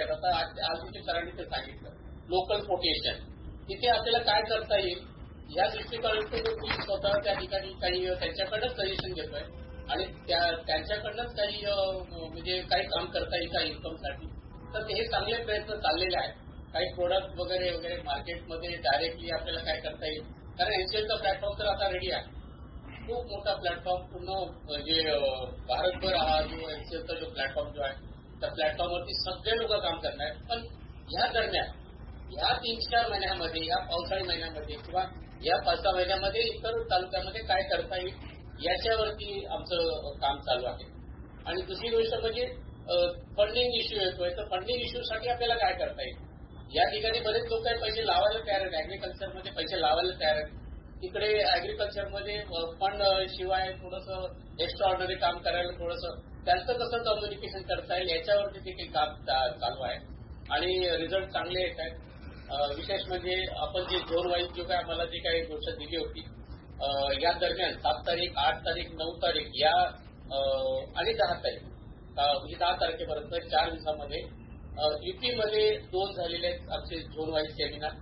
आता आज तिथे सरांनी ते सांगितलं लोकल कोटेशन, तिथे आपल्याला काय करता येईल या दृष्टिकोनातून मी स्वतः त्या ठिकाणी काही त्यांच्याकडनंच सजेशन घेतोय आणि त्यांच्याकडनंच काही म्हणजे काही काम करता येईल का इन्कमसाठी. तर हे चांगले प्रयत्न चाललेले आहेत. काही प्रोडक्ट वगैरे वगैरे मार्केटमध्ये डायरेक्टली आपल्याला काय करता येईल, कारण एनसीएलचा प्लॅटफॉर्म तर आता रेडी आहे. खूप मोठा प्लॅटफॉर्म पूर्ण म्हणजे भारतभर हा जो एनसीएलचा जो प्लॅटफॉर्म जो आहे त्या प्लॅटफॉर्मवरती सगळे लोक काम करणार. पण या दरम्यान या 3-4 महिन्यामध्ये, या पावसाळी महिन्यामध्ये किंवा या 5-6 महिन्यामध्ये इतर तालुक्यामध्ये काय करता येईल याच्यावरती आमचं काम चालू आहे. आणि दुसरी गोष्ट म्हणजे फंडिंग इश्यू येतोय, तर फंडिंग इश्यूसाठी आपल्याला काय करता येईल. या ठिकाणी बरेच लोक पैसे लावायला तयार आहेत, ऍग्रिकल्चरमध्ये पैसे लावायला तयार आहेत. तिकडे ऍग्रिकल्चरमध्ये फंड शिवाय थोडंसं एक्स्ट्रा ऑर्डनरी काम करायला थोडंसं त्यांचं कसं कम्युनिकेशन करता येईल याच्यावरती देखील काम चालू आहे आणि रिझल्ट चांगले येत आहेत. विशेष म्हणजे आपण जे झोन वाईज जो काय आम्हाला जी काही गोष्ट दिली होती या दरम्यान 7 तारीख, 8 तारीख, 9 तारीख या आणि 10 तारीख म्हणजे 10 तारखेपर्यंत 4 दिवसामध्ये युपीमध्ये 2 झालेले आहेत आमचे zone wise seminar,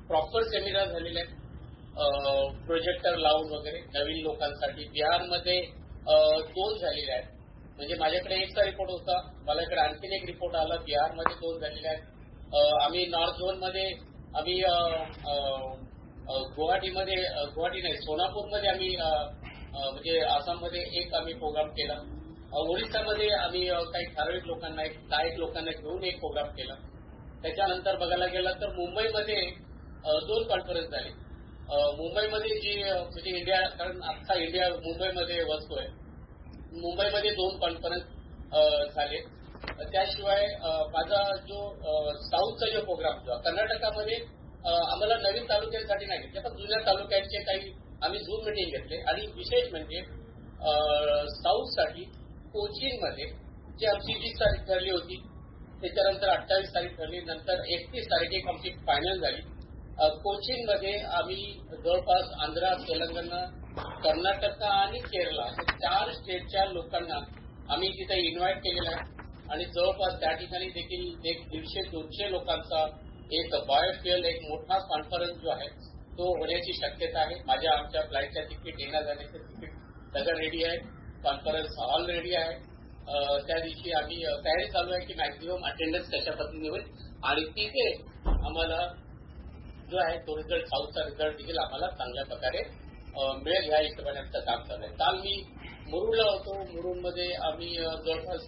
proper seminar झालेले आहेत. प्रोजेक्टर लावून वगैरे नवीन लोकांसाठी. बिहारमध्ये 2 झालेले आहेत. म्हणजे माझ्याकडे एकचा रिपोर्ट होता, मला इकडे आणखीन एक रिपोर्ट आला. बिहारमध्ये 2 झालेले आहेत. आम्ही नॉर्थ झोनमध्ये आम्ही गुवाहाटी नाही सोनापूरमध्ये आम्ही म्हणजे आसाममध्ये एक आम्ही प्रोग्राम केला. ओरिसामध्ये आम्ही काही ठराविक लोकांना 10 लोकांना घेऊन एक प्रोग्राम केला. त्याच्यानंतर बघायला गेलं तर मुंबईमध्ये 2 कॉन्फरन्स झाले. मुंबईमध्ये जी म्हणजे इंडिया, कारण अख्खा इंडिया मुंबईमध्ये वसतोय, मुंबईमध्ये 2 कॉन्फरन्स झाले. त्याशिवाय माझा जो साऊथचा जो प्रोग्राम जो कर्नाटकामध्ये आम्हाला नवीन तालुक्यांसाठी नाही घेतले, पण जुन्या तालुक्यांचे काही आम्ही झूम मिटिंग घेतले. आणि विशेष म्हणजे साऊथसाठी कोचीनमध्ये जी आमची 20 तारीख ठरली होती, त्याच्यानंतर 28 तारीख ठरली, नंतर 31 तारीख आमची फायनल झाली. कोचीनमध्ये आम्ही जवळपास आंध्रा, तेलंगणा, कर्नाटक आणि केरळ अशा 4 स्टेटच्या लोकांना आम्ही तिथे इन्व्हाइट केलेलं आहे. आणि जवळपास त्या ठिकाणी देखील 150-200 लोकांचा एक बायोफ्युएल एक मोठा कॉन्फरन्स जो आहे तो होण्याची शक्यता आहे. आमच्या फ्लाईटच्या तिकीट, येण्या जाण्याचे तिकीट सगळं रेडी आहे. कॉन्फरन्स हॉल रेडी आहे. त्या दिवशी आम्ही तयारी चालू आहे की मॅक्झिमम अटेंडन्स कशा पद्धतीने होईल आणि तिथे आम्हाला जो आहे तो रिझल्ट, साऊथचा रिझल्ट देखील आम्हाला चांगल्या प्रकारे मिळेल ह्या हिशोबाने आमचं काम चालू आहे. काल मी मुरुडला होतो. मुरुडमध्ये आम्ही जवळपास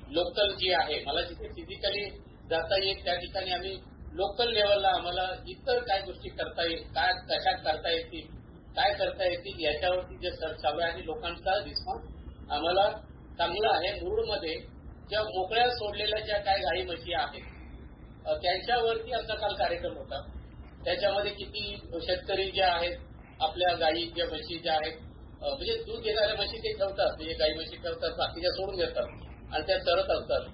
लोकल जी आहे, मला जिथे फिजिकली जाता येईल त्या ठिकाणी आम्ही लोकल लेवलला आम्हाला इतर काय गोष्टी करता येईल, काय कशा करता येतील, काय करता येतील याच्यावरती जे सर्च चालू आहे आणि लोकांचा रिस्पॉन्स आम्हाला चांगला आहे. मुरुडमध्ये ज्या मोकळ्या सोडलेल्या ज्या काय गाई म्हशी आहेत त्यांच्यावरती आमचा काल कार्यक्रम होता. त्याच्यामध्ये किती शेतकरी जे आहेत आपल्या गाई ज्या म्हशी ज्या आहेत म्हणजे दूध देणाऱ्या म्हशी ते ठेवतात, म्हणजे गाई म्हशी ठेवतात, बाकीच्या सोडून देतात आणि त्या चरत असतात.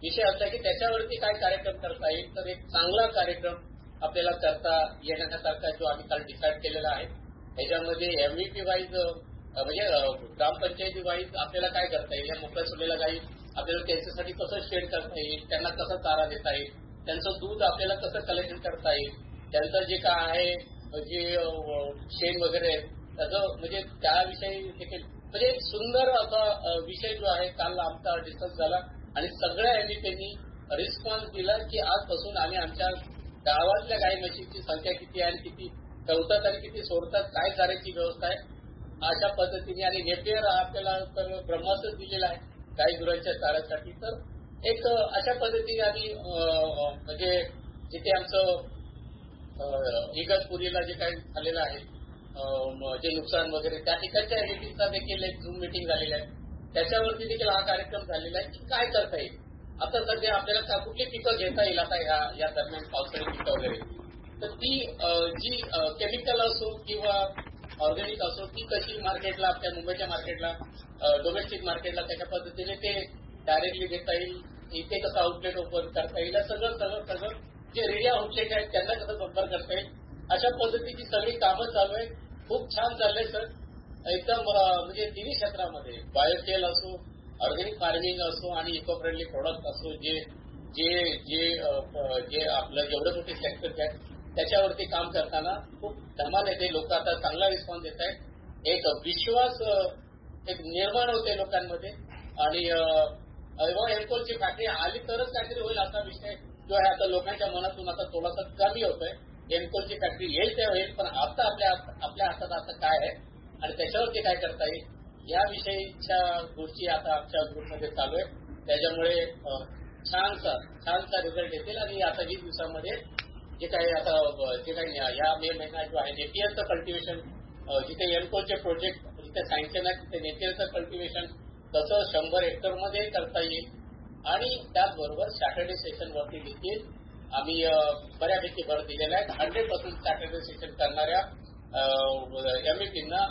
विषय असा की त्याच्यावरती काय कार्यक्रम करता येईल, तर एक चांगला कार्यक्रम आपल्याला करता येण्यासारखा जो आम्ही काल डिसाईड केलेला आहे. ह्याच्यामध्ये MVP वाईज म्हणजे ग्रामपंचायती वाईज आपल्याला काय करता येईल, या मोकळ्या सोडलेल्या गाई आपल्याला त्यांच्यासाठी कसं शेड करता येईल, त्यांना कसं चारा देता येईल, त्यांचं दूध आपल्याला कसं कलेक्शन करता येईल, त्यांचं जे काय आहे जे शेण वगैरे त्याचं म्हणजे त्याविषयी देखील म्हणजे एक सुंदर असा विषय जो आहे काल आमचा डिस्कस झाला आणि सगळ्या एमईपींनी रिस्पॉन्स दिला की आजपासून आम्ही आमच्या गावातल्या गाई म्हशीची संख्या किती आहे आणि किती ठेवतात आणि किती सोडतात, काय करायची व्यवस्था आहे अशा पद्धतीने. आणि नेपियर आपल्याला तर ब्रह्मास्त्र दिलेला आहे गाई गुरांच्या चाऱ्यासाठी. तर एक अशा पद्धतीने आम्ही म्हणजे जिथे आमचं इगतपुरीला जे काही झालेलं आहे जे नुकसान वगैरे त्या ठिकाणच्या एमईपीचा देखील एक झूम मिटिंग झालेली आहे. त्याच्यावरती देखील हा कार्यक्रम झालेला आहे की काय करता येईल. आता सध्या आपल्याला कुठली पिकं घेता येईल आता या दरम्यान पावसाळी पिकं वगैरे, तर ती जी केमिकल असो किंवा ऑर्गॅनिक असो ती कशी मार्केटला आपल्या मुंबईच्या मार्केटला डोमेस्टिक मार्केटला कशा पद्धतीने ते डायरेक्टली देता येईल, इथे कसं आउटलेट ओपन करता येईल, सगळं जे रेडी आउटलेट आहेत त्यांना कसं संपर्क करता येईल अशा पद्धतीची सगळी कामं चालू आहेत. खूप छान चाललंय सर. एकदम म्हणजे तिन्ही क्षेत्रामध्ये बायोफ्युएल असो, ऑर्गॅनिक फार्मिंग असो आणि इको फ्रेंडली प्रोडक्ट असो जे जे जे जे आपलं जेवढे मोठे सेक्टर्स आहेत त्याच्यावरती काम करताना खूप धमाल येते. लोक आता चांगला रिस्पॉन्स देत आहेत. एक विश्वास एक निर्माण होते लोकांमध्ये आणि एल्कोहलची फॅक्टरी आली तरच काहीतरी होईल असा विषय जो आहे आता लोकांच्या मनातून आता थोडासा कमी होतोय. एल्कोहलची फॅक्टरी येईल तेव्हा येईल, पण आता आपल्या हातात आता काय आहे आणि त्याच्यावरती काय करता येईल याविषयीच्या गोष्टी आता आमच्या ग्रुपमध्ये चालू आहे. त्याच्यामुळे छानसा रिझल्ट येतील आणि आता 20 दिवसामध्ये जे काही या मे महिना जो आहे नेपियरचं कल्टिव्हेशन, जिथे एल्कोहलचे प्रोजेक्ट जिथे सँक्शन आहे तिथे नेपियरचं कल्टिव्हेशन तसं 100 हेक्टरमध्ये करता येईल. आणि त्याचबरोबर सॅटर्डे सेशनवरती देखील आम्ही बऱ्यापैकी भर दिलेला आहे. 100% सॅटर्डे सेशन करणाऱ्या MEPना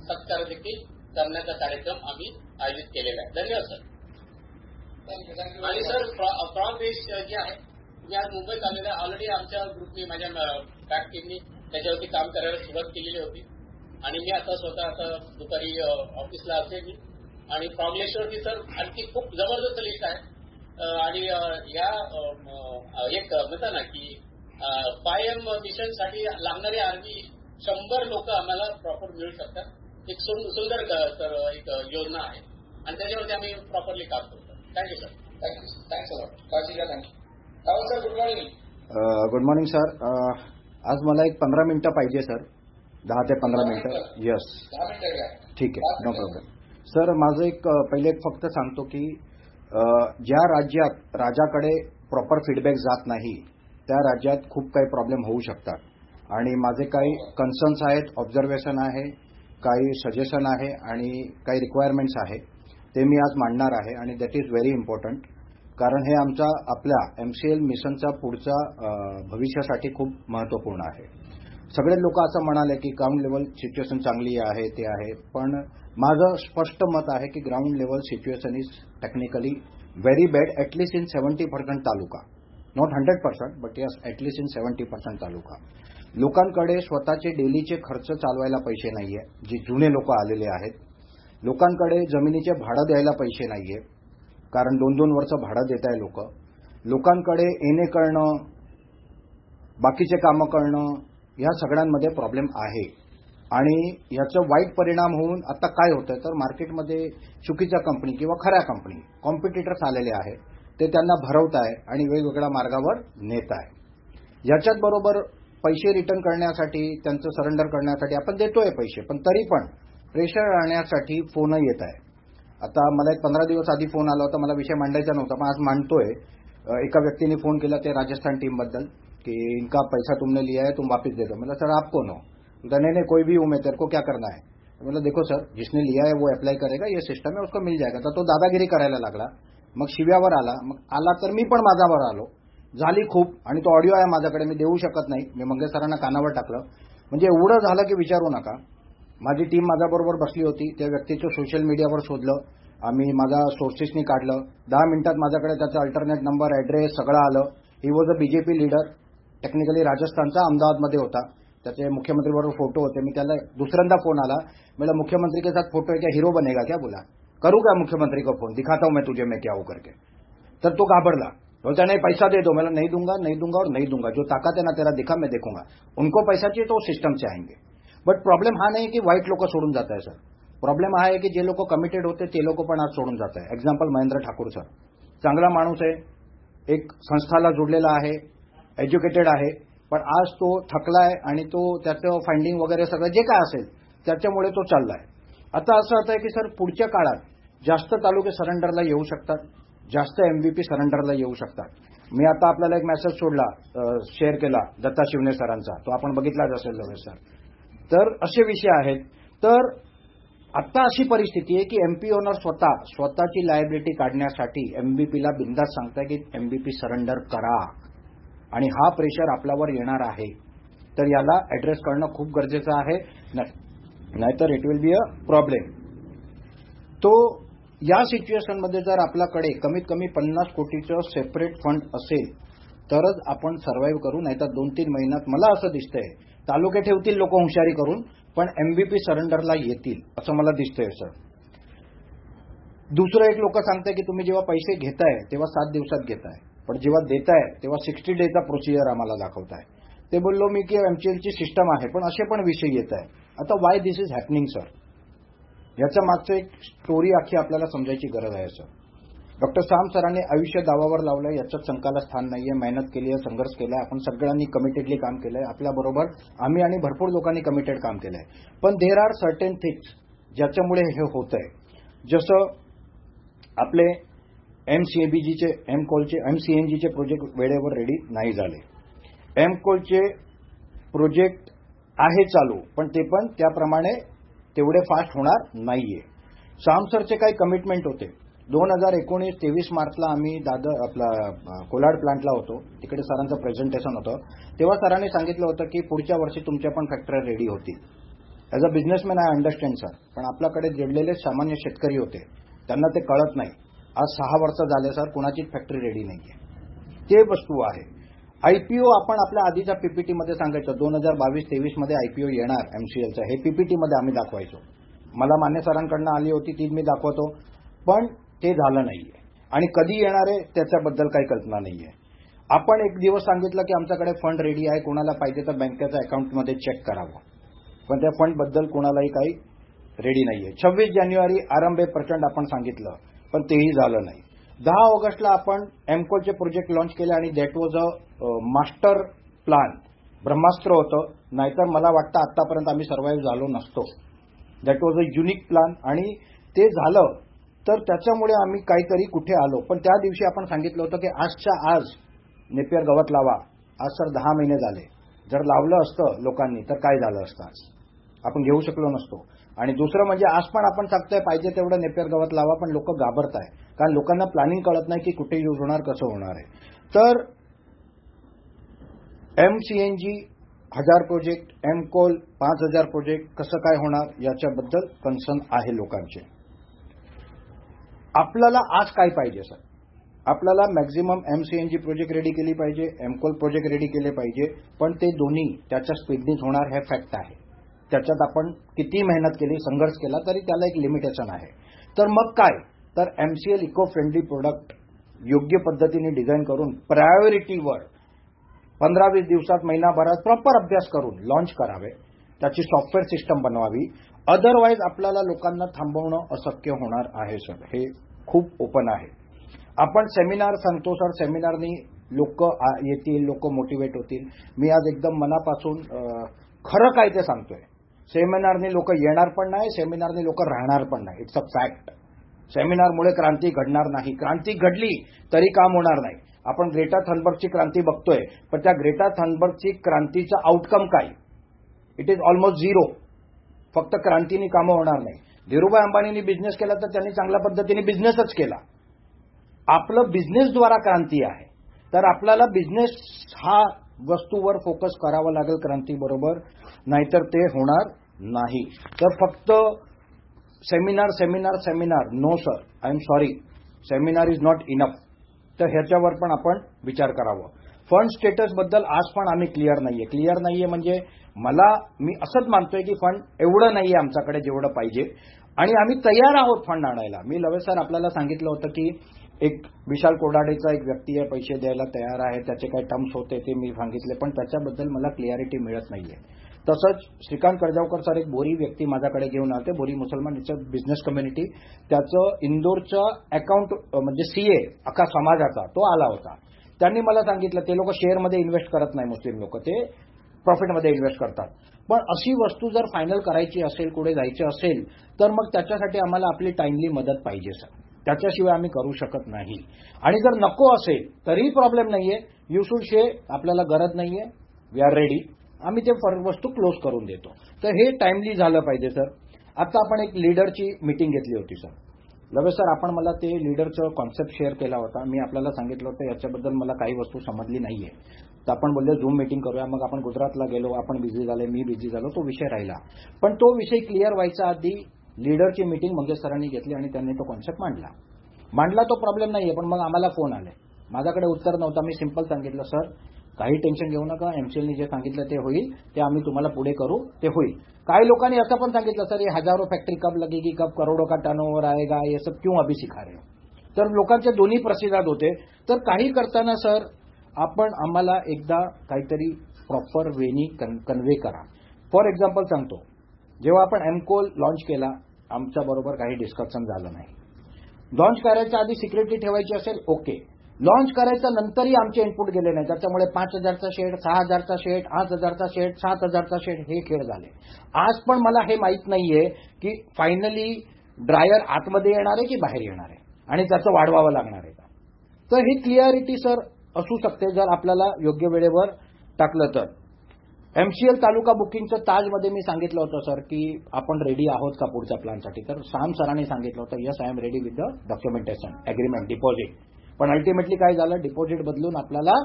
सत्कार देखील करण्याचा कार्यक्रम आम्ही आयोजित केलेला आहे. धन्यवाद सर. आणि सर फ्रॉम वेस्ट जे आहे तुम्ही आज मुंबईत आलेल्या ऑलरेडी आमच्या ग्रुपनी माझ्या बॅक टीमनी त्याच्यावरती काम करायला सुरुवात केलेली होती आणि मी आता स्वतः दुपारी ऑफिसला असेल आणि फ्रॉमलेशवरती सर आणखी खूप जबरदस्त लिस्ट आहे आणि या एक म्हणता ना की 5M मिशनसाठी लागणारी आर्मी 100 लोक आम्हाला प्रॉपर मिळू शकतात. एक सुंदर सर एक योजना आहे आणि त्याच्यावरती आम्ही प्रॉपरली काम करतो. Thank you sir. Thanks a lot. काळजी घ्या. Thank you. Rahul sir good morning. Good morning sir. आज मला एक 15 मिनिटं पाहिजे सर. 10 ते 15 मिनिटं. यस 10 मिनिटं घ्या. ठीक आहे, नो प्रॉब्लेम सर. माझं एक पहिले फक्त सांगतो की ज्या राज्यात राजाकडे प्रॉपर फीडबॅक जात नाही त्या राज्यात खूप काही प्रॉब्लेम होऊ शकतात आणि माझे काही कन्सर्न्स आहेत, ऑब्झर्वेशन आहे, काही सजेशन आहे आणि काही रिक्वायरमेंट्स आहे ते मी आज मांडणार आहे आणि दॅट इज व्हेरी इम्पॉर्टंट. कारण हे आपल्या MCL मिशनचा पुढच्या भविष्यासाठी खूप महत्त्वपूर्ण आहे. सगळे लोक असं म्हणाले की ग्राउंड लेवल सिच्युएशन चांगली आहे ते आहे, पण माझं स्पष्ट मत आहे की ground level situation is technically very bad, at least in 70% taluka. Not 100% but yes at least in 70% तालुका. लोकांकडे स्वतःचे डेलीचे खर्च चालवायला पैसे नाहीये, जे जुने लोक आलेले आहेत. लोकांकडे जमिनीचे भाडं द्यायला पैसे नाहीये कारण 2-2 वर्ष भाडं देत आहे लोक. लोकांकडे येणे करणं, बाकीचे कामं करणं या सगळ्यांमध्ये प्रॉब्लेम आहे आणि याचं वाईट परिणाम होऊन आता काय होतंय तर मार्केटमध्ये चुकीच्या कंपनी किंवा खऱ्या कंपनी कॉम्पिटिटर्स आलेले आहेत, ते त्यांना भरवत आहे आणि वेगवेगळ्या मार्गावर नेत आहे. याच्याच बरोबर पैसे रिटर्न करण्यासाठी, त्यांचं सरेंडर करण्यासाठी आपण देतोय पैसे, पण तरी पण प्रेशर आणण्यासाठी फोन येत आहे. आता मला एक 15 दिवस आधी फोन आला होता, मला विषय मांडायचा नव्हता पण आज मांडतोय. एका व्यक्तीने फोन केला ते राजस्थान टीम बद्दल कि इनका पैसा तुमने लिया है तुम वापस दे दो. मतलब सर आप कौन हो? नहीं कोई भी हूं मैं, तेरे को क्या करना है? मतलब देखो सर जिसने लिया है वो अप्लाई करेगा, ये सिस्टम है उसको मिल जाएगा. तर तो दादागिरी करायला लागला, मग शिव्यावर आला तर मी पण माझ्यावर आलो. झाली खूप आणि तो ऑडिओ आहे माझ्याकडे, मी देऊ शकत नाही. मी मंगेश सरांना कानावर टाकलं. म्हणजे एवढं झालं की विचारू नका. माझी टीम माझ्याबरोबर बसली होती. त्या व्यक्तीचं सोशल मीडियावर शोधलं आम्ही, माझा सोर्सेसनी काढलं. 10 मिनिटात माझ्याकडे त्याचा अल्टरनेट नंबर, ॲड्रेस सगळं आलं. He was a BJP leader, technically राजस्थानचा, अहमदाबादमध्ये होता. त्याचे मुख्यमंत्रीबरोबर फोटो होते. मी त्याला दुसऱ्यांदा फोन आला, मला मुख्यमंत्री के साथ फोटो है क्या, हीरो बनेगा क्या? बोला करूँ क्या मुख्यमंत्री को फोन, दिखाता हूं मैं तुझे मैं क्या हूं करके. तर तो घाबरला, बोलता नहीं पैसा दे दो. मैं नहीं दूंगा और नहीं दूंगा. जो ताकत है ना तेरा दिखा, मैं देखूंगा. उनको पैसा चाहिए तो सिस्टम से आएंगे. बट प्रॉब्लेम हा नाही की वाईट लोक सोडून जात आहे सर. प्रॉब्लेम हा आहे की जे लोक कमिटेड होते ते लोक पण आज सोडून जात आहे. एक्झाम्पल महेंद्र ठाकूर सर, चांगला माणूस आहे, एक संस्थाला जोडलेला आहे, एज्युकेटेड आहे, पण आज तो थकलाय आणि तो त्याचं फाइंडिंग वगैरे सगळं जे काय असेल त्याच्यामुळे तो चाललाय. आता असं होत आहे की सर पुढच्या काळात जास्त तालुके सरेंडरला येऊ शकतात, जास्त MVP सरेंडरला येऊ शकतात. मी आता आपल्याला एक मेसेज सोडला, शेअर केला दत्ता शिवने सरांचा, तो आपण बघितलाच असेल नव्हे सर. तर असे विषय आहेत. तर आता अशी परिस्थिती आहे की MP ओनर स्वतःची लायबिलिटी काढण्यासाठी MVPला बिंदास सांगताय की MVP सरेंडर करा आणि हा प्रेशर आपल्यावर येणार आहे. तर याला ॲड्रेस करणं खूप गरजेचं आहे, नाहीतर it will be a problem. तो या सिच्युएशनमध्ये जर आपल्याकडे कमीत कमी 50 कोटीचं सेपरेट फंड असेल तरच आपण सर्व्हाइव्ह करू, नाहीतर 2-3 महिन्यात मला असं दिसतंय तालुके ठेवतील लोक हुशारी करून, पण MVP सरेंडरला येतील असं मला दिसतंय सर. दुसरं एक लोक सांगताय की तुम्ही जेव्हा पैसे घेताय तेव्हा 7 दिवसात घेताय. पण जेव्हा देताय तेव्हा 60 डेचा प्रोसिजर आम्हाला दाखवताय. ते बोललो मी की एमसीएलची सिस्टम आहे, पण असे पण विषय येत आहे. आता why this is happening sir, याच्या मागचं एक स्टोरी आखी आपल्याला समजायची गरज आहे सर. डॉक्टर साम सरांनी आयुष्य दावावर लावलं, याच्यात शंकाला स्थान नाहीये. मेहनत केली आहे, संघर्ष केलाय, आपण सगळ्यांनी कमिटेडली काम केलंय. आपल्याबरोबर आम्ही आणि भरपूर लोकांनी कमिटेड काम केलंय. पण देर आर सर्टेन थिंग्स ज्याच्यामुळे हे होतंय. जसं आपले एमसीएबीजीचे एमसीएनजीचे प्रोजेक्ट वेळेवर रेडी नाही झाले. एमकोलचे प्रोजेक्ट आहे चालू, पण ते पण त्याप्रमाणे तेवढे फास्ट होणार नाहीये. सामसरचे काही कमिटमेंट होते. 2019-23 मार्चला आम्ही आपला कोलाड प्लांटला होतो, तिकडे सरांचं प्रेझेंटेशन होतं. तेव्हा सरांनी सांगितलं होतं की पुढच्या वर्षी तुमच्या पण फॅक्टरी रेडी होतील. As a businessman I understand sir, पण आपल्याकडे जोडलेले सामान्य शेतकरी होते, त्यांना ते कळत नाही. आज 6 वर्ष झाले सर, कुणाचीच फॅक्टरी रेडी नाहीये. ते वस्तू आहे. आयपीओ आपण आपल्या आधीच्या पीपीटीमध्ये सांगायचं 2022-23 मध्ये आयपीओ येणार एमसीएलचा, हे पीपीटीमध्ये आम्ही दाखवायचो. मला मान्य सरांकडनं आली होती ती मी दाखवतो, पण ते झालं नाहीये. आणि कधी येणार आहे त्याच्याबद्दल काही कल्पना नाहीये. आपण एक दिवस सांगितलं की आमच्याकडे फंड रेडी आहे, कोणाला पाहिजे तर बँकेच्या अकाउंटमध्ये चेक करावं, पण त्या फंडबद्दल कोणालाही काही रेडी नाहीये. 26 जानेवारी आरंभे प्रचंड आपण सांगितलं, पण तेही झालं नाही. 10 ऑगस्टला आपण एमकोलचे प्रोजेक्ट लॉन्च केले आणि that was a master plan, Brahmastra होतं. नाहीतर मला वाटतं आतापर्यंत आम्ही सर्व्हाइव्ह झालो नसतो. That was a unique plan आणि ते झालं तर त्याच्यामुळे आम्ही काहीतरी कुठे आलो. पण त्या दिवशी आपण सांगितलं होतं की आजच्या आज नेपियर गवत लावा. आज सर 10 महिने झाले. जर लावलं असतं लोकांनी तर काय झालं असतं, आज आपण घेऊ शकलो नसतो. आणि दुसरं म्हणजे आज पण आपण सांगतोय पाहिजे तेवढं नेपियर गवत लावा, पण लोक घाबरत आहे, कारण लोकांना प्लॅनिंग कळत नाही की कुठे यूज होणार, कसं होणार आहे. तर एमसीएनजी 1000 प्रोजेक्ट, एमकोल 5000 प्रोजेक्ट कसं काय होणार याच्याबद्दल कन्सर्न आहे लोकांचे. आपल्याला आज काय पाहिजे सर? आपल्याला मॅक्झिमम एमसीएनजी प्रोजेक्ट रेडी केली पाहिजे, एमकोल प्रोजेक्ट रेडी केले पाहिजे, पण ते दोन्ही त्याच्या स्पीडनीच होणार हे फॅक्ट आहे. त्याच्यात आपण किती मेहनत केली, संघर्ष केला तरी त्याला एक लिमिटेशन आहे. तर मग काय, तर एमसीएल इको फ्रेंडली प्रोडक्ट योग्य पद्धतीने डिझाईन करून प्रायोरिटीवर 15-20 दिवसात, महिनाभरात प्रॉपर अभ्यास करून लॉन्च करावे. त्याची सॉफ्टवेअर सिस्टम बनवावी. अदरवाईज आपल्याला लोकांना थांबवणं अशक्य होणार आहे सर, हे खूप ओपन आहे. आपण सेमिनार सांगतो सर, सेमिनारनी लोक येतील, लोक मोटिवेट होतील. मी आज एकदम मनापासून खरं काय ते सांगतोय. सेमिनारने लोक येणार पण नाही, सेमिनारने लोक राहणार पण नाही. It's a fact. सेमिनारमुळे क्रांती घडणार नाही. क्रांती घडली तरी काम होणार नाही. आपण ग्रेटा थनबर्गची क्रांती बघतोय, पण त्या ग्रेटा थनबर्गची क्रांतीचा आउटकम काय? It is almost zero. फक्त क्रांतीने कामं होणार नाही. धीरूभाई अंबानींनी बिझनेस केला तर त्यांनी चांगल्या पद्धतीने बिझनेसच केला. आपलं बिझनेसद्वारा क्रांती आहे, तर आपल्याला बिझनेस हा वस्तूवर फोकस करावा लागेल क्रांतीबरोबर, नाहीतर ते होणार नाही. तर फक्त seminar seminar seminar, no sir, I am sorry, seminar is not enough. तर ह्याच्यावर पण आपण विचार करावं. फंड स्टेटसबद्दल आज पण आम्ही क्लिअर नाहीये म्हणजे मी असंच मानतोय की फंड एवढं नाहीये आमच्याकडे जेवढं पाहिजे, आणि आम्ही तयार आहोत फंड आणायला. मी लवे सर आपल्याला सांगितलं होतं की एक विशाल कोडाडेचा एक व्यक्ती आहे, पैसे द्यायला तयार आहे, त्याचे काही टर्म्स होते ते मी सांगितले, पण त्याच्याबद्दल मला क्लिअरिटी मिळत नाहीये. तसंच श्रीकांत कर्जावकर सर एक बोरी व्यक्ती माझ्याकडे घेऊन आले, बोरी मुसलमान बिझनेस कम्युनिटी, त्याचं इंदोरचं अकाउंट म्हणजे सीए अख्खा समाजाचा तो आला होता. त्यांनी मला सांगितलं ते लोक शेअरमध्ये इन्व्हेस्ट करत नाही, मुस्लिम लोक ते प्रॉफिटमध्ये इन्व्हेस्ट करतात. पण अशी वस्तू जर फायनल करायची असेल, कुठे जायचे असेल, तर मग त्याच्यासाठी आम्हाला आपली टाइमली मदत पाहिजे सर. त्याच्याशिवाय आम्ही करू शकत नाही. आणि जर नको असेल तरीही प्रॉब्लेम नाहीये, यू शुड शे, आपल्याला गरज नाहीये, वी आर रेडी, आम्ही ते वस्तू क्लोज करून देतो. तर हे टाइमली झालं पाहिजे सर. आता आपण एक लीडरची मीटिंग घेतली होती सर. लवे सर आपण मला ते लीडरचं कॉन्सेप्ट शेअर केला होता. मी आपल्याला सांगितलं होतं याच्याबद्दल मला काही वस्तू समजली नाहीये, तर आपण बोलले झूम मीटिंग करूया. मग आपण गुजरातला गेलो, आपण बिझी झाले, मी बिझी झालो, तो विषय राहिला. पण तो विषय क्लिअर व्हायच्या आधी लीडरची मीटिंग मंगेश सरांनी घेतली आणि त्यांनी तो कॉन्सेप्ट मांडला. तो प्रॉब्लेम नाहीये, पण मग आम्हाला फोन आले, माझ्याकडे उत्तर नव्हता. मी सिंपल सांगितलं सर काही टेन्शन घेऊ नका, एमसीएलनी जे सांगितलं ते होईल, ते आम्ही तुम्हाला पुढे करू, ते होईल. काही लोकांनी असं पण सांगितलं सर ये हजारों फैक्ट्री कब लगेगी, कब करोड़ों का टर्नओवर आएगा, ये सब क्यों अभी सिखा रहे हो. तर लोकांचे दोन्ही प्रतिसाद होते. तर काही करताना सर आपण आम्हाला एकदा काहीतरी प्रॉपर वेनी कन्व्हे करा. फॉर एक्झाम्पल सांगतो, जेव्हा आपण एमकोल लॉन्च केला आमच्याबरोबर काही डिस्कशन झालं नाही. लॉन्च करायच्या आधी सिक्युरिटी ठेवायची असेल ओके, लॉन्च करायच्या नंतरही आमचे इनपुट गेले नाही. त्याच्यामुळे 5,000चा शेड, 6,000चा शेड, 8,000चा शेड, 7,000चा शेड हे खेळ झाले. आज पण मला हे माहीत नाहीये की फायनली ड्रायर आतमध्ये येणार आहे की बाहेर येणार आहे आणि त्याचं वाढवावं लागणार आहे का. तर ही क्लिअरिटी सर असू शकते जर आपल्याला योग्य वेळेवर टाकलं तर. एमसीएल तालुका बुकिंगचं ताजमध्ये मी सांगितलं होतं सर की आपण रेडी आहोत का पुढच्या प्लॅनसाठी. तर साम सरांनी सांगितलं होतं yes I am ready with the documentation, agreement, deposit. पण अल्टिमेटली काय झालं, डिपॉझिट बदलून आपल्याला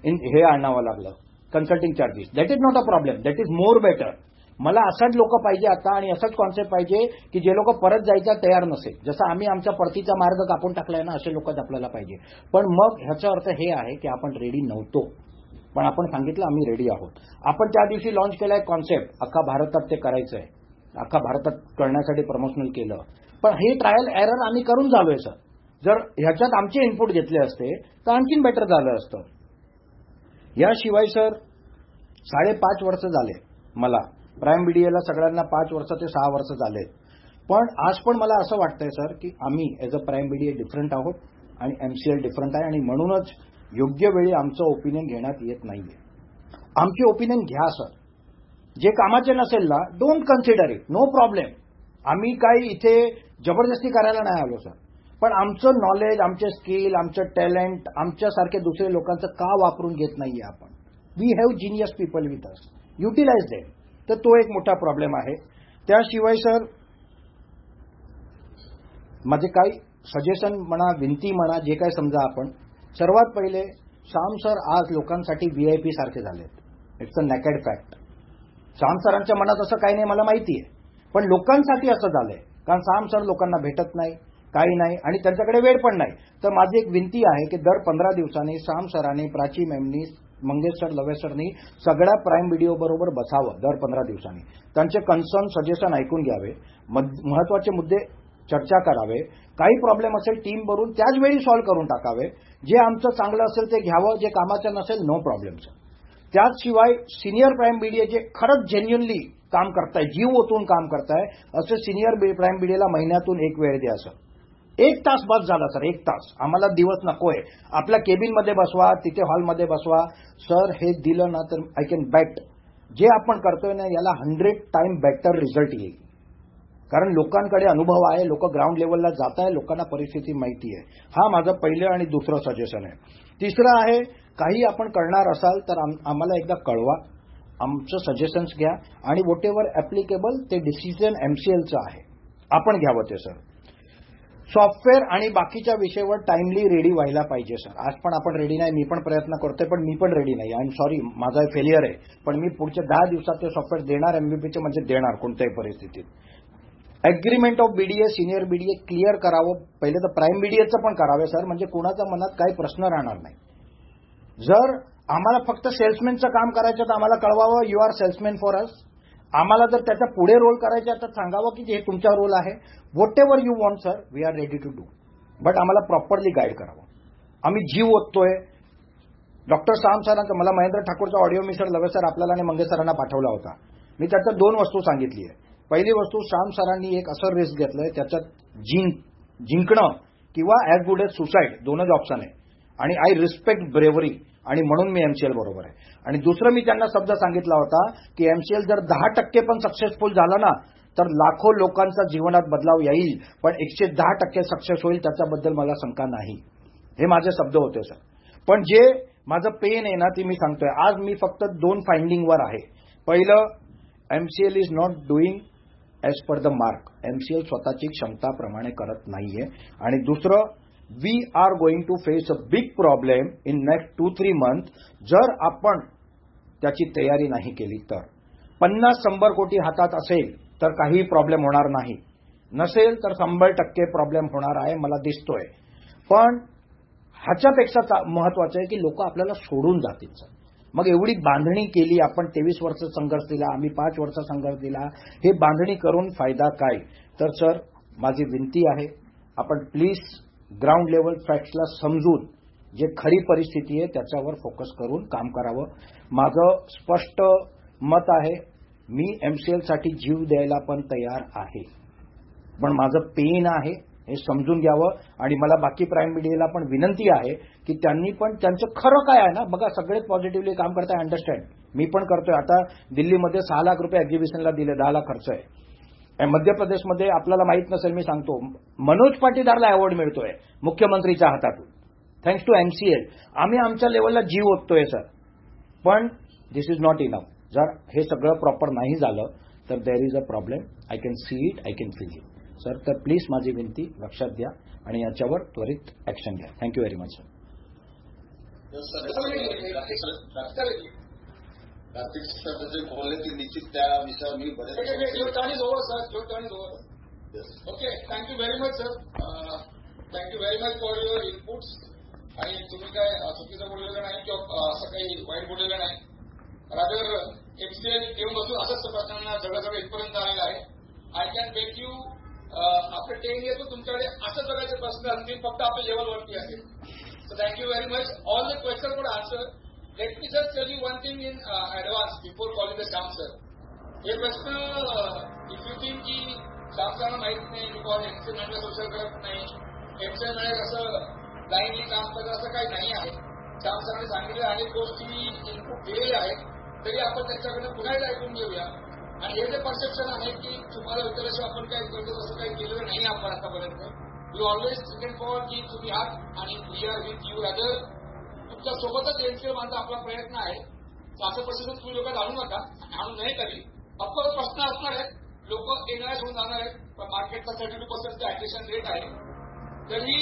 हे आणावं लागलं, consulting charges. That is not a problem, that is more better. मला असाच लोक पाहिजे आता आणि असाच कॉन्सेप्ट पाहिजे की जे लोक परत जायला तयार नसेल. जसं आम्ही आमच्या परतीचा मार्ग कापून टाकलाय ना, असे लोकच आपल्याला पाहिजे. पण मग ह्याचा अर्थ हे आहे की आपण रेडी नव्हतो, पण आपण सांगितलं आम्ही रेडी आहोत. आपण त्या दिवशी लॉन्च केलाय कॉन्सेप्ट, अख्खा भारतात ते करायचं आहे, अख्खा भारतात करण्यासाठी प्रमोशनल केलं. पण हे ट्रायल एरर आम्ही करून झालोय सर. जर ह्याच्यात आमचे इनपुट घेतले असते तर आणखीन बेटर झालं असतं. याशिवाय सर 5.5 वर्ष झाले मला प्राईम बीडीएला, सगळ्यांना 5 वर्ष ते 6 वर्ष झालेत. पण आज पण मला असं वाटतंय सर की आम्ही as a prime BDA different आहोत आणि एमसीएल डिफरंट आहे आणि म्हणूनच योग्य वेळी आमचं ओपिनियन घेण्यात येत नाहीये. आमची ओपिनियन घ्या सर. जे कामाचे नसेल ना don't consider it, no problem. आम्ही काही इथे जबरदस्ती करायला नाही आलो सर. पण आमचं नॉलेज, आमचे स्किल, आमचं टॅलेंट आमच्यासारखे दुसरे लोकांचं का वापरून घेत नाहीये आपण. We have genius people with us, utilise them. तर तो एक मोठा प्रॉब्लेम आहे. त्याशिवाय सर माझे काही सजेशन म्हणा, विनंती म्हणा, जे काय समजा आपण, सर्वात पहिले श्याम सर आज लोकांसाठी व्हीआयपी सारखे झालेत. It's a naked fact. Shyam सरांच्या मनात असं काही नाही मला माहिती आहे, पण लोकांसाठी असं झालंय कारण श्याम सर लोकांना भेटत नाही, काही नाही आणि त्यांच्याकडे वेळ पण नाही. तर माझी एक विनंती आहे की दर 15 दिवसांनी श्याम सरांनी, प्राची मॅमनी, मंगेश सर, लवे सरनी सगळ्या प्राईम व्हिडिओ बरोबर बसावं. दर 15 दिवसांनी त्यांचे कन्सर्न, सजेशन ऐकून घ्यावे, महत्वाचे मुद्दे चर्चा करावे, काही प्रॉब्लेम असेल टीम भरून त्याच वेळी सॉल्व्ह करून टाकावे. जे आमचं चांगलं असेल ते घ्यावं, जे कामाचं नसेल नो प्रॉब्लेम सर. त्याचशिवाय सिनियर प्राईम बीडीए जे खरंच जेन्युनली काम करताय, जीव ओतून काम करताय, असे सिनियर प्राईम बीडीएला महिन्यातून एक वेळ द्या सर. 1 तास बस झाला सर, 1 तास. आम्हाला दिवस नकोय. आपल्या केबिनमध्ये बसवा, तिथे हॉलमध्ये बसवा सर. हे दिलं ना तर आय कॅन बॅट जे आपण करतोय ना याला 100 टाइम बेटर रिझल्ट येईल. कारण लोकांकडे अनुभव आहे, लोक ग्राउंड लेवलला जात आहे, लोकांना परिस्थिती माहिती आहे. हा माझं पहिलं आणि दुसरं सजेशन आहे. तिसरं आहे, काही आपण करणार असाल तर आम्हाला एकदा कळवा, आमचं सजेशन्स घ्या आणि व्हॉट एव्हर ऍप्लिकेबल ते डिसिजन एमसीएलचं आहे आपण घ्यावं ते सर. सॉफ्टवेअर आणि बाकीच्या विषयावर टाइमली रेडी व्हायला पाहिजे सर. आज पण आपण रेडी नाही, मी पण प्रयत्न करतोय पण मी पण रेडी नाही. आय एम सॉरी, माझा फेलियर आहे. पण मी पुढच्या 10 दिवसात ते सॉफ्टवेअर देणार, एमव्हीपीचे म्हणजे देणार कोणत्याही परिस्थितीत. Agreement of BDA, senior BDA clear करावं. पहिले तर प्राईम बीडीएचं पण करावे सर, म्हणजे कोणाच्या मनात काही प्रश्न राहणार नाही. जर आम्हाला फक्त सेल्समॅनचं काम करायचं तर आम्हाला कळवावं, you are salesman for us. आम्हाला जर त्याच्या पुढे रोल करायचा तर सांगावं की हे तुमचा रोल आहे. Whatever you want sir, we are ready to do. But आम्हाला प्रॉपरली गाईड करावं. आम्ही जीव ओततोय. डॉक्टर श्याम सरांचं, मला महेंद्र ठाकूरचा ऑडिओ मी सर, लवे सर आपल्याला आणि मंगेश सरांना पाठवला होता. मी त्याच्यात 2 वस्तू सांगितली आहे. पहिली वस्तू, श्याम सरांनी एक असं रिस्क घेतलंय त्याच्यात जिंकणं किंवा ॲज गुड एज सुसाईड, दोनच ऑप्शन आहे. आणि आय रिस्पेक्ट ब्रेव्हरी आणि म्हणून मी एमसीएल बरोबर आहे. आणि दुसरं मी त्यांना शब्द सांगितला होता की एमसीएल जर 10% पण सक्सेसफुल झाला ना तर लाखो लोकांचा जीवनात बदलाव येईल, पण 110% सक्सेस होईल त्याच्याबद्दल मला शंका नाही. हे माझे शब्द होते सर. पण जे माझं पेन आहे ना ती मी सांगतोय. आज मी फक्त 2 फाइंडिंगवर आहे. पहिलं, MCL is not doing as per the mark. MCL स्वतःची क्षमताप्रमाणे करत नाहीये. आणि दुसरं, we are going to face a big problem in next 2-3 month जर आपण त्याची तयारी नाही केली तर. 50-100 कोटी हातात असेल तर काही प्रॉब्लेम होणार नाही, नसेल तर 100% प्रॉब्लेम होणार आहे मला दिसतोय. पण ह्याच्यापेक्षा महत्वाचं आहे की लोक आपल्याला सोडून जातील. मग एवढी बांधणी केली आपण, 23 वर्ष संघर्ष दिला, आम्ही 5 वर्ष संघर्ष दिला, हे बांधणी करून फायदा काय. तर सर माझी विनंती आहे, आपण प्लीज ग्राउंड लेवल फॅक्ट्सला समजून जे खरी परिस्थिती आहे त्याच्यावर फोकस करून काम करावं. माझं स्पष्ट मत आहे, मी एमसीएलसाठी जीव द्यायला पण तयार आहे, पण माझं पेन आहे हे समजून घ्यावं. आणि मला बाकी प्राईम मीडियाला पण विनंती आहे की त्यांनी पण त्यांचं खरं काय आहे ना बघा, सगळेच पॉझिटिव्हली काम करताय, अंडरस्टँड, मी पण करतोय. आता दिल्लीमध्ये 6 लाख रुपये एक्झिबिशनला दिले, 10 लाख खर्च आहे. मध्य प्रदेशमध्ये आपल्याला माहित नसेल, मी सांगतो, मनोज पाटीदारला अवॉर्ड मिळतोय मुख्यमंत्रीच्या हातातून, थँक्स टू एमसीएल. आम्ही आमच्या लेवलला जीव ओततोय सर, पण दिस इज नॉट इनफ. जर हे सगळं प्रॉपर नाही झालं तर there is a problem. I can see it, I can feel it sir. तर प्लीज माझी विनंती लक्षात घ्या आणि याच्यावर त्वरित ऍक्शन घ्या. Thank you very much sir. Kartik sir जे बोलले ते निश्चित त्या विषयावर मी बरेच okay. Thank you very much sir. Thank you very much for your inputs. आणि तुम्ही काय चुकीचं बोललेलं नाही किंवा असं काही वाईट बोललेलं नाही. रादर एमसीएल घेऊन बसून असंच प्रश्नांना सगळं इथपर्यंत आलेलं आहे. I can bet you after 10 years तुमच्याकडे असं सगळ्याचे प्रश्न असतील, फक्त आपल्या लेवलवरती असेल. So thank you very much. All the question for answer. Let me just tell you one thing in advance before calling the Shyam sir. हे प्रश्न इफ यू थिंक की श्याम सरांना माहित नाही बिकॉज एमसीएल मॅनेजर सोशल करत नाही, एमसीएल मॅनेजर असं blindly काम करत, असं काही नाही आहे. श्याम सरांनी सांगितलेल्या अनेक गोष्टी इनपुट दिलेले आहेत, तरी आपण त्याच्याकडे पुन्हा एकदा ऐकून घेऊया. आणि हे जे परसेप्शन आहे की तुम्हाला विचारल्याशिवाय आपण काय करतो, असं काही केलेलं नाही आपण आतापर्यंत. यू ऑलवेज स्टँड फॉर की तुम्ही आहात आणि we are with you. Rather तुमच्या सोबतच एमसीएल माझा आपला प्रयत्न आहे. असं परसेप्शन तुम्ही लोकांना आणू नका, आणू नये तरी. ऑफकोर्स प्रश्न असणार आहेत, लोक येणाऱ्या होऊन जाणार आहेत, पण मार्केटचा 32% ऍट्रिशन रेट आहे. तरी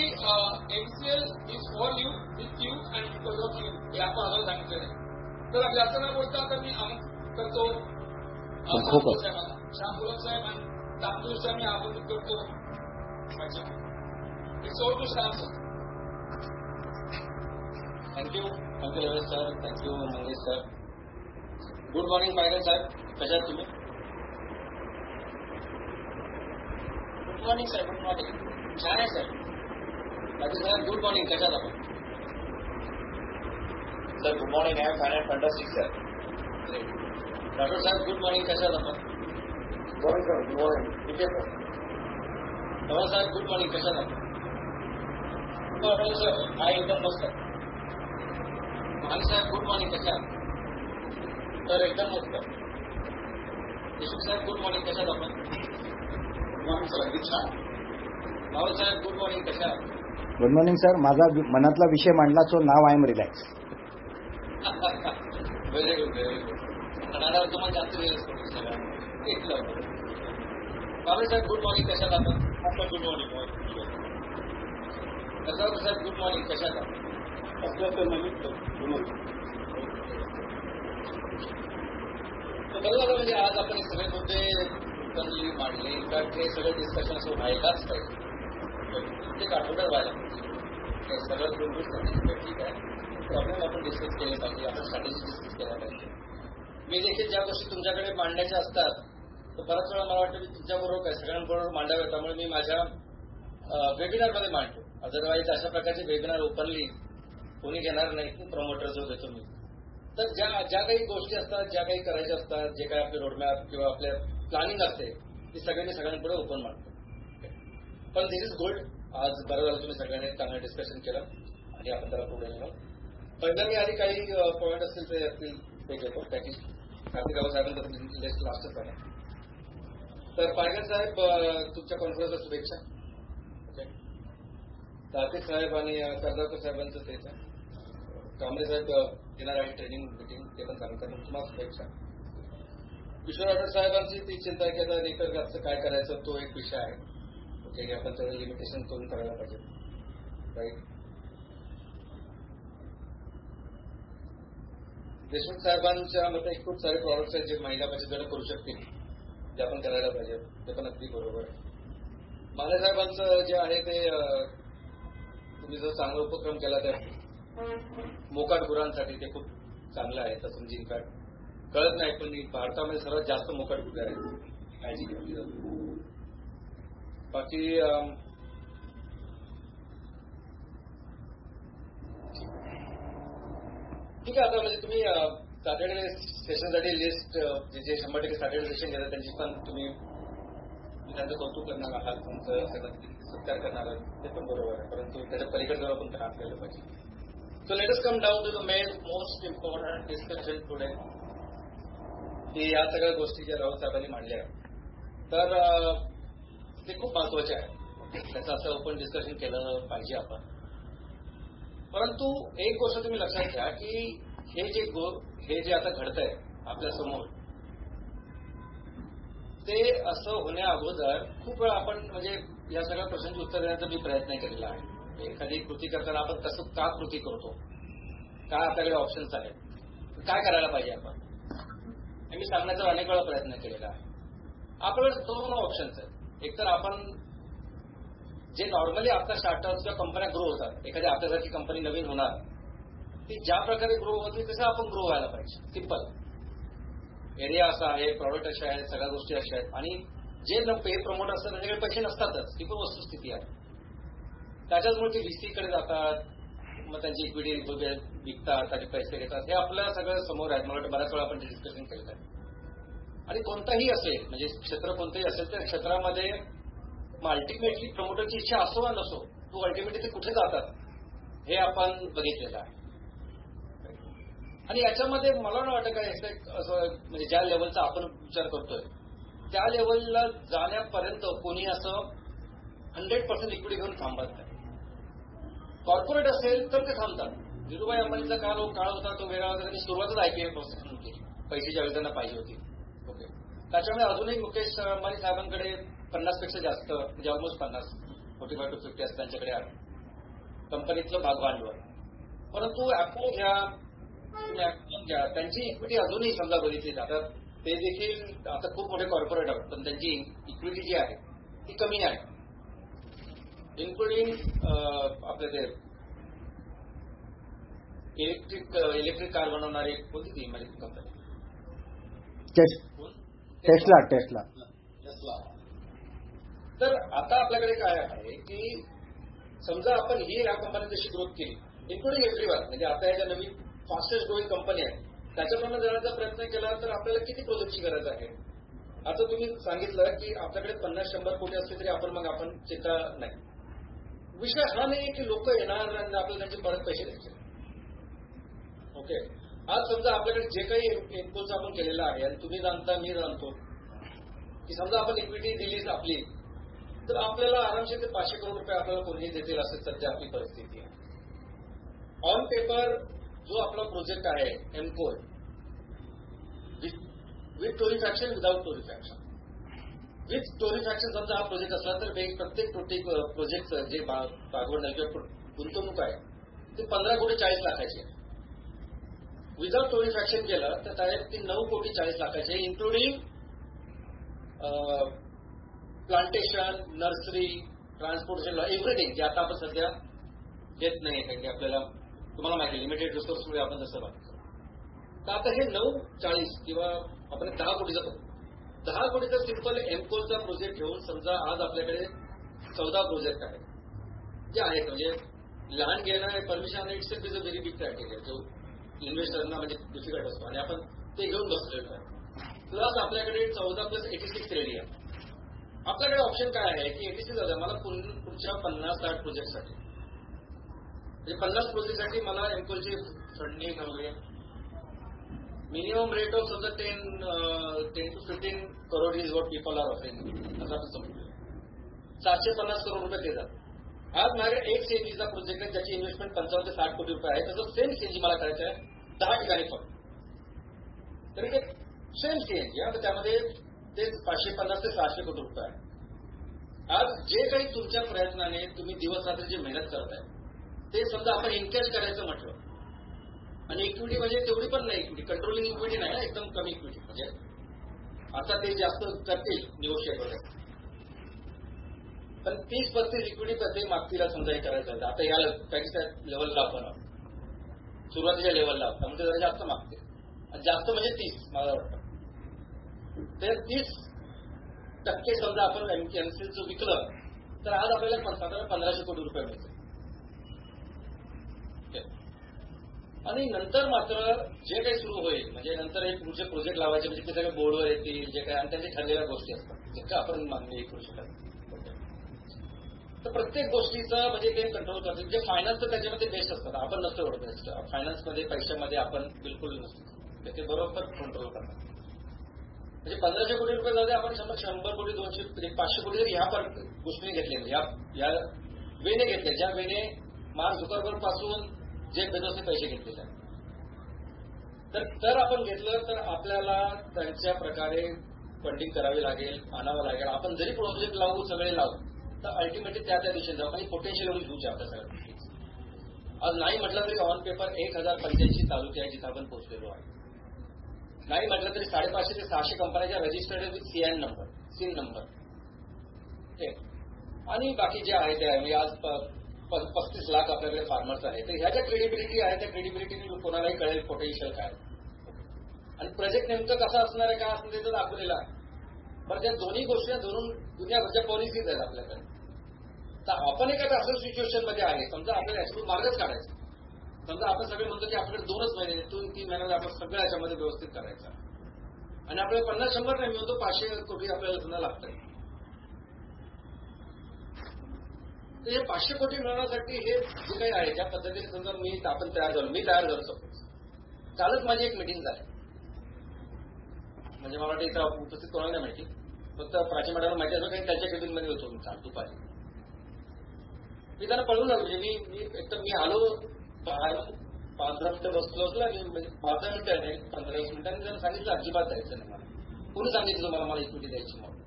MCL is for you, with you and because of you, हे आपण आम्हाला सांगितलेलं आहे. तर जास्त न बोलता आता मी करतो श्याम गुलाब साहेब आणि तांदूळ साहेब मी आमंत्रित करतो. It's over to Shyam sir. Thank you Ramesh sir, thank you Mangesh sir. Good morning Paygal साहेब, कशा आहात तुम्ही? Good morning sir. Good morning. छान आहे सर. बाकी साहेब गुड मॉर्निंग, कशात आपण? Sir good morning. I am fine and fantastic sir. Doctor साहेब गुड मॉर्निंग, कशात आपण? Morning sir. Good morning. ठीक आहे सर. नवा साहेब गुड मॉर्निंग, कशात आपण? सर हा एकदम मस्त. महान साहेब गुड मॉर्निंग, कशात? तर एकदम मस्त. देशमुख साहेब गुड मॉर्निंग, कशात आपण? Good morning sir. अगदी छान. राहुल साहेब गुड मॉर्निंग, कशात? Good morning sir. माझा मनातला विषय मांडला, so now I am relax. Very good, very good. म्हणाला तुम्हाला जास्त वेळच पडतो सगळ्यांना. राहुल साहेब गुड मॉर्निंग, कशात आपण? Good morning. राहुल साहेब गुड मॉर्निंग, कशात आपण? बरोबर. म्हणजे आज आपण हे सगळे मुद्दे ओपनली मांडले. इनफॅक्ट हे सगळं डिस्कशन असं व्हायलाच पाहिजे. प्रत्येक आठवड्यात व्हायला पाहिजे. हे सगळं गुणगुण ठीक आहे. प्रॉब्लेम आपण डिस्कस केले पाहिजे, आपण स्ट्रॅटेजी डिस्कस केल्या पाहिजे. मी देखील ज्या गोष्टी तुमच्याकडे मांडायच्या असतात तर बराच वेळा मला वाटतं मी तुमच्याबरोबर काय सगळ्यांबरोबर मांडाव्या, त्यामुळे मी माझ्या वेबिनारमध्ये मांडतो. अदरवाईज अशा प्रकारचे वेबिनार ओपनली कोणी घेणार नाही, की प्रमोटर जो घेतो मी. तर ज्या काही गोष्टी असतात, ज्या काही करायच्या असतात, जे काही आपले रोडमॅप किंवा आपल्या प्लॅनिंग असते ती सगळ्यांनी सगळ्यांपुढे ओपन मांडतो. पण दिस इज गुड. आज बरं झालं तुम्ही सगळ्यांनी चांगलं डिस्कशन केलं आणि आपण त्याला पुढे नेलो. पहिलं मी आधी काही पॉईंट असतील ते घेतो. त्याची कार्तिक साहेबांचं लिस्ट लास्टच आहे. तर पायगल साहेब तुमच्या कॉन्फरन्सला शुभेच्छा. कार्तिक साहेब आणि कर्जाकर साहेबांचं तेच आहे. कांबळे साहेब येणार आहे ट्रेनिंग मिटिंग, ते पण सांगतात. तुम्हाला शुभेच्छा. किशोर आठवड साहेबांची ती चिंता आहे की आता निसर्गाचं काय करायचं, तो एक विषय आहे. ओके, आपण त्याचं लिमिटेशन करून करायला पाहिजे. राईट. देशमुख साहेबांच्या मते खूप सारे प्रॉडक्ट्स आहेत जे महिला बचत करू शकतील, जे आपण करायला पाहिजे. ते पण अगदी बरोबर आहे. माने साहेबांचं जे आहे ते तुम्ही जो चांगला उपक्रम केला त्या मोकाट गुरांसाठी ते खूप चांगलं आहे. तसं म्हणजे इनफॅक्ट कळत नाही, पण भारतामध्ये सर्वात जास्त मोकाट गुरे आहेत, काळजी घेतली जाते. बाकी ठीक आहे. आता म्हणजे तुम्ही सॅटर्डे सेशनसाठी लिस्ट जे 100% सॅटर्डे सेशन घेतात त्यांची पण तुम्ही त्यांचं कौतुक करणार आहात, तुमचं सगळं सत्कार करणार आहात, ते पण बरोबर आहे. परंतु त्याच्या पलीकडे आपण काम केलं पाहिजे. So let us come down to the most important discussion today, की या सगळ्या गोष्टी ज्या राऊत साहेबांनी मांडल्या तर ते खूप महत्वाचे आहे. त्याचं असं ओपन डिस्कशन केलं पाहिजे आपण. परंतु एक गोष्ट तुम्ही लक्षात घ्या की हे जे आता घडतंय आपल्या समोर, ते असं होण्या अगोदर खूप वेळा आपण म्हणजे या सगळ्या प्रश्नांची उत्तर देण्याचा मी प्रयत्न केलेला आहे. एखादी कृती करताना आपण कसं का कृती करतो, काय आपल्याकडे ऑप्शन्स आहेत, काय करायला पाहिजे आपण, हे मी सांगण्याचा अनेक वेळा प्रयत्न केलेला आहे. आपल्याकडे दोन ऑप्शन्स आहेत. एकतर आपण जे नॉर्मली आता स्टार्टअप्स किंवा कंपन्या ग्रो होतात, एखादी आपल्यासारखी कंपनी नवीन होणार, ती ज्या प्रकारे ग्रो होती तसं आपण ग्रो व्हायला पाहिजे. सिंपल. एरिया असा आहे, प्रॉडक्ट असे आहेत, सगळ्या गोष्टी अशा आहेत, आणि जे पे प्रमोटर असतात त्यांच्याकडे पैसे नसतातच, ती पण वस्तुस्थिती आहे. त्याच्याचमुळे ते व्हीसीकडे जातात, मग त्यांची इक्विटी विकतात आणि पैसे घेतात. हे आपल्या सगळं समोर आहे. मला वाटतं बऱ्याच वेळा आपण ते डिस्कशन केलं आहे. आणि कोणताही असेल, म्हणजे क्षेत्र कोणतंही असेल, त्या क्षेत्रामध्ये अल्टिमेटली प्रमोटरची इच्छा असो वा नसो, तो अल्टिमेटली ते कुठे जातात हे आपण बघितलेलं आहे. आणि याच्यामध्ये मला नाही वाटत काय असं म्हणजे ज्या लेवलचा आपण विचार करतोय त्या लेवलला जाण्यापर्यंत कोणी असं 100% इक्विटी घेऊन थांबत नाही. कॉर्पोरेट असेल तर ते थांबतात. धीरूभाई अंबानीचा काळ होता, तो वेगळा होता. त्यांनी सुरुवातच आयपीओ प्रोसेस म्हणून केली, पैसे ज्यावेळी त्यांना पाहिजे होती. ओके. त्याच्यामुळे अजूनही मुकेश अंबानी साहेबांकडे 50 पेक्षा जास्त, म्हणजे ऑलमोस्ट 50, 45 to 50 असं त्यांच्याकडे आहे कंपनीतलं भागभांडवल. परंतु ऍपल घ्या, त्यांची इक्विटी अजूनही समजा बघितली जातात, ते देखील आता खूप मोठे कॉर्पोरेट आहेत, पण त्यांची इक्विटी जी आहे ती कमी आहे. इन्क्लुडिंग आपले ते इलेक्ट्रिक कार बनवणारी कोणती ती अमेरिकन कंपनी, टेस्ला. तर आता आपल्याकडे काय आहे की समजा आपण या कंपनीत जशी ग्रोथ केली, इन्क्लुडिंग एव्हरीवन, म्हणजे आता या ज्या नवीन फास्टेस्ट ग्रोईंग कंपनी आहे त्याच्याप्रमाणे जाण्याचा प्रयत्न केला तर आपल्याला किती प्रोजेक्टची गरज आहे. आता तुम्ही सांगितलं की आपल्याकडे 50-100 कोटी असले तरी आपण चिंता नाही. विषय हा नाही की लोक येणार आणि आपल्याला त्यांचे परत पैसे द्यायचे. ओके. आज समजा आपल्याकडे जे काही इनपुट्स आपण केलेलं आहे आणि तुम्ही जाणता, मी जाणतो की समजा आपण इक्विटी दिलीच आपली, तर आपल्याला आरामशीर ते 500 करोड रुपये आपल्याला कोणीही देतील असं सध्या आपली परिस्थिती आहे. ऑन पेपर जो आपला प्रोजेक्ट आहे एमकोर, विथ टोरिफॅक्शन, विदाउट टोरिफॅक्शन. विथ टोरिफॅक्शन समजा हा प्रोजेक्ट असला तर प्रत्येक प्रोजेक्टचं जे भागवड किंवा गुंतवणूक आहे ते 15 कोटी 40 लाखाची आहे. विदाउट टोरिफॅक्शन केलं तर डायरेक्ट ती 9 कोटी 40 लाखाची आहे, including plantation, nursery, transportation, everything, जे आता आपण सध्या घेत नाही, कारण की आपल्याला तुम्हाला माहिती लिमिटेड रिसोर्समुळे आपण तसं वागतो. तर आता हे 9-40 किंवा आपण 10 कोटीचा 10 कोटीचा सिंपल एमकोलचा प्रोजेक्ट घेऊन समजा आज आपल्याकडे 14 प्रोजेक्ट आहेत जे आहेत, म्हणजे लहान घेणं permission it's is a very big criteria, जो इन्व्हेस्टरना म्हणजे डिफिकल्ट असतो, आणि आपण ते घेऊन बसलेलो आहे. प्लस आपल्याकडे 14 + 86 रेडी आहे. आपल्याकडे ऑप्शन काय आहे की 86 हजार मला पुढच्या 50-60 प्रोजेक्टसाठी, म्हणजे 50 प्रोजेक्टसाठी मला एमकोलची फंडिंग हवी आहे. मिनिमम रेट ऑफ समजा 10 to 15 crore is what people are offering, असं आपण समजतो. 750 करोड रुपये देतात. आज माझ्याकडे एक सीएनजीचा प्रोजेक्ट आहे ज्याची इन्व्हेस्टमेंट 55 ते 60 कोटी रुपये आहे. तसं सेम सीएनजी मला करायचं आहे 10 ठिकाणी फक्त. तरी ते सेम सीएनजी आहे, त्यामध्ये ते 550 ते 600 कोटी रुपये आहे. आज जे काही तुमच्या प्रयत्नाने तुम्ही दिवस रात्री जी मेहनत करताय ते समजा आपण इनकॅश करायचं म्हटलं, आणि इक्विटी म्हणजे तेवढी पण नाही, इक्विटी कंट्रोलिंग इक्विटी नाही, एकदम कमी इक्विटी, म्हणजे आता ते जास्त करतील निगोशिएट वगैरे, पण 30-35 इक्विटी ते मागतील समजा हे करायचं. आता या पॅकेजच्या लेवलला आपण सुरुवातीच्या लेवलला त्यामुळे जरा जास्त मागते, जास्त म्हणजे 30 मला वाटतं. ते 30% समजा आपण एमसीएलचं विकलं तर आज आपल्याला साधारण 1500 कोटी रुपये मिळतील. आणि नंतर मात्र जे काही सुरू होईल म्हणजे नंतर हे पुढचे प्रोजेक्ट लावायचे म्हणजे ते सगळे बोर्डवर येतील जे काही आणि त्यांच्या ठरलेल्या गोष्टी असतात जितकं आपण मागणी करू शकत तर प्रत्येक गोष्टीचं म्हणजे ते कंट्रोल करतील जे फायनान्स तर त्याच्यामध्ये बेस्ट असतात आपण नसतो एवढं बेस्ट फायनान्समध्ये पैशामध्ये आपण बिलकुल नसतो ते बरोबर कंट्रोल करतात म्हणजे 1500 कोटी रुपये जाऊ दे आपण 100 कोटी 200 500 कोटी जर ह्या गोष्टीने घेतले या वेने घेतले ज्या वेने मार्क झुकरबर्ग पासून जे बेझोसने पैसे घेतलेले आहेत तर आपण घेतलं तर आपल्याला त्यांच्या प्रकारे फंडिंग करावी लागेल आणावं लागेल आपण जरी प्रोजेक्ट लावू सगळे लावू तर अल्टिमेटली त्या दिशेने जाऊ आणि पोटेन्शियल एवढी ह्यूज आहे आपल्या सगळ्या गोष्टी आज नाही म्हटलं तरी ऑन पेपर 1085 तालुके आहे जिथे आपण पोहोचलेलो आहे नाही म्हटलं तरी 550 ते 600 कंपन्यांच्या रजिस्टर्ड विथ सिन नंबर आणि बाकी जे आहे ते आहे आज 35 लाख आपल्याकडे फार्मर्स आहेत तर ह्या ज्या क्रेडिबिलिटी आहे त्या क्रेडिबिलिटीने कोणालाही कळेल पोटेन्शियल काय आणि प्रोजेक्ट नेमकं कसं असणार आहे काय असणार ते दाखवलेलं आहे पण त्या दोन्ही गोष्टी धरून दुनियाभरच्या पॉलिसीज आहेत आपल्याकडे तर आपण एखाद्या असं सिच्युएशन मध्ये आहे समजा आपल्याला याच्यातून मार्गच काढायचा समजा आपण सगळे म्हणतो की आपल्याकडे 2 महिने 2-3 महिन्यामध्ये आपण सगळं याच्यामध्ये व्यवस्थित करायचं आणि आपल्याला 50-100 नाही मिळतो 500 कोटी आपल्याला समजा लागतंय तर हे 500 कोटी मिळवण्यासाठी हे जे काही आहे ज्या पद्धतीने समजा आपण तयार झालो सपोज कालच माझी एक मिटिंग झाली म्हणजे मला वाटतं इथं उपस्थित कोणाला नाही माहिती फक्त प्राची मॅडमला माहिती असं काही त्यांच्या केबिनमध्ये होतो मी काल दुपारी मी त्यांना पळून झालो म्हणजे मी आलो बाहेर 15 मिनिटं बसलो असलो आणि 15 मिनिटं नाही 15-20 मिनिटांनी त्यांना सांगितलं अजिबात द्यायचं नाही मला कोणी सांगितलं तुम्हाला इक्विटी द्यायची म्हणून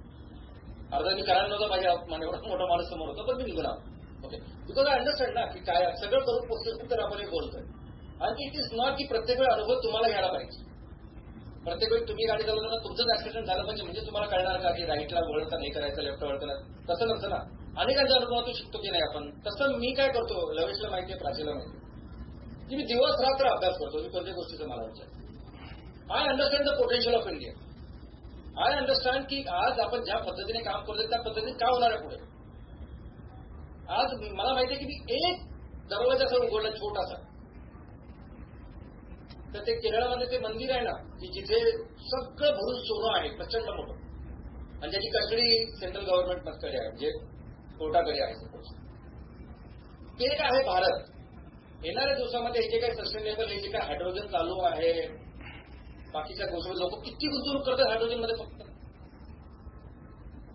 अर्धा मी करायला नव्हता माझ्या एवढा मोठा माणूस समोर होता पण मी निघून आलो ओके बिकॉज आय अंडरस्टँड ना की काय सगळं करून पोहोचलं तर आपण हे बोलतोय आणि इट इज नॉट की प्रत्येक वेळ अनुभव तुम्हाला घ्यायला पाहिजे प्रत्येक वेळी तुम्ही गाडी चालवताना तुमचंच ऍक्सिडेंट झालं पाहिजे म्हणजे तुम्हाला कळणार का की राईटला वळता नाही करायचं लेफ्टला वळताना तसं नसतं ना अनेकांच्या अनुभवातून शिकतो की नाही आपण तसं मी काय करतो लवेशला माहिती आहे प्राचीला माहिती की मी दिवस रात्र अभ्यास करतो मी कोणत्या गोष्टीचा मला विचार I understand the potential of India I understand की आज आपण ज्या पद्धतीने काम करतो त्या पद्धतीने काय होणार आहे पुढे आज मला माहिती आहे की मी एक दरवाजा असा उघडला छोटासा तर ते केरळमध्ये ते मंदिर आहे ना की जिथे सगळं भरून सोनं आहे प्रचंड मोठं आणि ज्याची कस्टडी सेंट्रल गव्हर्नमेंटकडे आहे म्हणजे कोर्टाकडे आहे सपोज ते काय आहे भारत येणाऱ्या दिवसामध्ये हे जे काही सस्टेनेबल हे जे काही हायड्रोजन चालू आहे बाकीच्या गोष्टी लोक किती गुंतवणूक करतात हायड्रोजन मध्ये फक्त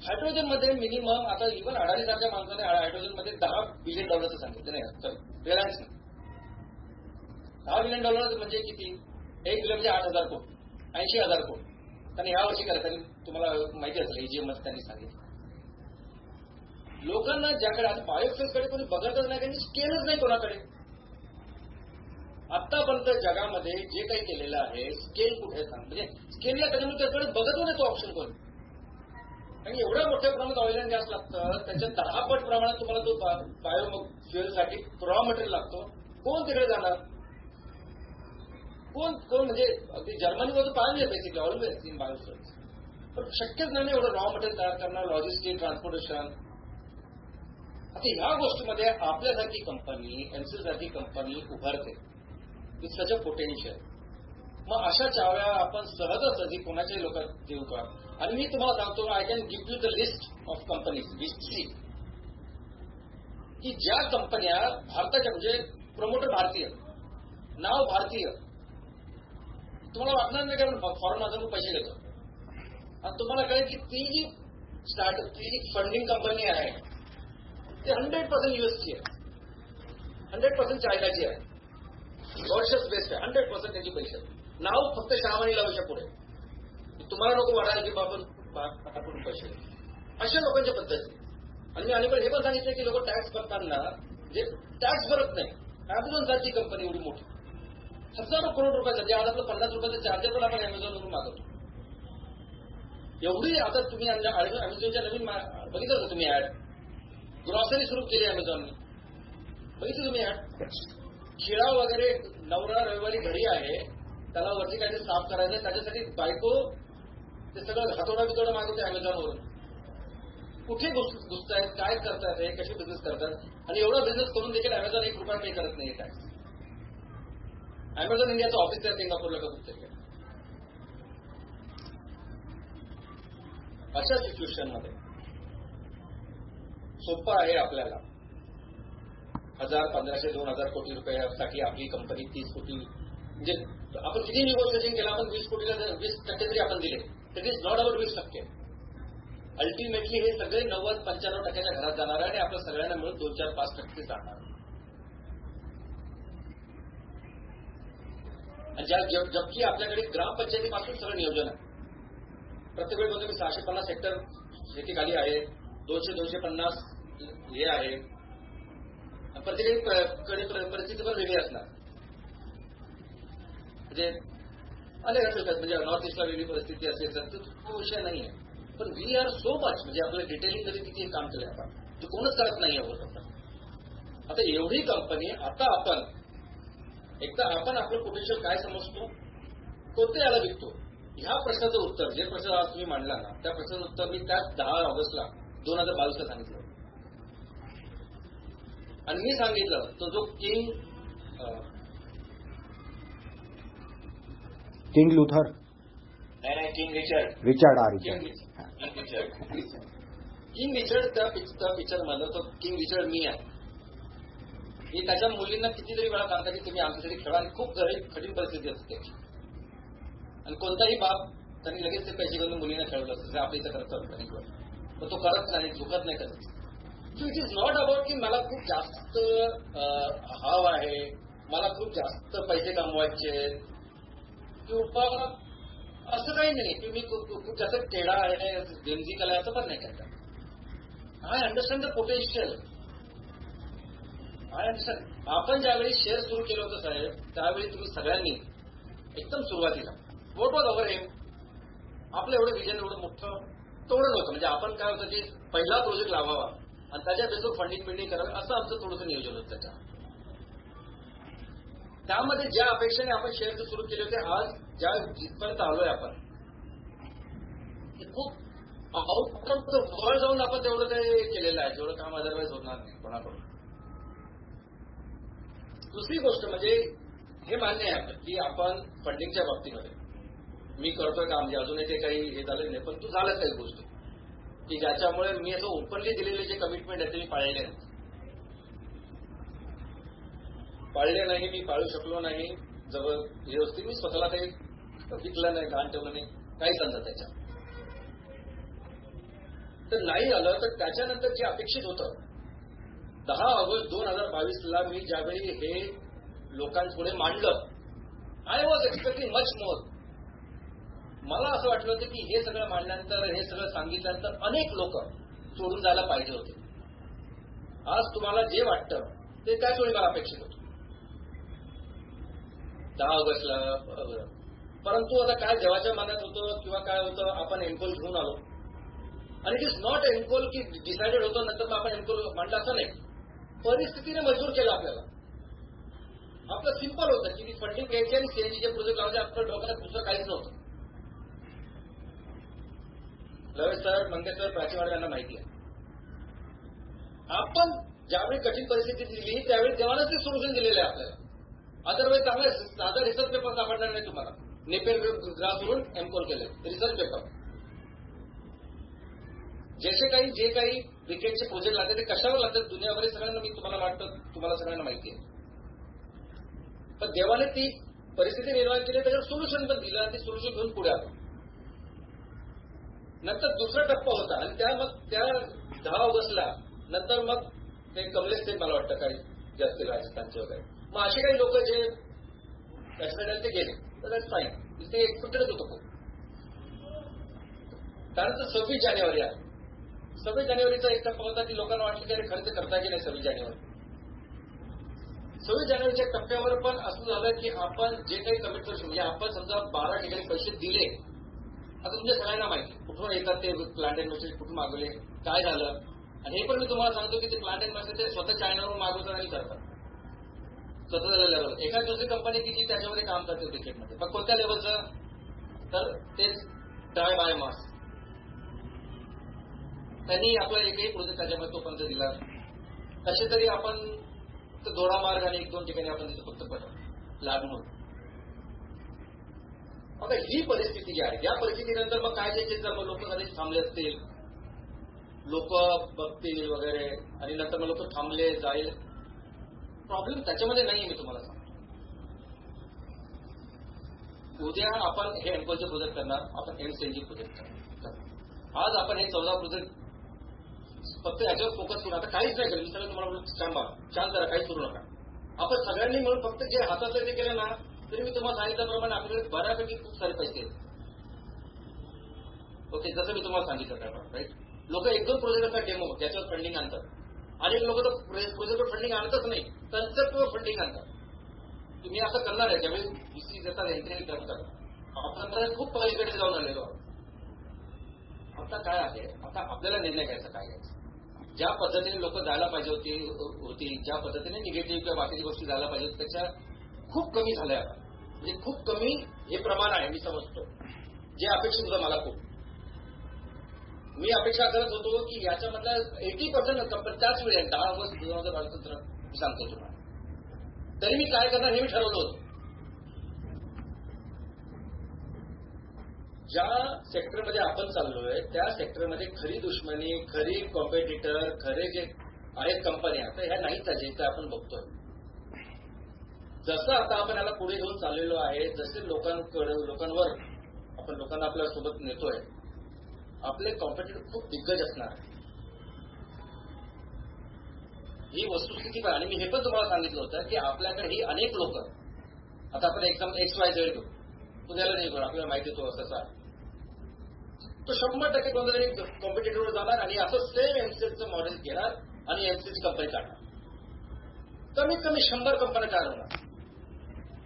हायड्रोजन मध्ये मिनिमम आता इव्हन अडाणी सारख्या माणसाने हायड्रोजन मध्ये $10 बिलियन सांगितलं नाही तर रिलायन्स $10 बिलियन म्हणजे किती 1 बिलियन म्हणजे 8,000 कोटी 80,000 कोटी त्यांनी ह्या वर्षी करायचं त्यांनी तुम्हाला माहिती असेल एजीएम मध्ये त्यांनी सांगितलं लोकांना ज्याकडे आता बायोफ्युलकडे कोणी बघतच नाही त्यांनी स्केलच नाही कोणाकडे आतापर्यंत जगामध्ये जे काही केलेलं आहे स्केल कुठे सांग म्हणजे स्केलला त्याच्यामुळे त्याकडे बघत नाही तो ऑप्शन कोण आणि एवढ्या मोठ्या प्रमाणात ऑइल अँड गॅस लागतं त्याच्या 10 पट प्रमाणात तुम्हाला तो बायो फ्युएलसाठी रॉ मटेरियल लागतो कोण तिकडे जाणार कोण म्हणजे अगदी जर्मनीमध्ये पाहिजे बेसिकली ऑलवेज इन बायोफ्युएल्स पण शक्यच नाही एवढं रॉ मटेरियल तयार करणं लॉजिस्टिक ट्रान्सपोर्टेशन आता ह्या गोष्टीमध्ये आपल्यासारखी कंपनी एमसीएल सारखी कंपनी उभारते विथ सच अ पोटेन्शियल मग अशा चाव्या आपण सहजासहजी कोणाच्याही लोकांना देऊ का आणि मी तुम्हाला सांगतो I can give you the list of companies history की ज्या कंपन्या भारताच्या म्हणजे प्रमोटर भारतीय नाव भारतीय तुम्हाला वाटणार नाही कारण फॉरेन मधून पैसे घेतो आणि तुम्हाला कळेल की ती जी स्टार्टअप ती जी फंडिंग कंपनी आहे ती 100% युएसची आहे 100% चायनाची आहे वर्षच बेस्ट आहे 100% त्याची पैसे नाव फक्त शहामानी लावायच्या पुढे तुम्हाला नको वाटायला की आपण पैसे अशा लोकांच्या पद्धती आणि मी अलीकडे हे पण सांगितलं की लोक टॅक्स भरताना जे टॅक्स भरत नाही अॅमेझॉन सारखी कंपनी एवढी मोठी हजारो करोड रुपयासाठी आज आपलं 50 रुपयाचं चार्जर पण आपण अॅमेझॉनवरून मागवतो एवढी आता तुम्ही अॅमेझॉनच्या नवीन बघितलं का तुम्ही ऍड ग्रॉसरी सुरू केली अॅमेझॉनने बघितलं तुम्ही ऍड शिळा वगैरे नवरा रविवारी घरी आहे त्याला वरती काहीतरी साफ करायचं त्याच्यासाठी बायको ते सगळं हातोडा बितोडा मागवते अॅमेझॉनवरून कुठे घुसतायत काय करतात हे कसे बिझनेस करतात आणि एवढा बिझनेस करून देखील अॅमेझॉन ₹1 पे करत नाही टॅक्स अमेझॉन इंडियाचं ऑफिस आहे सिंगापूरला का कुठे. अशा सिच्युएशनमध्ये सोपं आहे आपल्याला 1000, 1500, 2000 कोटी रुपयासाठी आपली कंपनी 30 कोटी, म्हणजे आपण किती निगोशिएशन केलं, आपण 20 कोटीला 20% जरी आपण दिले तर it is not about 20%. Ultimately हे सगळे 90-95% घरात जाणार आहे आणि आपल्या सगळ्यांना मिळून 2-4-5% जाणार. जबकि आपल्याकडे ग्रामपंचायतीपासून सगळं नियोजन आहे. प्रत्येक वेळी बघतो मी 650 हेक्टर शेतीखाली आहे, 200-250 हे आहे. प्रत्येकाची परिस्थिती पण वेगळी असणार, म्हणजे अनेक असतात. म्हणजे नॉर्थ ईस्टला वेगळी परिस्थिती असेल तर तो विषय नाही आहे. पण वी आर सो मच, म्हणजे आपलं डिटेलिंग कधी किती काम केलं आपण, ते कोणच करत नाही होत. आता एवढी कंपनी, आता आपण एकदा आपण आपलं पोटेन्शियल काय समजतो, कोणत्या याला विकतो, ह्या प्रश्नाचं उत्तर, जे प्रश्न आज तुम्ही मांडला ना, त्या प्रश्नाचं उत्तर मी त्याच 10 ऑगस्टला 2022 सांगितलं. आणि मी सांगितलं तो जो किंग लुथर, नाही किंग रिचर्ड, किंग रिचर्ड त्या पिक्चर मधलं तो किंग रिचर्ड मी आहे. मी त्याच्या मुलींना कितीतरी वेळा सांगता की तुम्ही आमच्यासाठी खेळा, आणि खूप कठीण परिस्थिती असते त्याची. आणि कोणताही बाप त्यांनी लगेच ते पैसे घेऊन मुलींना खेळवलं असतं, आपल्या इथं करतात, पण तो करत नाही, झुकत नाही कधीच. So it is not about की मला खूप जास्त हाव आहे, मला खूप जास्त पैसे कमवायचे किंवा असं काही नाही की मी खूप जास्त टेढा आहे, गेमझिकल आहे, असं पण नाही करता. I understand the potential. आपण ज्यावेळी शेअर सुरू केलं होतं साहेब, त्यावेळी तुम्ही सगळ्यांनी एकदम सुरुवातीला व्हॉट वॉज अवर एम, आपलं एवढं विजन एवढं मोठं तेवढं नव्हतं. म्हणजे आपण काय होतं की पहिला प्रोजेक्ट लावावा आणि त्याच्या बेसवर फंडिंग करावी, असं आमचं थोडंसं नियोजन होतं. त्यामध्ये ज्या अपेक्षेने आपण शेअर सुरू केले होते, आज ज्या जिथपर्यंत आलोय आपण, खूप आउट ऑफ द वर्ल्ड जाऊन आपण तेवढं काही केलेलं आहे, जेवढं काम अदरवाईज होणार नाही कोणाकडून. दुसरी गोष्ट म्हणजे हे मान्य आहे की आपण फंडिंगच्या बाबतीमध्ये मी करतोय काम, म्हणजे अजूनही ते काही हे झालं नाही, पण तू झालंच काही गोष्टी की ज्याच्यामुळे मी असं ओपनली दिलेले जे कमिटमेंट आहे ते मी पाळले नाही, मी पाळू शकलो नाही. जवळ व्यवस्थित मी स्वतःला काही विकलं नाही, घाण ठेवलं नाही, काही समजा त्याच्या तर नाही आलं. तर त्याच्यानंतर जे अपेक्षित होतं 10 ऑगस्ट 2022 मी ज्यावेळी हे लोकांपुढे मांडलं, I was expecting much more. मला असं वाटलं होतं की हे सगळं मांडल्यानंतर, हे सगळं सांगितल्यानंतर अनेक लोक सोडून जायला पाहिजे होते. आज तुम्हाला जे वाटतं ते त्याच वेळी मला अपेक्षित होतं 10 ऑगस्टला. परंतु आता काय देवाच्या मनात होतं किंवा काय होतं, आपण एनकोल घेऊन आलो आणि इट इज नॉट एनकोल की डिसाइडेड होतं नंतर मग आपण एनकोल मांडला, असं नाही. परिस्थितीने मजबूर केलं आपल्याला. आपलं सिंपल होतं की फंडिंग घ्यायची आणि सीएनजीचे प्रोजेक्ट लावायचे, आपलं डोक्यात दुसरं काहीच नव्हतं. लवेश सर, मंगेश सर, प्राचीवाड यांना माहिती आहे. आपण ज्यावेळी कठीण परिस्थिती दिली त्यावेळी देवानंच ते सोल्युशन दिलेलं आहे आपल्याला. अदरवाईज चांगला साधा रिसर्च पेपर सापडणार नाही तुम्हाला. नेपेर ग्रासवरून एमकोल केले रिसर्च पेपर. जे काही विकेटचे प्रोजेक्ट लागतात ते कशावर लागतात दुनियाभर सगळ्यांना, मी तुम्हाला वाटतं तुम्हाला सगळ्यांना माहिती आहे. पण देवाने ती परिस्थिती निर्माण केली, त्याच्यावर सोल्युशन पण दिलं आणि ते सोल्युशन घेऊन पुढे आलं. नंतर दुसरा टप्पा होता आणि त्या 10 ऑगस्टला नंतर मग ते कमलेश ते मला वाटतं काही जास्त राजस्थानचे वगैरे, मग असे काही लोक जे ते गेले, तर दॅट्स फाईन. ते एक्सपेक्टेडच होतं खूप. त्यानंतर 26 जानेवारी आहे. 26 जानेवारीचा एक टप्पा होता की लोकांना वाटलं की अरे खर्च करता की नाही 26 जानेवारी. 26 जानेवारीच्या टप्प्यावर पण असं झालं की आपण जे काही कमिट करू शकतो, म्हणजे आपण समजा 12 ठिकाणी पैसे दिले. आता तुमच्या सगळ्यांना माहिती कुठून येतात ते प्लांट अँड मशीन, कुठून मागवले, काय झालं. आणि हे पण मी तुम्हाला सांगतो की ते प्लांट अँड मशीन ते स्वतः चायनावरून मागवतात आणि करतात स्वतःच्या लेवल. एखादी दुसरी कंपनी की जी त्याच्यामध्ये काम करते क्रिकेटमध्ये, पण कोणत्या लेवलचं, तर तेच ट्राय बाय मास. त्यांनी आपला एकही प्रोजेक्ट त्याच्यामध्ये तोपर्यंत दिला. कसे तरी आपण दोडा मार्ग आणि 1-2 ठिकाणी आपण तिथे फक्त लॅब म्हणून आता ही परिस्थिती जी आहे, या परिस्थितीनंतर मग काय जे मग लोक कदाचित थांबले असतील, लोक बघतील वगैरे, आणि नंतर मग लोक थांबले जाईल. प्रॉब्लेम त्याच्यामध्ये नाहीये. मी तुम्हाला सांगतो, उद्या आपण हे एम्पोलचे प्रोजेक्ट करणार, आपण एमसीएनजी प्रोजेक्ट करणार. आज आपण हे 14 प्रोजेक्ट फक्त याच्यावर फोकस करू. आता काहीच नाही करेल. मी सगळं तुम्हाला शांत करा, काहीच करू नका. आपण सगळ्यांनी मिळून फक्त जे हातातलं ते केलं ना, तरी मी तुम्हाला सांगितल्याप्रमाणे आपल्याकडे बऱ्यापैकी खूप सारे पैसे आहेत. ओके, जसं मी तुम्हाला सांगितलं त्याप्रमाणे, राईट. लोक 1-2 प्रोजेक्ट असतात डेमो, त्याच्यावर फंडिंग आणतात. अनेक लोक तर प्रोजेक्टवर फंडिंग आणतच नाही, कन्सेप्टवर फंडिंग आणतात. तुम्ही असं करणार आहे ज्यावेळी VC देतात, एंट्री करतात. आपण खूप पलीकडे जाऊन आलेलो आहोत. आता काय आहे, आता आपल्याला निर्णय घ्यायचा काय घ्यायचा. ज्या पद्धतीने लोक जायला पाहिजे होती, ज्या पद्धतीने निगेटिव्ह किंवा बाकीच्या गोष्टी जायला पाहिजे त्याच्या खूप कमी झाल्या आता. म्हणजे खूप कमी हे प्रमाण आहे, मी समजतो. जे अपेक्षित होतं मला खूप, मी अपेक्षा करत होतो की याच्यामधल्या 80% त्याच वेळेस 10 ऑगस्ट 2022 मी सांगतो तुम्हाला. तरी मी काय करणार हे मी ठरवलं होतं. ज्या सेक्टरमध्ये आपण चाललोय त्या सेक्टरमध्ये खरी दुश्मनी, खरी कॉम्पिटिटर, खरे जे आहेत कंपन्या, तर ह्या नाहीच आहे जे आपण बघतोय. जसं आता आपण याला पुढे घेऊन चाललेलो आहे, जसे लोकांवर आपण लोकांना आपल्या सोबत नेतोय, आपले कॉम्पिटिटर खूप दिग्गज असणार. ही वस्तुस्थिती पण, आणि मी हे पण तुम्हाला सांगितलं होतं की आपल्याकडे ही अनेक लोक, आता आपण एक्झाम XYZ घेऊ, पुण्याला नाही घेऊ, आपल्याला माहिती तो असाचा तो 100% कोणत्या तरी कॉम्पिटिटरवर जाणार आणि असं सेम एमसीएलचं मॉडेल घेणार आणि एमसीएलची कंपनी काढणार. कमीत कमी 100 कंपन्या तयार होणार.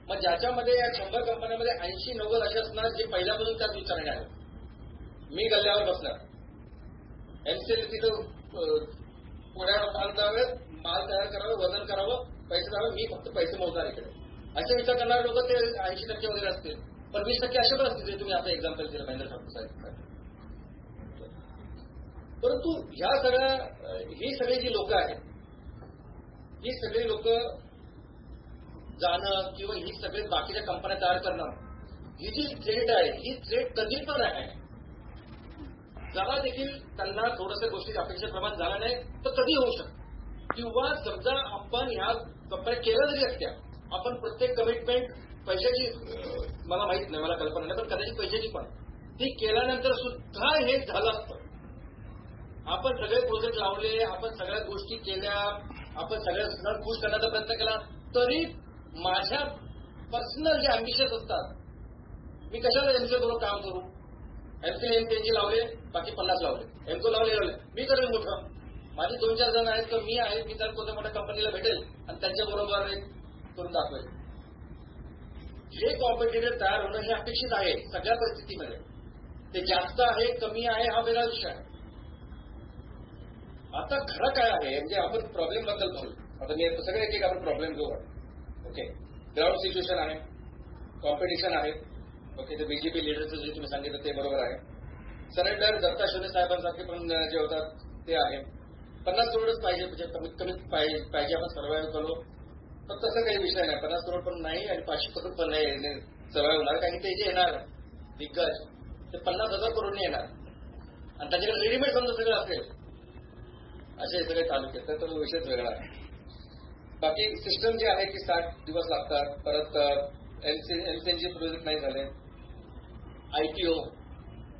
मग ज्याच्यामध्ये या 100 कंपन्यांमध्ये 80-90 असे असणार जे पहिल्यापासून त्याच विचाराने आहेत. मी गल्ल्यावर बसणार, एमसीएल तिथं पुण्यावर माल तयार करावं, वजन करावं, पैसे द्यावं, मी फक्त पैसे मोजणार इकडे. असे विचार करणारे लोक ते 80% वगैरे असतील, पण 20% असे पण असतील. तुम्ही आता एक्झाम्पल दिलं महेंद्र ठाकूर साहेब. परंतु ह्या सगळ्या ही सगळी जी लोक आहेत, ही सगळी लोक जाणं किंवा ही सगळी बाकीच्या कंपन्या तयार करणं, ही जी थ्रेट आहे, ही थ्रेट कधी पण आहे. जरा देखील त्यांना थोडंसं गोष्टी अपेक्षेप्रमाणे झालं नाही तर कधी होऊ शकतं. किंवा समजा आपण ह्या कंपन्या केल्या जरी असत्या, आपण प्रत्येक कमिटमेंट पैशाची, मला माहित नाही, मला कल्पना नाही, पण कदाचित पैशाची पण ती केल्यानंतर सुद्धा हे झालं असतं. आपण सगळे प्रोजेक्ट लावले, आपण सगळ्या गोष्टी केल्या, आपण सगळ्या खुश करण्याचा प्रयत्न केला, तरी माझ्या पर्सनल जे अम्बिशन्स असतात, मी कशाला एमसीए बरोबर काम करू. एमसीए लावले, बाकी 50 लावले, एमको लावले, मी करेल मोठं. माझे 2-4 जण आहेत तर मी आहे, मी तर कोणत्या मोठ्या कंपनीला भेटेल आणि त्यांच्या बरोबर करून दाखवेल. जे कॉम्पिटिटर तयार होणं हे अपेक्षित आहे सगळ्या परिस्थितीमध्ये. ते जास्त आहे, कमी आहे, हा वेगळा विषय आहे. आता खरं काय आहे, म्हणजे आपण प्रॉब्लेम बद्दल बोलू. आता मी सगळे एक आपण प्रॉब्लेम घेऊ. ओके, ग्राउंड सिच्युएशन आहे, कॉम्पिटिशन आहे. ओके, ते बीजेपी लिडरचं जे तुम्ही सांगितलं ते बरोबर आहे. सरेंडर दत्ता शोने साहेबांसारखे पण जे होतात ते आहे. 50 करोडच पाहिजे, म्हणजे कमीत कमी पाहिजे, आपण सर्व्हाइव्ह करू. पण तसं काही विषय नाही. 50 करोड पण नाही आणि 500 करोड पण नाही सर्व्हाइव्ह होणार. कारण ते जे येणार दिग्गज ते 50,000 करोडने येणार आणि त्याच्याकडे रेडीमेड समजा सगळं असेल. असे सगळे तालुके, तर तो विषयच वेगळा आहे. बाकी सिस्टम जे आहे की 60 दिवस लागतात. परत एमसीएनजी प्रोजेक्ट नाही झाले. आयपीओ,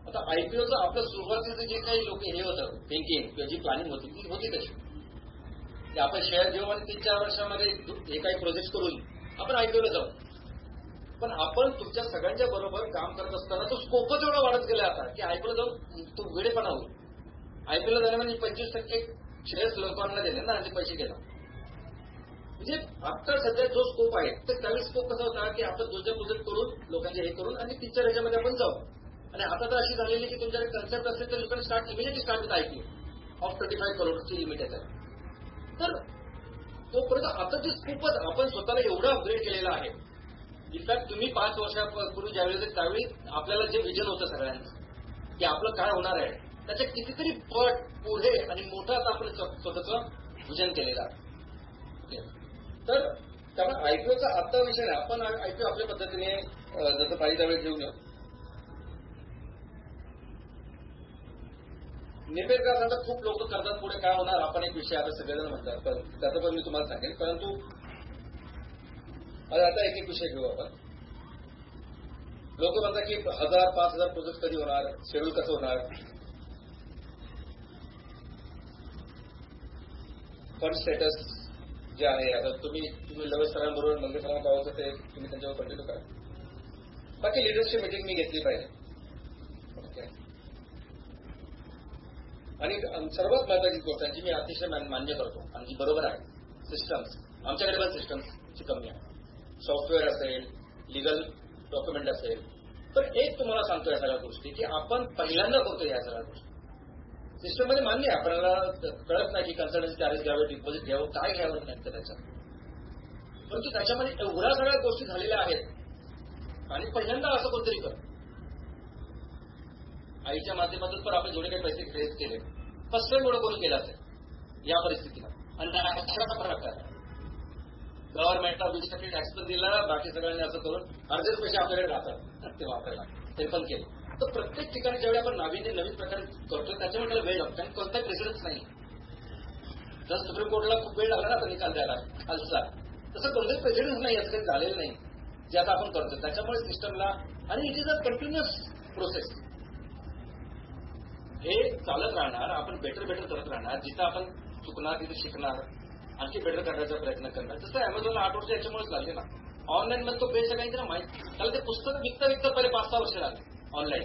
आता आयपीओचं आपलं सुरुवातीचं जे काही लोक हे होतं थिंकिंग किंवा जी प्लॅनिंग होती ती होती कशी की आपण शेअर घेऊ आणि 3-4 वर्षामध्ये हे काही प्रोजेक्ट करून आपण आयपीओला जाऊ. पण आपण तुमच्या सगळ्यांच्या बरोबर काम करत असताना तो स्कोपच एवढा वाढत गेला आता की आयपीओला जाऊन तो वेळेपणा होईल. आयपीओला जाणे म्हणजे 25% शेअर्स लोकांना दिले ना आणि पैसे घेणार. म्हणजे आता सध्या जो स्कोप आहे तर त्यावेळी स्कोप कसा होता की आपण दुसऱ्या प्रोजेक्ट करून लोकांचे हे करून आणि 3-4 ह्याच्यामध्ये आपण जाऊ. आणि आता तर अशी झालेली की तुमच्याकडे कन्सेप्ट असेल तर you can start immediately start with IPO of 25 करोडची लिमिट आहे. तर तोपर्यंत आता जे स्कोपच आपण स्वतःला एवढं अपग्रेड केलेलं आहे. इनफॅक्ट तुम्ही 5 वर्षापूर्वी ज्यावेळी त्यावेळी आपल्याला जे विजन होतं सगळ्यांचं की आपलं काय होणार आहे त्याच्या कितीतरी पट पुढे आणि मोठं आता आपण स्वतःचं विजन केलेलं आहे. तर त्यामुळे आयपीओचा आता विषय नाही. आपण आयपीओ आपल्या पद्धतीने जसं पाहिजे त्यावेळी घेऊन येऊ. निपेरकरांचा खूप लोक करतात पुढे काय होणार आपण एक विषय आता सगळेजण म्हणतात पण त्याचं पण मी तुम्हाला सांगेन. परंतु आता एक एक विषय घेऊ आपण. लोक म्हणतात की 1000-5000 प्रोजेक्ट कधी होणार, शेड्यूल कसं होणार, फंड स्टेटस जे आहे. आता तुम्ही लवेश सरांबरोबर मंगेश सरांना पाहायचं ते तुम्ही त्यांच्यावर कंटिन्यू करा. बाकी लिडरशिप मीटिंग मी घेतली पाहिजे. ओके. आणि सर्वात महत्वाची गोष्ट जी मी अतिशय मान्य करतो आणि जी बरोबर आहे, सिस्टम्स. आमच्याकडे पण सिस्टम्सची कमी आहे. सॉफ्टवेअर असेल, लिगल डॉक्युमेंट असेल. पण एक तुम्हाला सांगतो या सगळ्या गोष्टी की आपण पहिल्यांदा करतो या सगळ्या गोष्टी. सिस्टममध्ये मान्य आहे आपल्याला कळत नाही की कन्सल्टन्सी चार्जेस घ्यावे, डिपॉझिट घ्यावं, काय घ्यावं नेमकं त्याच्यात. परंतु त्याच्यामध्ये एवढ्या सगळ्या गोष्टी झालेल्या आहेत आणि पहिल्यांदा असं कोणतरी करतो. आईच्या माध्यमातून पण आपण जेवढे काही पैसे क्रेज केले फर्स्ट टाइम एवढं कोणी केलं असेल या परिस्थितीला. आणि अशा प्रकार गव्हर्नमेंटला 20% टॅक्स पण दिला, बाकी सगळ्यांनी असं करून अर्धेच पैसे आपल्याकडे राहतात ते वापरायला, ते पण केलं. तर प्रत्येक ठिकाणी ज्यावेळी आपण नवीन प्रकारे करतो त्याच्यामुळे त्याला वेळ लागतो आणि कोणताही प्रेसिडेंट नाही. जर सुप्रीम कोर्टला खूप वेळ लागला ना तो निकाल द्यायला खालचा, तसं कोणताही प्रेसिडेंट नाही, असं काही झालेलं नाही जे आता आपण करतो. त्याच्यामुळे सिस्टमला आणि it is a continuous process. हे चालत राहणार, आपण बेटर करत राहणार. जिथं आपण चुकणार तिथे शिकणार, आणखी बेटर करण्याचा प्रयत्न करणार. जसं अमेझॉनला 8 वर्ष याच्यामुळेच लागले ना. ऑनलाईन मध्ये तो बेस्ट काही ना माहिती त्याला ते पुस्तक विकता पहिले 5-6 वर्ष लागले ऑनलाईन.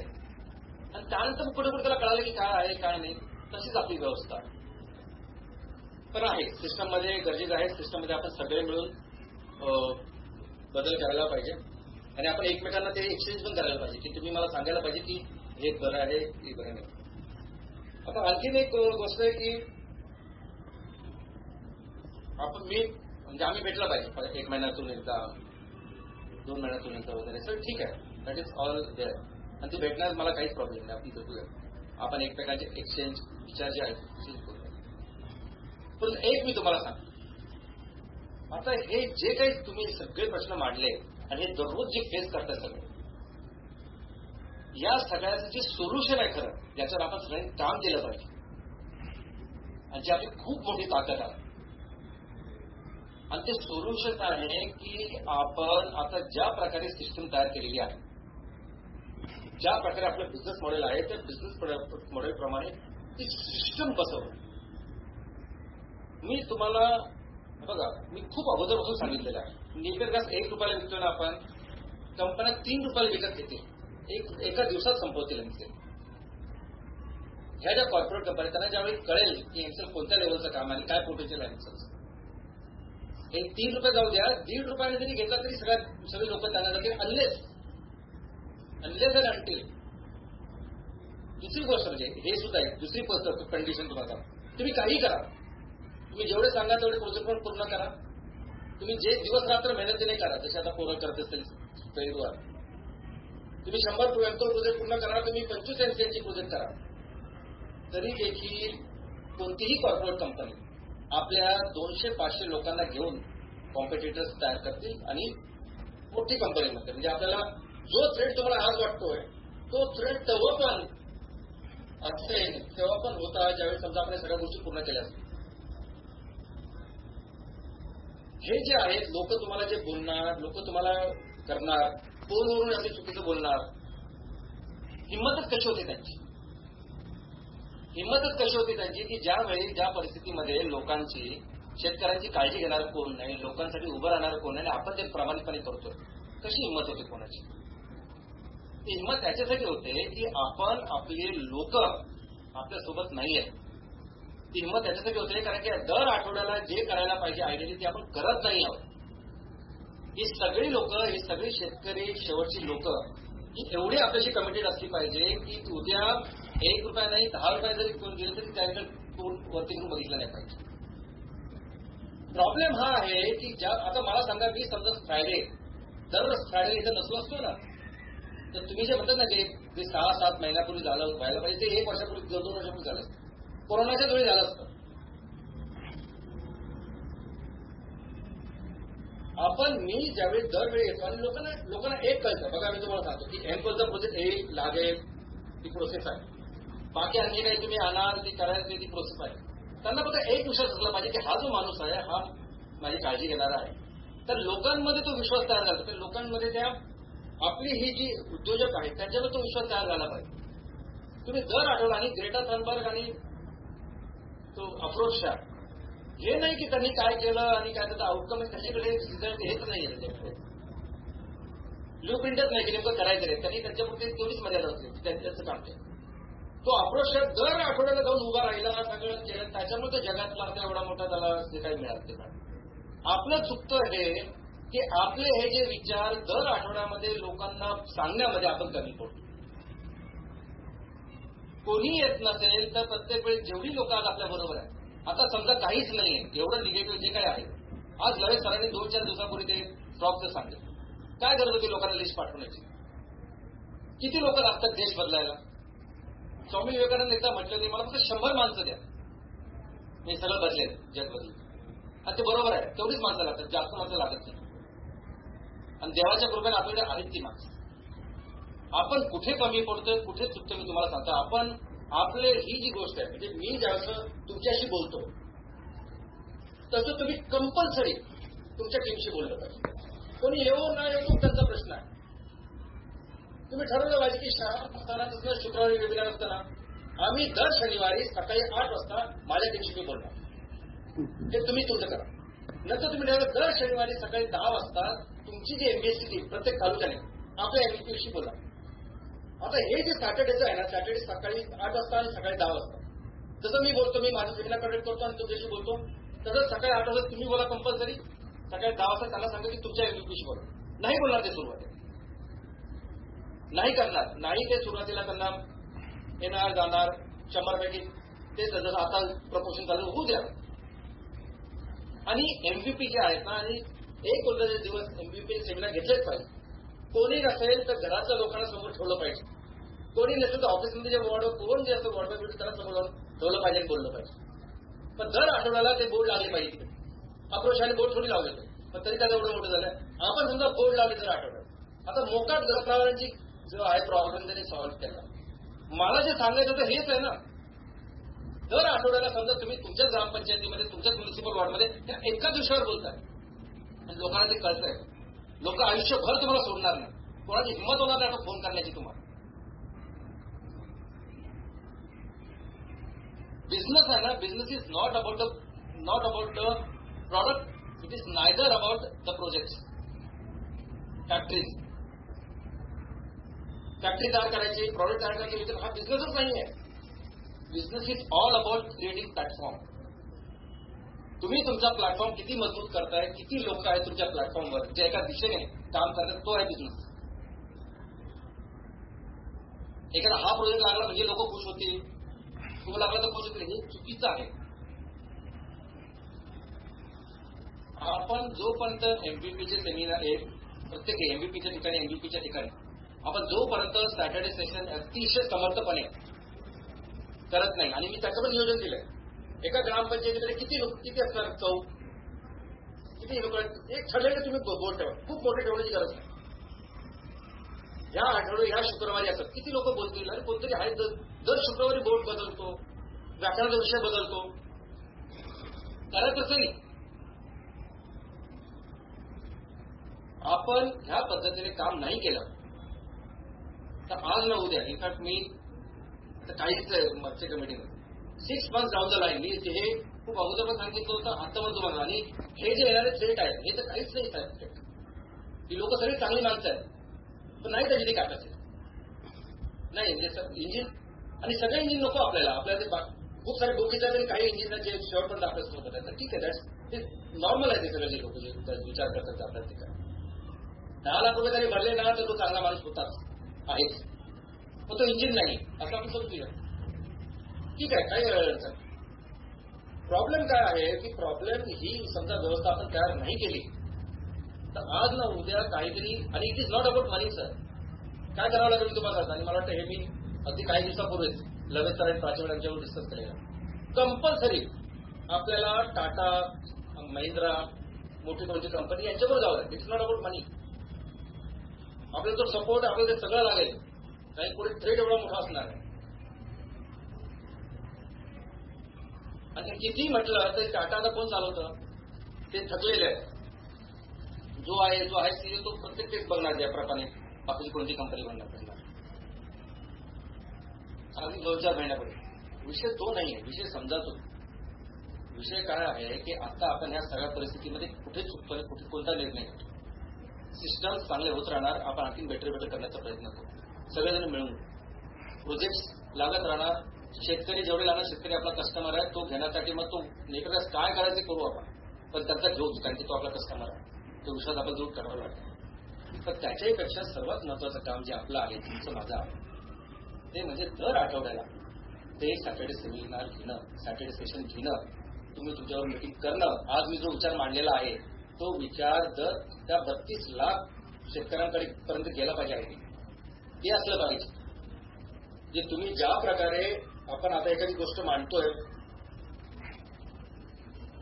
आणि त्यानंतर पुढे त्याला कळालं की काय आहे काय नाही. तशीच आपली व्यवस्था पण आहे. सिस्टममध्ये गरजेचं आहे. सिस्टममध्ये आपण सगळे मिळून बदल करायला पाहिजे आणि आपण एकमेकांना ते एक्सचेंज पण करायला पाहिजे की तुम्ही मला सांगायला पाहिजे की हे बरं आहे हे बरं नाही. आता आणखीन एक गोष्ट आहे की आपण म्हणजे आम्ही भेटला पाहिजे 1 महिन्यातून एकदा, 2 महिन्यातून एकदा वगैरे. सर ठीक आहे, दॅट इज ऑल देअर. आणि ते भेटण्यात मला काहीच प्रॉब्लेम नाही. आपली भेटूया, आपण एकमेकांचे एक्सचेंज विचार जे आहेत एक्सचेंज करूया. पण एक मी तुम्हाला सांगतो, आता हे जे काही तुम्ही सगळे प्रश्न मांडले आणि हे दररोज जे फेस करताय सगळे, या सगळ्याचं जे सोल्युशन आहे खरं ज्याच्यावर आपण सगळ्यांनी काम केलं पाहिजे आणि जी आपली खूप मोठी ताकद आहे. आणि ते सोल्युशन आहे की आपण आता ज्या प्रकारे सिस्टम तयार केलेली आहे, ज्या प्रकारे आपलं बिझनेस मॉडेल आहे त्या बिझनेस मॉडेल प्रमाणे ती सिस्टम बसवणं. मी तुम्हाला बघा, मी खूप अगोदरपासून सांगितलेलं आहे, नेपेर गॅस 1 रुपयाला विकतोय ना आपण, कंपन्या 3 रुपयाला विकत घेतील, एका दिवसात संपवतील. ह्या ज्या कॉर्पोरेट कंपन्या त्यांना ज्यावेळी कळेल की यांचं कोणत्या लेवलचं काम आणि काय पोटेन्शियल आहे यांचं, हे 3 रुपये जाऊ द्या, 1.5 रुपयाने जरी घेतला तरी सगळे लोक त्यांना जातील. Unless and until. दुसरी गोष्ट म्हणजे हे सुद्धा आहे, दुसरी कंडिशन तुम्हाला, तुम्ही काही करा, तुम्ही जेवढे सांगा तेवढे प्रोजेक्ट पण पूर्ण करा. तुम्ही जे दिवस रात्र मेहनतीने करा, जसे आता पोरं करत असतील पेरीद्वार, तुम्ही 100 प्रोजेक्ट पूर्ण करा, तुम्ही 25 MCNचे प्रोजेक्ट करा, तरी देखील कोणतीही कॉर्पोरेट कंपनी आपल्या 200-500 लोकांना घेऊन कॉम्पिटिटर्स तयार करतील आणि मोठी कंपनीमध्ये, म्हणजे आपल्याला जो थ्रेट तुम्हाला आज वाटतोय तो थ्रेट तेव्हा पण असेल, तेव्हा पण होता ज्यावेळी समजा आपण सगळ्या गोष्टी पूर्ण केल्या असतील. हे जे आहेत लोक तुम्हाला जे बोलणार, लोक तुम्हाला करणार, फोनवरून असे चुकीचं बोलणार, हिंमतच कशी होती त्यांची, की ज्यावेळी ज्या परिस्थितीमध्ये लोकांची, शेतकऱ्यांची काळजी घेणार कोण नाही, लोकांसाठी उभं राहणार कोण नाही, आपण ते प्रामाणिकपणे करतोय, कशी हिंमत होते कोणाची. ती हिंमत त्याच्यासाठी होते की आपण आपले लोक आपल्यासोबत नाहीये. ती हिंमत त्याच्यासाठी होते कारण की दर आठवड्याला जे करायला पाहिजे आयडेंटिटी आपण करत नाही आहोत. ही सगळी लोक, ही सगळी शेतकरी, शेवटची लोक ही एवढी आपल्याशी कमिटेड असली पाहिजे की उद्या 1 रुपया नाही 10 रुपये जरी कोण गेले तरी त्याकडे वरती करून बघितलं नाही पाहिजे. प्रॉब्लेम हा आहे की आता मला सांगा, मी समजा दर फ्रायडे इथं नसलो असतो ना, तर तुम्ही जे म्हणतात ना ते 6-7 महिन्यापूर्वी व्हायला पाहिजे, ते 1 वर्षापूर्वी 2 वर्षापूर्वी झालं असतं, कोरोनाच्या वेळी झालं असतं. मी ज्यावेळी दरवेळी येतो आणि लोकांना एक कळतं. बघा, मी तुम्हाला सांगतो की एमकोचा प्रोजेक्ट हे लागेल, ती प्रोसेस आहे. बाकी आणखी काही तुम्ही आणाल ती करायची ती प्रोसेस आहे. त्यांना फक्त एक विश्वास असला पाहिजे की हा जो माणूस आहे हा माझी काळजी घेणारा आहे. तर लोकांमध्ये तो विश्वास तयार झाला, तर लोकांमध्ये त्या आपली ही जी उद्योजक आहेत त्यांच्यावर तो विश्वास तयार झाला पाहिजे. तुम्ही दर आठवडा आणि ग्रेटा थनबर्ग आणि तो अफरोज शाह हे नाही की त्यांनी काय केलं आणि काय त्याचा आउटकम त्याच्याकडे रिझल्ट हेच नाही आहे. त्याच्याकडे ब्ल्यू प्रिंटच नाही की नेमकं करायचं नाही. त्यांनी त्यांच्यापुरती तेवढीच मर्यादा होती त्यांचं काम केलं. तो अफरोज शाह दर आठवड्याला जाऊन उभा राहिला, सगळं केलं, त्याच्यामुळे तो जगातला आता एवढा मोठा त्याला जे काही मिळालं ते मिळालं. आपलं चुकतं हे की आपले हे जे विचार दर आठवड्यामध्ये लोकांना सांगण्यामध्ये आपण कमी पडतो. कोणी येत नसेल तर प्रत्येक वेळी जेवढी लोक आज आपल्या बरोबर आहे, आता समजा काहीच नाहीये एवढं निगेटिव्ह जे काही आहे, आज लवेश सरांनी 2-4 दिवसापूर्वी ते स्टॉकचं सांगितलं. काय गरज होती लोकांना लिस्ट पाठवण्याची? किती लोक लागतात देश बदलायला? स्वामी विवेकानंद एकदा म्हटलं होते, मला फक्त 100 माणसं द्या, मी सगळं बदलेल, जग बदलेल. आणि ते बरोबर आहे, तेवढीच माणसं लागतात, जास्त माणसं लागत नाही. आणि देवाच्या कृपेने आपल्याकडे आहेत ती माणसं. आपण कुठे कमी पडतोय, कुठे चुकतो मी तुम्हाला सांगतो. आपण आपले ही जी गोष्ट आहे, म्हणजे मी ज्यावेळेस तुमच्याशी बोलतो तसं तुम्ही कंपल्सरी तुमच्या टीमशी बोललं पाहिजे. कोणी येऊ ना येऊ त्यांचा प्रश्न आहे. तुम्ही ठरवलं पाहिजे की असताना शुक्रवारी वेबिनार असताना आम्ही दर शनिवारी सकाळी 8 वाजता माझ्या टीमशी मी बोलणार. ते तुम्ही तुमचं करा. नंतर तुम्ही ठरवलं दर शनिवारी सकाळी 10 वाजता तुमची जी एमबीएसची टीम प्रत्येक तालुक्याने आपल्या एमबीपीशी बोला. आता हे जे सॅटर्डेचं आहे ना, सॅटर्डे सकाळी 8 वाजता आणि सकाळी 10 वाजता जसं मी बोलतो, मी माझं सेमिनार कंडक्ट करतो आणि तुमच्याशी बोलतो, तसं सकाळी 8 वाजता तुम्ही बोला कंपल्सरी. सकाळी 10 वाजता त्यांना सांगा की तुमच्या एमबीपीशी बोला. नाही बोलणार ते सुरुवातीला, नाही करणार, नाही ते सुरुवातीला त्यांना येणार जाणार 100 पैकी ते जसं आता प्रपोशन चालू होऊ द्या. आणि एमव्हीपी जे आहेत ना, आणि एक कोणत्या दिवस एमव्हीपी सेमिनार घेतलेच पाहिजे. कोणी नसेल तर घरातल्या लोकांना समोर ठेवलं पाहिजे. कोणी नसेल तर ऑफिसमध्ये जे वॉर्डवर कोण जे असतं वॉर्डवर भेटून त्यांना समोर ठेवलं पाहिजे आणि बोललं पाहिजे. पण दर आठवड्याला ते बोर्ड लागले पाहिजे. तिकडे अप्रोशाने बोर्ड थोडी लावले होते, पण तरी त्याला एवढं मोठं झालं. आपण समजा बोर्ड लावले दर आठवड्यात. आता मोकाट ग्रहप्रवाहांची जो आहे प्रॉब्लेम त्यांनी सॉल्व्ह केला. मला जे सांगायचं होतं हेच आहे ना. दर आठवड्याला समजा तुम्ही तुमच्या ग्रामपंचायतीमध्ये तुमच्याच म्युनिसिपल वॉर्डमध्ये त्या एकाच विषयावर बोलताय आणि लोकांना ते कळतंय. लोक आयुष्यभर तुम्हाला सोडणार नाही, कोणाची हिंमत होणार नाही फोन करण्याची तुम्हाला. बिझनेस आहे ना, business is not about the product, it is neither about the project. Factory तयार करायची, प्रॉडक्ट तयार करायची, हा बिझनेसच नाही आहे. Business is all about creating platform. तुम्ही तुमचा प्लॅटफॉर्म किती मजबूत करताय, किती लोक आहेत तुमच्या प्लॅटफॉर्मवर जे एका दिशेने काम करतात, तो आहे बिझनेस. एखादा हा प्रोजेक्ट लागला म्हणजे लोक खुश होतील, तुम्हाला लागला तर खुश होतील, हे चुकीचं आहे. आपण जोपर्यंत एमव्हीपीचे सेमिनार आहे, प्रत्येक एमव्हीपीच्या ठिकाणी एमव्हीपीच्या ठिकाणी आपण जोपर्यंत सॅटर्डे सेशन अतिशय समर्थपणे करत नाही, आणि मी त्याचं पण नियोजन दिलंय. एका ग्रामपंचायतीकडे किती असणार, चौक किती लोक, एक ठरलेलं तुम्ही बोर्ड ठेवा. खूप मोठे ठेवण्याची गरज नाही. ह्या आठवडे ह्या शुक्रवारी असतात, किती लोक बोलतील, आणि कोणतरी आहे दर शुक्रवारी बोर्ड बदलतो, व्याकरणाचा विषय बदलतो. करायचं नाही. आपण ह्या पद्धतीने काम नाही केलं तर आज ना उद्या, इनफॅक्ट मी काहीच मागच्या कमिटीमध्ये 6 months डाऊन द लाईन मी हे खूप अगोदर पण सांगितलं होतं, आता पण तुम्हाला. आणि हे जे येणारे थ्रेट आहेत हे तर काहीच नाही साहेब. ही लोक सगळी चांगली माणसं आहेत, पण नाही त्याची ती कॅपॅसिटी नाही. म्हणजे इंजिन आणि सगळे इंजिन नको आपल्याला. आपल्याला ते खूप सारे डोकीचे आहेत आणि काही इंजिनचे शेवटपर्यंत आपल्याच सोबत आहेत. तर ठीक आहे, ते नॉर्मल आहे. ते सगळे जे लोक जे विचार करतात आपल्या ठिकाणी 10 लाख रुपये जरी भरले ना तर तो चांगला माणूस होताच आहेच, पण तो इंजिन नाही असं आपण समजूया. ठीक आहे, काही अडचण. प्रॉब्लेम काय आहे की प्रॉब्लेम ही समजा व्यवस्थापन तयार नाही केली तर आज ना उद्या काहीतरी, आणि it is not about money sir. काय करावं लागेल तुम्हाला, आणि मला वाटतं हे मी अगदी काही दिवसापूर्वीच लवेश सर आणि प्राचीन यांच्यावर डिस्कस केलेलं. कंपल्सरी आपल्याला टाटा, महिंद्रा, मोठी कोणती कंपनी यांच्यावर जावं लागेल. इट्स नॉट अबाउट मनी. आपल्याला तो सपोर्ट, आपल्याला ते सगळं लागेल. काही पुढे थ्रेड एवढा मोठा असणार आहे. आणि किती म्हटलं तरी टाटा आता कोण चालवतं ते थकलेले आहे. जो आहे सीईओ तो प्रत्येक तेच बघणार ज्याप्रमाणे बाकीची कोणती कंपनी बनणार. अगदी 2-4 महिन्यापूर्वी विषय तो नाही आहे, विषय समजा तो. विषय काय आहे की आता आपण या सगळ्या परिस्थितीमध्ये कुठे चुकतोय, कुठे कोणता निर्णय घेतो. सिस्टम चांगले होत राहणार, आपण आणखी बेटर करण्याचा प्रयत्न करू सगळेजण मिळून. प्रोजेक्ट लागत राहणार, शेतकरी जेवढे लागणार, शेतकरी आपला कस्टमर आहे, तो घेण्यासाठी मग तो नेटवर्क काय करायचे करू आपण, पण त्यांचा घेऊच, कारण की तो आपला कस्टमर आहे, तो विश्वास आपण दूर करावा लागतो. पण त्याच्याही पेक्षा सर्वात महत्वाचं काम जे आपलं आहे, तुमचं माझं आहे, ते म्हणजे दर आठवड्याला ते सॅटर्डे सेमिनार घेणं, सॅटर्डे सेशन घेणं, तुम्ही तुमच्यावर मीटिंग करणं. आज मी जो विचार मांडलेला आहे तो विचार दर त्या 32 लाख शेतकऱ्यांकडे पर्यंत गेला पाहिजे आहे, ते असलं पाहिजे. जे तुम्ही ज्या प्रकारे आपण आता एखादी गोष्ट मांडतोय,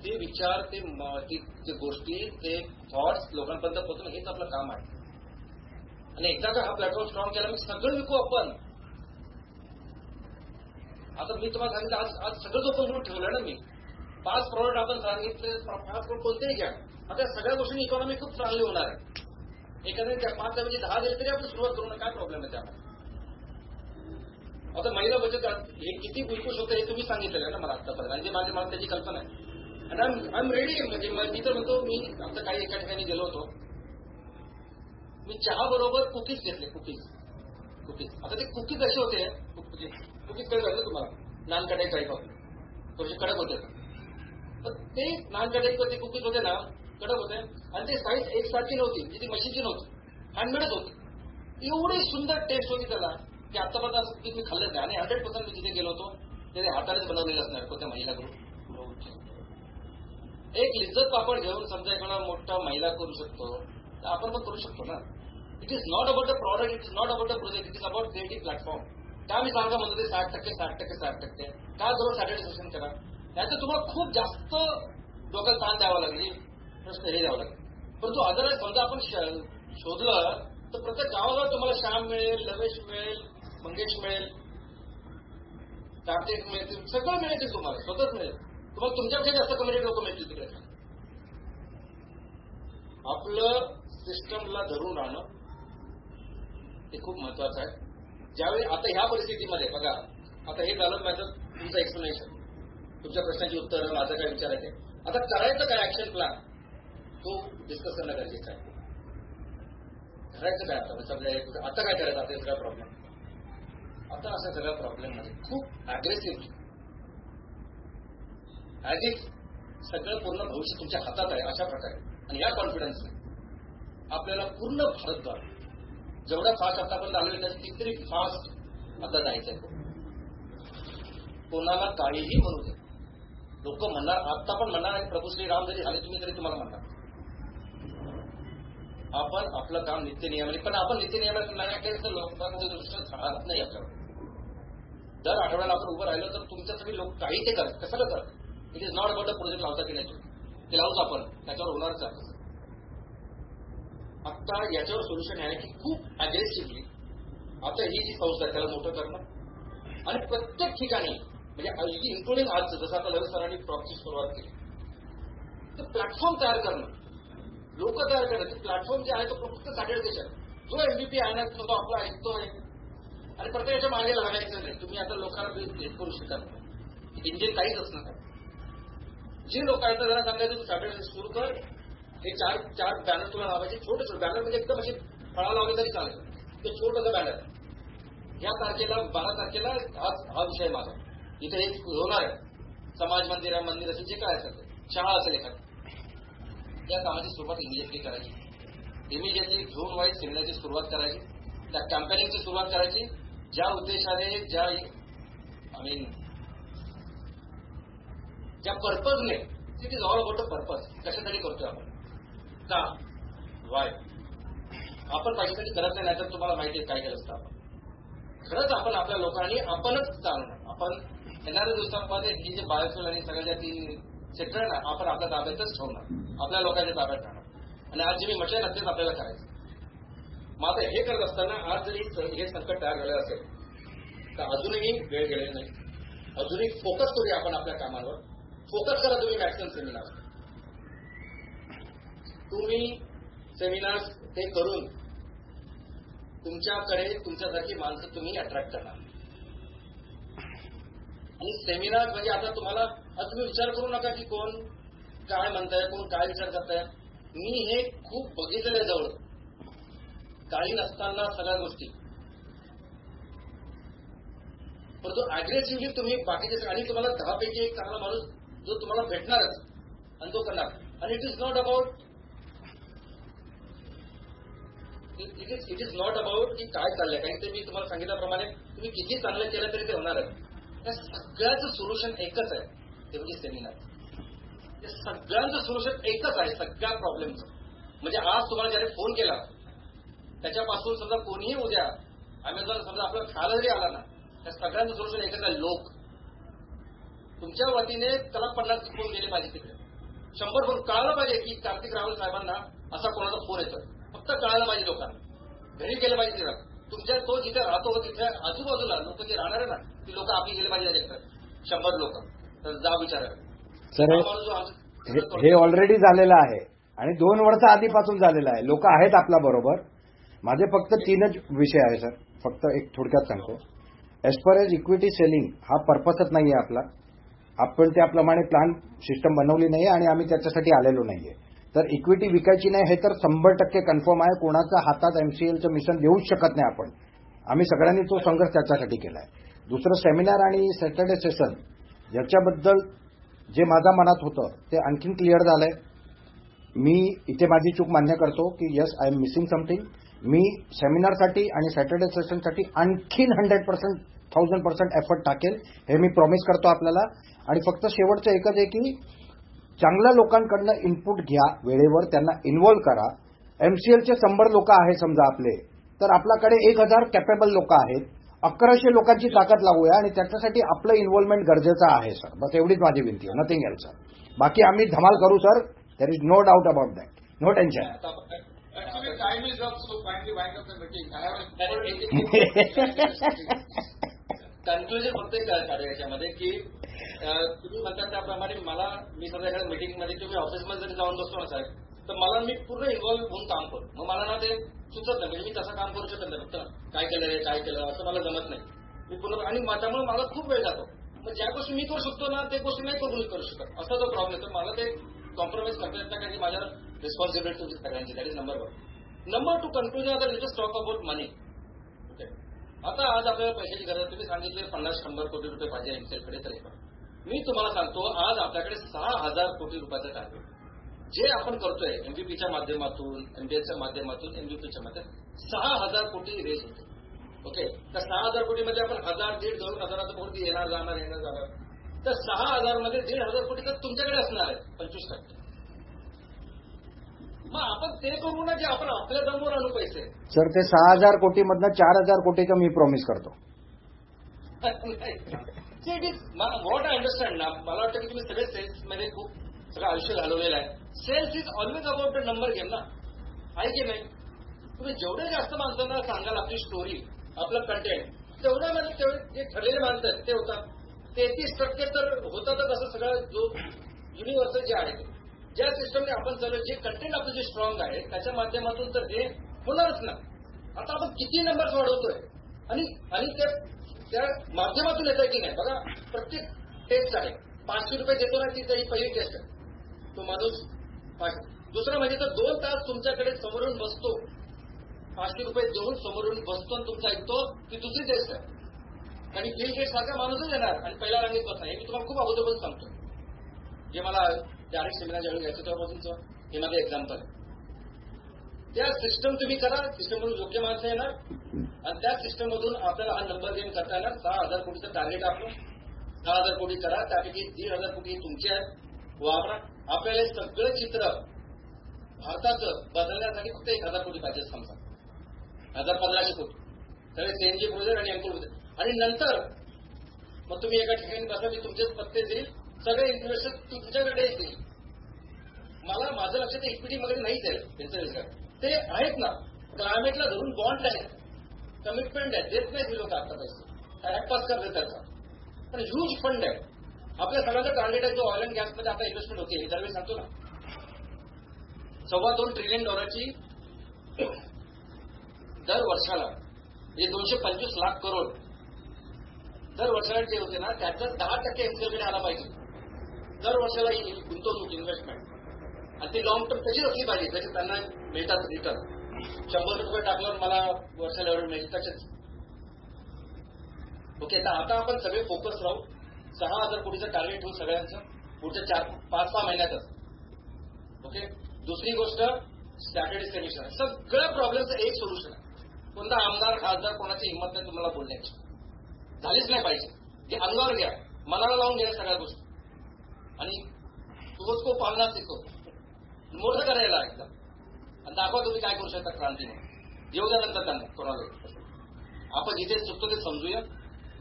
ते विचार, ते गोष्टी, ते थॉट्स लोकांपर्यंत पोहोचणं हेच आपलं काम आहे. आणि एकदा का हा प्लॅटफॉर्म स्ट्रॉंग केला, मी सगळं विकू आपण. आता मी तुम्हाला सांगितलं, आज सगळंच ओपन करून ठेवलं ना मी. 5 प्रॉडक्ट आपण सांगितले, 5 प्रॉडक्ट कोणतेही घ्या. आता सगळ्या गोष्टींनी इकॉनॉमी खूप चांगली होणार आहे. एखाद्याने 5 म्हणजे 10 दिले तरी आपण सुरुवात करू ना, काय प्रॉब्लेम आहे त्यामध्ये. आता महिला बचत हे किती विकू शकतो हे तुम्ही सांगितलेलं आहे ना मला आतापर्यंत, आणि माझ्या मला त्याची कल्पना आहे. आणि आय एम रेडी. म्हणजे मी तर म्हणतो, मी आता काही एका ठिकाणी गेलो होतो, मी चहा बरोबर कुकीज घेतले. कुकीज. आता ते कुकीज असे होते, कुकीज काय झालं तुम्हाला, नान कटाई टाईप आपले थोडेसे कडक होते. तर ते नान कटाई ते कुकीज होते ना, कडक होते, आणि ते साईज एकसारखी नव्हती, म्हणजे ती मशीनची नव्हती, हँडमेडच होती. एवढी सुंदर टेस्ट होती त्याला की आतापर्यंत असं कुकीज मी खाल्लंच नाही. आणि 100% मी जिथे गेलो होतो ते हातानेच बनवलेलं असणार कोणत्या महिलाकडून. एक लिज्जत पापड घेऊन समजा एखादा मोठा महिला करू शकतो, तर आपण पण करू शकतो ना. It is not about the product, it is not about the project, it is about creative platform. त्या मी सांगा म्हणतो ते 60% का जरूर सॅटर्डे सेशन करा. त्याचं तुम्हाला खूप जास्त डोक्यात ताण द्यावा लागेल, प्रश्न हे द्यावा लागेल. परंतु अदरवाईज समजा आपण शोधलं तर प्रत्येक गावागाव तुम्हाला श्याम मिळेल, लवेश मिळेल, मंगेश मिळेल, कार्तिक मिळतील, सगळं मिळेल तुम्हाला, स्वतःच मिळेल. तुम्हाला तुमच्यापेक्षा जास्त कम्युनिटी लोक मिळतील तिकडे. आपलं सिस्टमला धरून राहणं हे खूप महत्वाचं आहे. ज्यावेळी आता ह्या परिस्थितीमध्ये बघा, आता हे झालं माझं तुमचं एक्सप्लेनेशन, तुमच्या प्रश्नाची उत्तरं, माझं काय विचार आहे. आता करायचं काय ऍक्शन प्लॅन तो डिस्कस करणं गरजेचं आहे. करायचं काय आता काय करायचं, आता सगळा प्रॉब्लेम, आता अशा सगळ्या प्रॉब्लेम मध्ये खूप अग्रेसिव्ह ऍज इफ सगळं पूर्ण भविष्य तुमच्या हातात आहे अशा प्रकारे, आणि या कॉन्फिडन्सने आपल्याला पूर्ण भारतभर जेवढा फास्ट आतापर्यंत आलेलं त्याची कितीतरी फास्ट आता जायचंय. कोणाला काहीही म्हणू दे, लोक म्हणणार, आता पण म्हणणार, आणि प्रभू श्रीराम जरी झाले तुम्ही तरी तुम्हाला म्हणणार. आपण आपलं काम नित्यनियमाने, पण आपण नित्यनियमाने नाही केलं तर लोकांच्या दृष्टीने राहत नाही आपल्याला. दर आठवड्याला आपण उभं राहिलं तर तुमच्यासाठी लोक काही ते करत, कशाला करत. It is not about the project लावता की नाही, ते लावूच आपण, त्याच्यावर होणारच आहे. आता याच्यावर सोल्युशन आहे की खूप अग्रेसिव्हली आता ही जी संस्था आहे त्याला मोठं करणं, आणि प्रत्येक ठिकाणी म्हणजे इन्क्लुडिंग आज जसं आता लवे सरांनी प्रॉपची सुरुवात केली, तर प्लॅटफॉर्म तयार करणं, लोक तयार करणं. प्लॅटफॉर्म जे आहे तो फक्त सॅटर्डे सेशन, जो एमबीपी आहे ना तो आपला ऐकतोय, आणि प्रत्येकाच्या मागे लागायचं नाही. तुम्ही आता लोकांना हे करू शकत नाही, इंजिन काहीच असणार नाही. जे लोक आहेत त्यांना सांगायचं तू सॅटर्डे सुरू कर, हे चार बॅनर तुला लावायचे, छोटे बॅनर, म्हणजे एकदम असे फळा लावले तरी चालेल, ते छोटंसं बॅनर. या तारखेला 12 तारखेला हा विषय माझा इथे हे होणार आहे. समाज मंदिर आहे, मंदिर असेल, जे काय असेल, शाळा असेल एखादी, या कामाची सुरुवात इमिजिएटली करायची. इमिजिएटली झोन वाईज सेमिनारची सुरुवात करायची, त्या कॅम्पेनिंगची सुरुवात करायची, ज्या उद्देशाने, ज्या पर्पजने. It is all about the purpose. कशासाठी करतोय आपण, का, वाय. आपण पैशासाठी करत नाही, तर तुम्हाला माहिती आहे काय केलं असतं आपण. खरंच आपण आपल्या लोकांनी आपणच चालवणार. आपण येणाऱ्या दिवसांमध्ये ही जे बायोफ्युल आणि सगळ्या ती सेक्टर आहे ना, आपण आपल्या ताब्यातच ठेवणार, आपल्या लोकांच्या ताब्यात राहणार. आणि आज जे मी म्हटलं ना तेच आपल्याला करायचं. मग आता हे करत असताना आज जरी हे संकट तयार झालं असेल तर अजूनही वेळ गेलेला नाही. अजूनही फोकस करूया आपण आपल्या कामावर. फोकस करा तुम्ही मॅक्सिमम सेमिनार. तुम्ही सेमिनार्स ते करून तुमच्याकडे तुमच्यासारखी माणसं तुम्ही अट्रॅक्ट करणार. आणि सेमिनार म्हणजे आता तुम्हाला आज तुम्ही विचार करू नका की कोण काय म्हणताय, कोण काय विचार करताय. मी हे खूप बघितलेलं आहे जवळ, काही नसताना सगळ्या गोष्टी. परंतु अग्रेसिव्हली तुम्ही बाकीचे आणि तुम्हाला 10 पैकी एक चांगला माणूस जो तुम्हाला भेटणारच आणि तो करणार. आणि इट इज नॉट अबाउट की काय चाललंय, कारण ते मी तुम्हाला सांगितल्याप्रमाणे तुम्ही किती चांगलं केलं तरी ते होणारच. त्या सगळ्याचं सोल्युशन एकच आहे, ते म्हणजे सेमिनार. ते सगळ्यांचं सोल्युशन एकच आहे सगळ्या प्रॉब्लेमचं. म्हणजे आज तुम्हाला ज्याने फोन केला त्याच्यापासून समजा कोणीही उद्या अमेझॉन समजा आपल्याला खायला जरी आला ना, त्या सगळ्यांचं सोल्युशन एकच आहे. लोक तुमच्या वतीने त्याला 50 फोन गेले पाहिजे, तिकडे 100 फोन कळायला पाहिजे की कार्तिक रावल साहेबांना असा कोणाचा फोन येतो. फक्त कळायला पाहिजे लोकांना, घरी गेलं पाहिजे तिला. तुमच्या तो जिथे राहतो तिथे आजूबाजूला लोक जे राहणार आहे ना, ती लोक आपली गेले पाहिजे. 100 लोक तर जा विचारा. सर हे ऑलरेडी झालेलं आहे आणि 2 वर्ष आधीपासून झालेलं आहे. लोक आहेत आपल्या बरोबर. माझे फक्त 3च विषय आहे सर, फक्त एक थोडक्यात सांगतो. As per as equity selling हा पर्पजच नाहीये आपला. आपण त्याप्रमाणे प्लॅन सिस्टम बनवली नाही आणि आम्ही त्याच्यासाठी आलेलो नाहीये. तर इक्विटी विकायची नाही हे तर 100% कन्फर्म आहे. कोणाच्या हातात एमसीएलचं मिशन देऊच शकत नाही आपण. आम्ही सगळ्यांनी तो संघर्ष त्याच्यासाठी केलाय. दुसरं सेमिनार आणि सॅटर्डे सेशन याच्याबद्दल जे माझ्या मनात होतं ते आणखीन क्लिअर झालंय. मी इथे माझी चूक मान्य करतो की yes I am missing something. मी सेमिनारसाठी आणि सॅटर्डे सेशनसाठी आणखीन 100% 1000% एफर्ट टाकेल, हे मी प्रॉमिस करतो आपल्याला. आणि फक्त शेवटचं एकच आहे की चांगल्या लोकांकडनं इनपुट घ्या, वेळेवर त्यांना इन्व्हॉल्व करा. एमसीएलचे 100 लोक आहेत समजा आपले, तर आपल्याकडे 1000 कॅपेबल लोक आहेत. 1100 लोकांची ताकद लावूया आणि त्याच्यासाठी आपलं इन्व्हॉल्वमेंट गरजेचं आहे सर. बस एवढीच माझी विनंती आहे, नथिंग एल्स सर. बाकी आम्ही धमाल करू sir, there is no doubt about that, no tension. Actually, time is up, so finally wind up the meeting. I have conclusion फक्त एक आहे याच्यामध्ये की तुम्ही म्हणता त्याप्रमाणे मी समजा एखाद्या मीटिंगमध्ये तुम्ही ऑफिसमध्ये जरी जाऊन बसतो ना साहेब, तर मी पूर्ण इन्व्हॉल्व्ह होऊन काम करतो. मग मला ना ते सुचत नाही, म्हणजे मी तसं काम करू शकत नाही. फक्त काय केलं असं मला जमत नाही. मी पूर्ण आणि त्यामुळे मला खूप वेळ जातो. मग ज्या गोष्टी मी करू शकतो ना ते गोष्टी नाही करू शकत, असा जो प्रॉब्लेम आहे. तर मला ते कॉम्प्रोमाइज करता येत नाही, कारण की माझ्या रिस्पॉन्सिबिलिटी तुमची सगळ्यांची. That is number 1. Number 2, conclusion आता latest talk about money. Okay, आता आज आपल्याला पैशाची गरज आहे. तुम्ही सांगितले 50-100 कोटी रुपये पाहिजे एमसीएलकडे. तरी पण मी तुम्हाला सांगतो आज आपल्याकडे 6000 कोटी रुपयाचं टार्गेट जे आपण करतोय एमबीपीच्या माध्यमातून, एमबीएच्या माध्यमातून, एमबीपीच्या माध्यमातून 6000 कोटी रेस होते. ओके, तर 6000 कोटीमध्ये आपण 1000-1,500 कोटी येणार जाणार. तर 6000 मध्ये 1,500 कोटी तर तुमच्याकडे असणार आहे 25%. मग आपण ते करू ना, जे आपण आपल्या दमवर आणू पैसे. सर ते 6000 कोटीमधनं 4000 कोटीचं मी प्रॉमिस करतो. व्हॉट आय अंडरस्टँड ना, मला वाटतं की तुम्ही सगळे सेल्स मध्ये खूप सगळं आयुष्य घालवलेलं आहे. Sales is always about the number game ना, आहे की नाही. तुम्ही जेवढे जास्त माणसांना सांगाल आपली स्टोरी, आपलं कंटेंट, तेवढ्या मध्ये तेवढे जे ठरलेले माणसं आहेत ते होतात. 33% तर होतातच. असं सगळं जो युनिव्हर्सल जे आहे, ज्या सिस्टमने आपण चालू, जे कंटेंट आपलं जे स्ट्रॉंग आहे त्याच्या माध्यमातून तर हे होणारच ना. आता आपण किती नंबर्स वाढवतोय आणि त्या माध्यमातून येत आहे की नाही. बघा, प्रत्येक टेस्ट आहे 500 रुपये देतो ना, ती पहिली टेस्ट आहे. तो माणूस दुसरा म्हणजे तर 2 तास तुमच्याकडे समोरून बसतो, 500 रुपये देऊन समोरून बसतो आणि तुमचा ऐकतो, ती दुसरी टेस्ट आहे. आणि बिल गेट सारखा माणूसच येणार आणि पहिल्या रांगेत बसणार. हे मी तुम्हाला खूप अगोदरपासून सांगतो. जे मला डायरेक्ट सेमिनार ज्यावेळी घ्यायचं तेव्हापासूनचं हे माझं एक्झाम्पल आहे. त्या सिस्टम तुम्ही करा, सिस्टममधून योग्य माणसं येणार आणि त्या सिस्टममधून आपल्याला हा नंबर गेम करता येणार. 6000 कोटीचं टार्गेट आपलं 6000 कोटी करा, त्यापैकी 1,500 कोटी तुमचे आहेत. वापरा. आपल्याला सगळं चित्र भारताचं बदलण्यासाठी फक्त 1000 कोटी पाहिजे समजा, 1500 कोटी सगळे सीएनजी प्रोजेक्ट आणि एमकोल प्रोजेक्ट. आणि नंतर मग तुम्ही एका ठिकाणी बसा, मी तुमचेच पत्ते देईल, सगळे इन्व्हेस्टर तुमच्याकडे येतील. मला माझं लक्षात इक्विटी वगैरे नाहीच आहे त्यांचं रिझल्ट. ते आहेत ना, क्लायमेटला धरून बॉन्ड आहेत, कमिटमेंट आहे, देत नाहीत लोक आता पैसे, ऍप पास करतात त्याचा. पण ह्यूज फंड आहे. आपल्या सगळ्यांचा टार्गेट आहे जो ऑइल अँड गॅसमध्ये आता इन्व्हेस्टमेंट होते हे दरवेळी सांगतो ना, $2.25 ट्रिलियन दर वर्षाला, म्हणजे 225 लाख करोड दर वर्षाला जे होते ना, त्याचं 10% एमसीएलकडे आला पाहिजे दर वर्षाला गुंतवणूक इन्व्हेस्टमेंट, आणि ती लॉंग टर्म तशीच असली पाहिजे जसे त्यांना मिळतात रिटर्न. 100 रुपये टाकल्यावर मला वर्षाला एवढं मिळेल तसेच. ओके, तर आता आपण सगळे फोकस राहू, 6,000 कोटीचं टार्गेट ठेवू सगळ्यांचं पुढच्या 5-6 महिन्यातच. ओके, दुसरी गोष्ट स्टॅटर्डी कमिशन आहे. सगळ्या प्रॉब्लेमचं एक सोल्युशन आहे. कोणता आमदार खासदार कोणाची हिंमत नाही तुम्हाला बोलण्याची, झालीच नाही पाहिजे. ते अंगावर घ्या, मनाला लावून घ्या सगळ्या गोष्टी, आणि तोच को पालना शिको, मोठं करायला एकदा, आणि दाखवा तुम्ही काय करू शकता क्रांतीने. येऊ द्या नंतर त्यांना कोणाला. आपण जिथे चुकतो ते समजूया,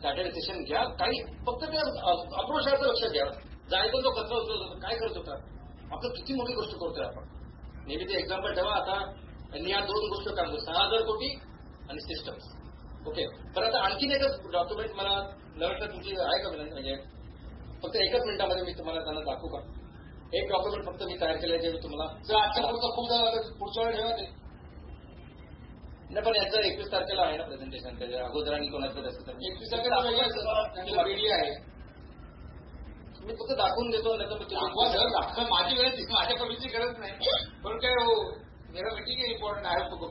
सॅटर्डे सेशन घ्या, काही फक्त त्या अप्रोच लक्षात घ्या. जायचं तो कचरा होतो, काय करत होता, आपण किती मोठी गोष्ट करतोय आपण. नेहमी ते एक्झाम्पल ठेवा. आता या 2 गोष्टी काम करतो, 6,000 कोटी आणि सिस्टम्स. ओके, पण आता आणखीन एकच डॉक्युमेंट मला नव्हतं, तुमची आहे का म्हणजे फक्त 1 मिनिटामध्ये मी तुम्हाला त्यांना दाखवू का. एक डॉक्युमेंट फक्त मी तयार केलं जे मी तुम्हाला आजच्या पुढचा खूप झाला, पुढच्या वेळी ठेवा ते. नाही, पण याचं 21 तारखेला आहे ना प्रेझेंटेशन, त्याच्या अगोदर आणि कोणाचं असेल तर 21 तारखेला वेगळी आहे. मी फक्त दाखवून देतो, नाही तर दाखवा सर, दाखवा. माझी वेळ माझ्या कमीची गरज नाही, पण काय हो मेरा मीटिंग आहे इम्पॉर्टंट आहे तो.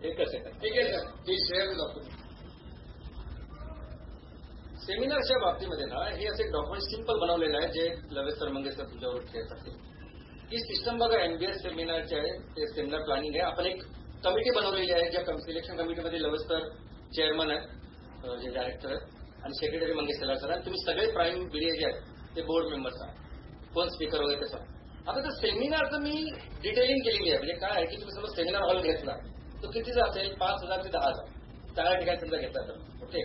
एकच सेकंड. ठीक आहे सर, ते शेअर डॉक्युमेंट. सेमिनारच्या बाबतीमध्ये ना हे असे डॉक्युमेंट सिम्पल बनवलेलं आहे जे लवेश सर मंगेशकर तुमच्यावर शेअर करतील. ही सिस्टम बघा एमबीएस सेमिनारचे आहे, ते सेमिनार प्लॅनिंग आहे. आपण एक कमिटी बनवलेली आहे, ज्या सिलेक्शन कमिटीमध्ये लवेश सर चेअरमन आहे, जे डायरेक्टर आहे, आणि सेक्रेटरी मंगेश सर, आणि तुम्ही सगळे प्राईम बीडीए जे आहेत ते बोर्ड मेंबर्स आहात, कोण स्पीकर वगैरे कसं. आता त्या सेमिनारचं मी डिटेलिंग केलेली आहे. म्हणजे काय आहे की तुम्ही समजा सेमिनार हॉल घेतला तो कितीचा असेल, 5,000 ते 10,000 सगळ्या ठिकाणी समजा घेतला तर. ओके,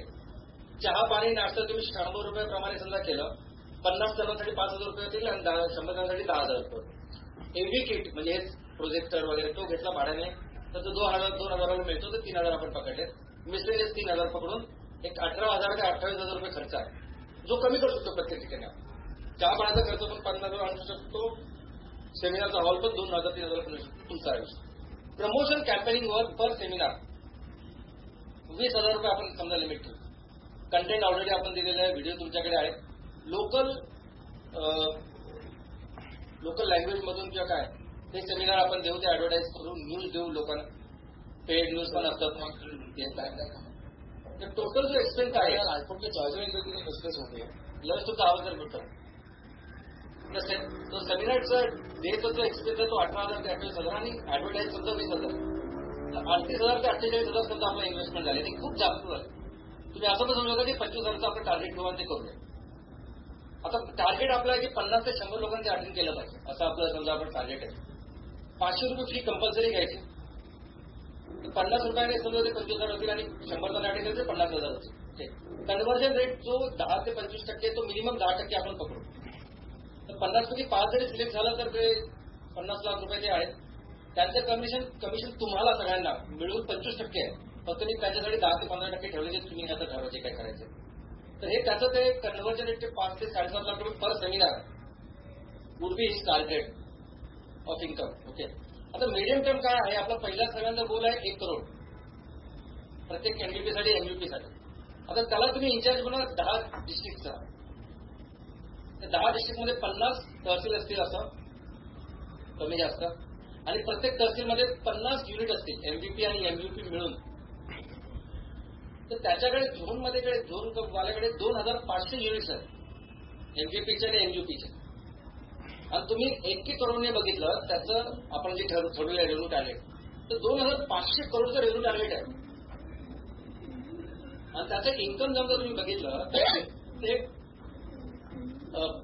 चहा पाणी नाश्ता तुम्ही 100 रुपयाप्रमाणे समजा केलं, 50 जणांसाठी 5,000 रुपये होतील आणि 100 जणांसाठी 10,000 रुपये. एव्ही किट म्हणजे प्रोजेक्टर वगैरे तो घेतला भाड्याने तर तो 2,000 मिळतो, तर 3,000 आपण पकडले. मिसलेनियस 3,000 पकडून एक 18,000 ते 28,000 रुपये खर्च आहे, जो कमी करू शकतो प्रत्येक ठिकाणी. चहा पाण्याचा खर्च पण 50,000 आणू शकतो, सेमिनारचा हॉल पण 2,000-3,000 पण तुमचा आयुष्य. प्रमोशन कॅम्पेनिंग वर पर सेमिनार 20,000 रुपये आपण समजा लिमिट ठेवतो. कंटेंट ऑलरेडी आपण दिलेलं आहे, व्हिडिओ तुमच्याकडे आहे. लोकल लँग्वेज मधून किंवा काय ते सेमिनार आपण देऊ, ते ऍडव्हर्टाईज करून न्यूज देऊ लोकांना, पेड न्यूज पण असतात. टोटल जो एक्सपेन्स आहे आयफोनच्या चार्जर कसलेच होते लस तुमचा आवाज जर भेटतो तो सेमिनारचा देतो जो एक्सपेन्स आहे तो 18,000 ते 28,000 आणि ऍडव्हर्टाईज समजा 20,000, 38,000 ते 48,000 समजा आपलं इन्व्हेस्टमेंट झाले, ते खूप जास्त झालं. तुम्ही असं पण समजू का की 25,000चं आपण टार्गेट घेऊ आणि ते करूया. आता टार्गेट आपलं आहे की 50 ते 100 लोकांचे अटेंड केलं पाहिजे, असं आपलं समजा आपण टार्गेट आहे. 500 रुपये फी कंपल्सरी घ्यायची, 50 रुपयाने समजा ते 25,000 होतील आणि 100 जण अटेंड केले तर 50,000 होतील. कन्व्हर्जन रेट जो 10 ते 25% तो मिनिमम 10% आपण पकडू. तर 50 पैकी 5 जरी सिलेक्ट झालं तर ते 50 लाख रुपये जे आहेत त्यांचं कमिशन तुम्हाला सगळ्यांना मिळून 25% आहे. फक्त मी त्याच्यासाठी 10 ते 15% ठेवले जे तुम्ही आता ठरवायचे काय करायचे. तर हे त्याचं ते कन्व्हर्जन रेट 5 ते 7.5 लाख रुपये per seminar would be his target of income. Okay, आता मीडियम टर्म काय आहे, आपला पहिला सगळ्यांचा गोल आहे 1 करोड प्रत्येक एमबीपी साठी. आता त्याला तुम्ही इन्चार्ज बनवा 10 डिस्ट्रिक्टचा. त्या 10 डिस्ट्रिक्टमध्ये 50 तहसील असतील असं कमी जास्त, आणि प्रत्येक तहसीलमध्ये 50 युनिट असतील एमबीपी आणि एमयूपी मिळून. तर त्याच्याकडे झोन वाल्याकडे 2,500 युनिट्स आहेत एमबीपीचे आणि एमयूपीचे. आणि तुम्ही 1 करोडने बघितलं त्याचं आपण जे ठरवलं रेव्हेन्यू टार्गेट, तर 2,500 करोडचं रेव्हेन्यू टार्गेट आहे. आणि त्याचं इन्कम जर तुम्ही बघितलं ते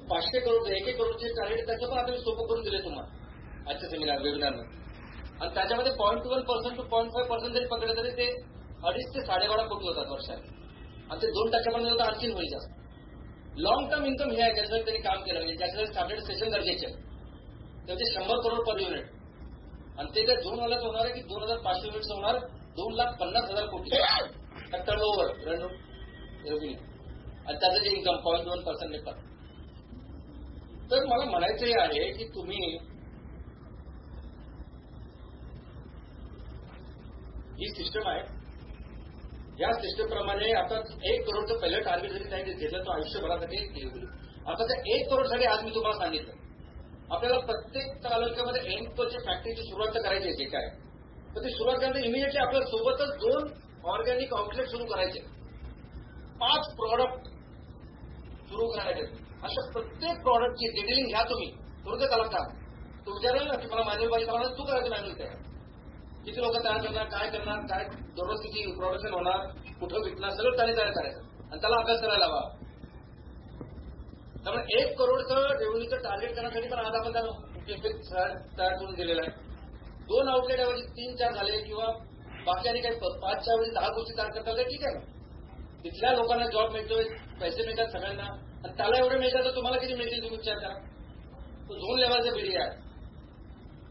500 करोड 1 करोडचे टार्गेट त्याचं पण आता मी सोपं करून दिले तुम्हाला आजच्या सेमिनार वेबिनारमध्ये. आणि त्याच्यामध्ये 0.1% to 0.5% जरी पकडलं तरी ते 2.5 ते 12.5 कोटी होतात वर्षात, आणि ते 2% होतं आणखीन होईल जास्त. लॉंग टर्म इन्कम हे आहे ज्याच्यासाठी त्यांनी काम केलं, म्हणजे ज्याच्यासाठी सॅटर्डे सेशन गरजेचे आहे. त्याचे 100 करोड पर युनिट, आणि ते त्या झोनवालाच होणार आहे की 2,500 युनिट्स होणार 2,50,000 कोटी टर्न ओव्हर रेव्हेन्यू. आणि त्याचं जे इन्कम 0.2% निघतात. तर मला म्हणायचं हे आहे की तुम्ही ही सिस्टम आहे, या सिस्टम प्रमाणे आता 1 करोडचं पहिलं टार्गेट जरी त्यांनी घेतलं तर आयुष्यभरासाठी आता त्या 1 करोडसाठी आज मी तुम्हाला सांगितलं आपल्याला प्रत्येक तालुक्यामध्ये एंडची फॅक्टरीची सुरुवात तर करायची आहे काय, तर ती सुरुवात करण्यासाठी इमिडिएटली आपल्या सोबतच 2 ऑर्गॅनिक आउटलेट सुरू करायचे, 5 प्रॉडक्ट सुरू करायचे. अशा प्रत्येक प्रॉडक्टची डिटेलिंग घ्या तुम्ही तुमचं कलाकार तू विचारेल ना की मला मॅन्युअल पाहिजे, मला तू करायचं मॅन्युअल तयार, किती लोक तयार करणार, काय दररोज किती प्रोडक्शन होणार, कुठं विकणार, सगळं त्याने तयार करायचं आणि त्याला अभ्यास करायला हवा. त्यामुळे 1 करोडचं रेव्हेन्यूचं टार्गेट करण्यासाठी पण आज आपण त्याला तयार करून दिलेलं आहे. 2 आउटलेट ऐवजी 3-4 झाले किंवा बाकी आणि काही 5च्या ऐवजी 10 गोष्टी तयार करता आल्या ठीक आहे ना. तिथल्या लोकांना जॉब मिळतोय, पैसे मिळतात सगळ्यांना आणि त्याला एवढे मिळतात तर तुम्हाला किती मिळतील तुम्ही विचार करा. तो 2 लेवलचा बीडी आहे.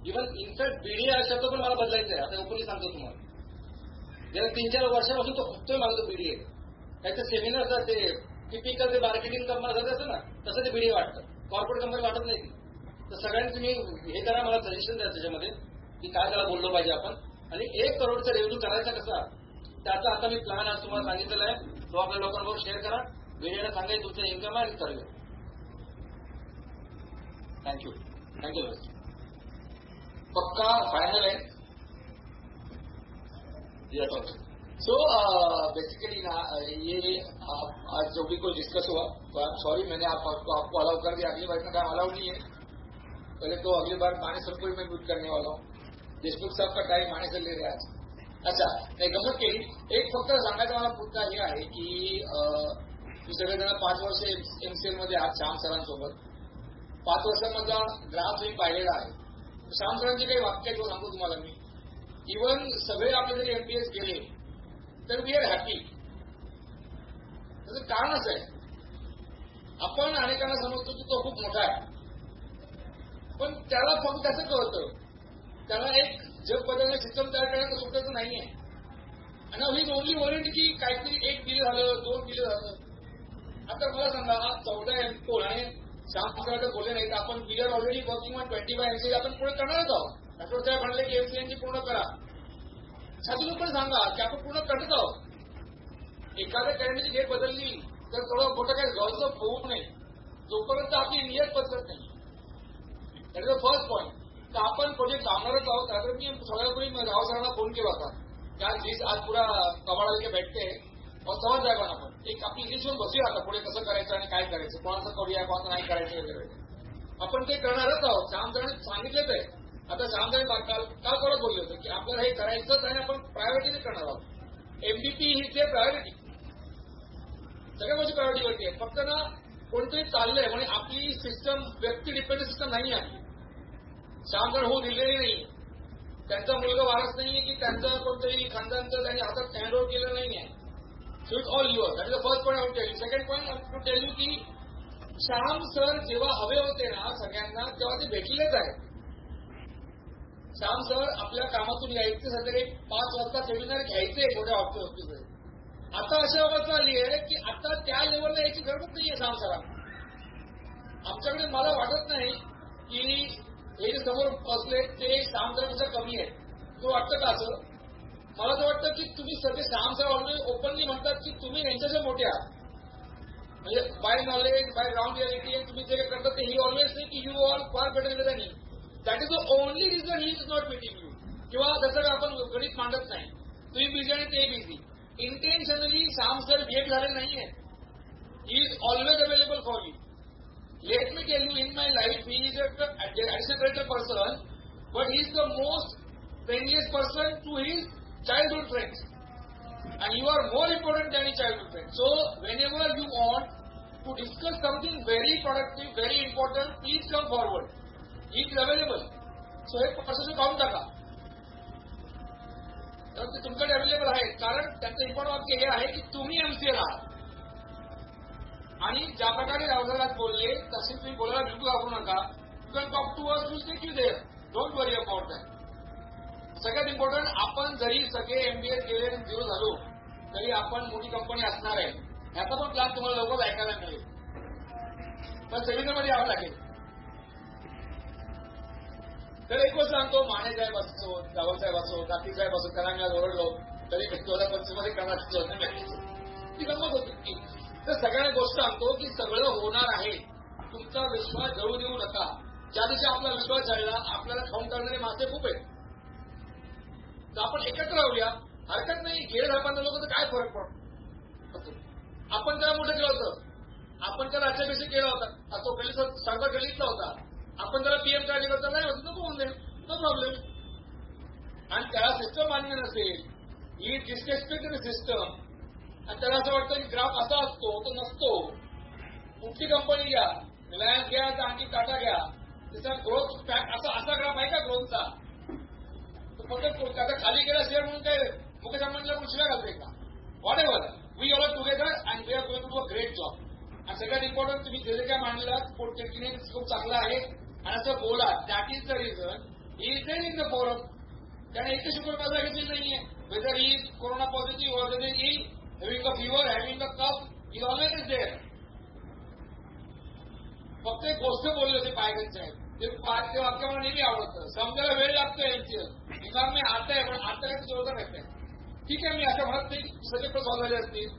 इव्हन इनफॅक्ट बीडी हा शब्द पण मला बदलायचा आहे, आता ओपनली सांगतो तुम्हाला. गेल्या 3-4 वर्षापासून तो खुपतोय मला तो बीडी आहे. त्याचे सेमिनार असतात ते टिपिकल ते मार्केटिंग कंपनी असं ना तसं ते बीडी वाटतं, कॉर्पोरेट कंपनी वाटत नाही ती. तर सगळ्यांनी तुम्ही हे करा, मला सजेशन द्या त्याच्यामध्ये की काय त्याला बोललो पाहिजे आपण. आणि 1 करोडचा रेव्हेन्यू करायचा कसा त्याचा आता मी प्लॅन आज तुम्हाला सांगितलेला आहे, तो आपल्या लोकांबरोबर शेअर करा. बीडीला सांगायचं तुमचं इन्कम आहे आणि सर्वे. थँक्यू. पक्का फाइनल है. सो बेसिकली ना ये आज जो भी कोई डिस्कस हुआ तो आई एम सॉरी मैंने आपको अलाउ कर दिया. अगली बार इतना टाइम अलाउ नहीं है. पहले तो अगली बार मानेसर को ही मैं म्यूट करने वाला हूँ. देशमुख साहब का टाइम मानेसर ले रहे हैं आज. अच्छा नाही गमत केली. एक फक्त सांगायचा मला मुद्दा हे आहे की मी सगळेजण 5 वर्ष एमसीएल मध्ये आहात श्याम सरांसोबत. 5 वर्षांमधला ग्राफ तुम्ही पाहिलेला आहे. श्याम सरांचे काही वाक्य जो सांगतो तुम्हाला मी. इव्हन सगळे आपले जरी एमपीएस गेले तर वी आर हॅपी. त्याचं कारणच आहे आपण अनेकांना समजतो की तो खूप मोठा आहे, पण त्याला फक्त त्याचं कळतं त्याला एक जग बदलणे सिस्टम तयार करण्याचं सुटायचं नाहीये. आणि ही ओनली वॉरंट की काहीतरी 1 बिल झालं 2 बिल झालं. आता मला सांगा 14 एमपोल आणि श्याम सरांचं बोलले नाही तर आपण we are already working on 25 MCL आपण पुढे करणारच आहोत. डॉक्टर साहेब म्हणले की एमसीएलची पूर्ण करा. साधू पण सांगा की आपण पूर्ण करत आहोत. एखाद्या कॅलेंडरची डेट बदलली तर थोडं मोठं काही गळसं होऊ नये जोपर्यंत आपली नियत बदलत नाही. That is the first point. तर आपण प्रोजेक्ट लावणारच आहोत. आता मी सगळ्यापूर्वी राव सरांना फोन केला होता की आज पुरा कबाड़ा के बैठते और समझ जाएगा ना आपण एक आपली लिस्ट घेऊन बसूया आता पुढे कसं करायचं आणि काय करायचं, कोणाचं करूया कोणाचं नाही करायचं वगैरे. आपण ते करणारच आहोत. श्यामसरांनी सांगितलेच आहे. आता श्यामसरांनी काल परत बोलले होते की आपल्याला हे करायचंच आणि आपण प्रायोरिटीने करणार आहोत. एमबीपी ही ते प्रायोरिटी सगळ्या गोष्टी प्रायोरिटीवरती आहे. फक्त ना कोणतरी चाललंय म्हणजे आपली सिस्टम व्यक्ती डिपेंडंट सिस्टम नाही आहे. श्यामसर होऊ दिलेली नाही. त्यांचा मुलगा वारस नाहीये की त्यांचं कोणतरी खानदानचं त्यांनी हातात हँडओव्हर केलं नाहीये. So it's all your. That is the first point I tell you. Second point I to tell you की श्याम सर जेव्हा हवे होते ना सगळ्यांना तेव्हा ते भेटलेच आहेत. श्याम सर आपल्या कामातून यायचे सध्या 5 वाजता सेमिनार घ्यायचे मोठ्या ऑफिसमध्ये. आता अशा अवस्था आली आहे की आता त्या लेवलला याची गरजच नाहीये श्याम सरांना. आमच्याकडे मला वाटत नाही की हे जे समोर बसले ते श्याम सरांपेक्षा कमी आहे. तो वाटतं का असं? मला तर वाटतं की तुम्ही सगळे श्याम सर ऑलरेडी ओपनली म्हणतात की तुम्ही यांच्याशी मोठे आहात. म्हणजे by knowledge by ground reality तुम्ही जे काही करतात ते ही ऑलवेज से की you all far better than he. That is the only reason he is not meeting you. किंवा जसं आपण गणित मांडत नाही तुम्ही बिझी आणि ते बिझी. इंटेन्शनली श्याम सर भेट झाले नाहीये. He is always available for you. Let me tell you, in my life, he is an additional director person, but he is the most friendliest person to his childhood friends. And you are more important than his childhood friends. So, whenever you want to discuss something very productive, very important, please come forward. He is available. So, एक person काढून टाका. तर ते तुमच्याकडे available आहे. कारण त्यांचं important वाक्य हे आहे की तुम्ही एमसीएल आहात. आणि ज्या प्रकारे रावसाहेब बोलले तसे तुम्ही बोलायला बिलकुल वापरू नका. You can talk to us, will take you there. Don't worry about that. सगळ्यात इम्पॉर्टंट आपण जरी सगळे एमबीए केले 0 झालो तरी आपण मोठी कंपनी असणार आहे. ह्याचा पण प्लॅन तुम्हाला लवकर ऐकायला मिळेल. पण सेमिनारमध्ये यावं लागेल. तर एक गोष्ट सांगतो, माने साहेब असो, रावल साहेब असो, काकी साहेब असो, त्यांना मी आज ओरडलो तरी 2025 मध्ये कर्नाटक ती गंमत होती की. तर सगळ्या गोष्ट सांगतो की सगळं होणार आहे. तुमचा विश्वास जळू देऊ नका. ज्या दिवशी आपला विश्वास जळला, आपल्याला खाऊन टाकणारे मासे खूप आहेत. तर आपण एकत्र राहूया, हरकत नाही. गेले 10-15 लोक तर काय फरक पडतो. आपण त्याला मोठं केलं होतं, आपण त्या राज्याभिषेक केला होता, तो सरकार गल्लीतला होता. आपण त्याला पीएम कार्यकर्ता नाही होत, नको म्हणले, नो प्रॉब्लेम. आणि त्याला सिस्टम मान्य नसेल, ही डिस्रेस्पेक्ट सिस्टम, आणि त्याला असं वाटतं की ग्राफ असा असतो तो नसतो. कुठली कंपनी घ्या, रिलायन्स घ्या, आणखी टाटा घ्या, त्याचा ग्रोथ असा ग्राफ आहे का ग्रोथचा? फक्त त्याचा खाली गेला शेअर म्हणून काय मुकेश अंबानीला उशिरा घालते का? Whatever, we all are together and we are going to do a great job. आणि सगळ्यात इम्पॉर्टंट तुम्ही जे काय मांडलात पोटतिडकीने खूप चांगला आहे आणि असं बोला. That is the reason he is there in the forum. त्याने एकही शुक्रवारला घेतली नाहीये. Whether he is corona positive or whether he having a fever, having a cough, he always is there. फक्त एक गोष्ट बोलली होती पायगन साहेब, ते वाक्य मला नेहमी आवडतं. समजायला वेळ लागतो यांची दिमाग मी आता आहे, पण आता काही जोरदार आहे. ठीक आहे, मी असं म्हणत नाही सगळे पण सॉल्व्ह झाले असतील.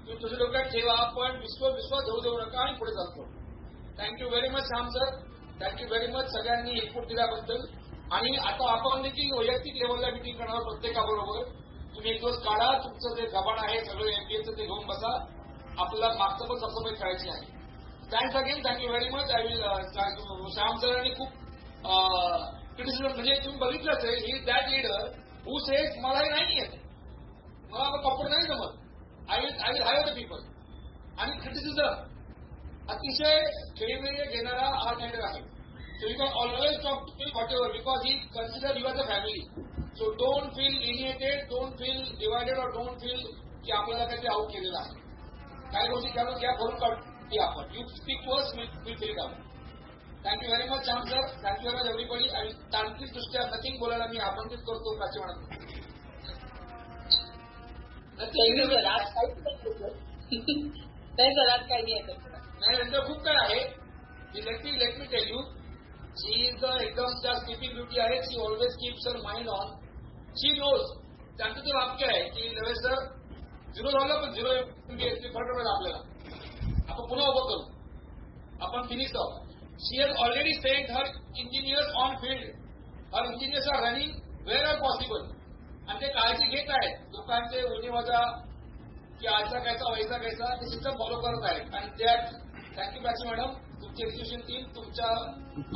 तुम्ही तुझ्या डोक्यात ठेवा, पण विश्वास देऊ नका आणि पुढे चालतो. Thank you very much Shyam sir, thank you very much सगळ्यांनी इनपुट दिल्याबद्दल. आणि आता आपण देखील वैयक्तिक लेवलला मिटिंग करणार प्रत्येकाबरोबर. तुम्ही एक दिवस काढा, तुमचं जे गबाण आहे सगळं एमपीएचं ते घेऊन बसा. आपल्याला मागचं पण साफसफाई करायची आहे. Thanks again, thank you very much. I will Shyam सरांनी खूप क्रिटिसिझम, म्हणजे तुम्ही बघितलंच आहे, he that leader who says मला हे नाही येत, मला कॉम्प्युटर नाही जमत, I will hire the people. आणि क्रिटिसिझम अतिशय खेळीमेळी घेणारा हा लीडर आहे. So you can always talk to whatever, because he consider you as a family. So don't feel initiated, don't feel divided, और डोंट फील की आपल्याला काहीतरी आऊट केलेलं आहे. काही गोष्टी त्यामुळे घ्या, भरून काढून आपण. You speak to us, we feel it out. Thank you very much Shyam sir, thank you very much everybody. आणि तांत्रिकदृष्ट्या नथिंग बोलायला मी आमंत्रित करतो प्राचीवानात. नाही सर, आज काही नाही येत नाही, नंतर खूप काय आहे. Let me tell you, she is एकदम त्या स्लीपिंग ब्युटी आहे. She always keeps her mind on. She knows. त्यांचं ते वाक्य आहे की नव्हे सर, झिरो झालं पण झिरो फरक पडेल आपल्याला, आपण पुन्हा उभं करू, आपण फिनिश आहोत. She has already sent her engineers on field. Her engineers are running where are possible. आणि ते काळजी घेत आहेत लोकांचे उणीवजा की आजचा कैसा वैसा कैसा, ते सिस्टम फॉलो करत आहेत. आणि त्यात थँक्यू प्राची मॅडम, तुमची एक्झिक्युशन टीम तुमच्या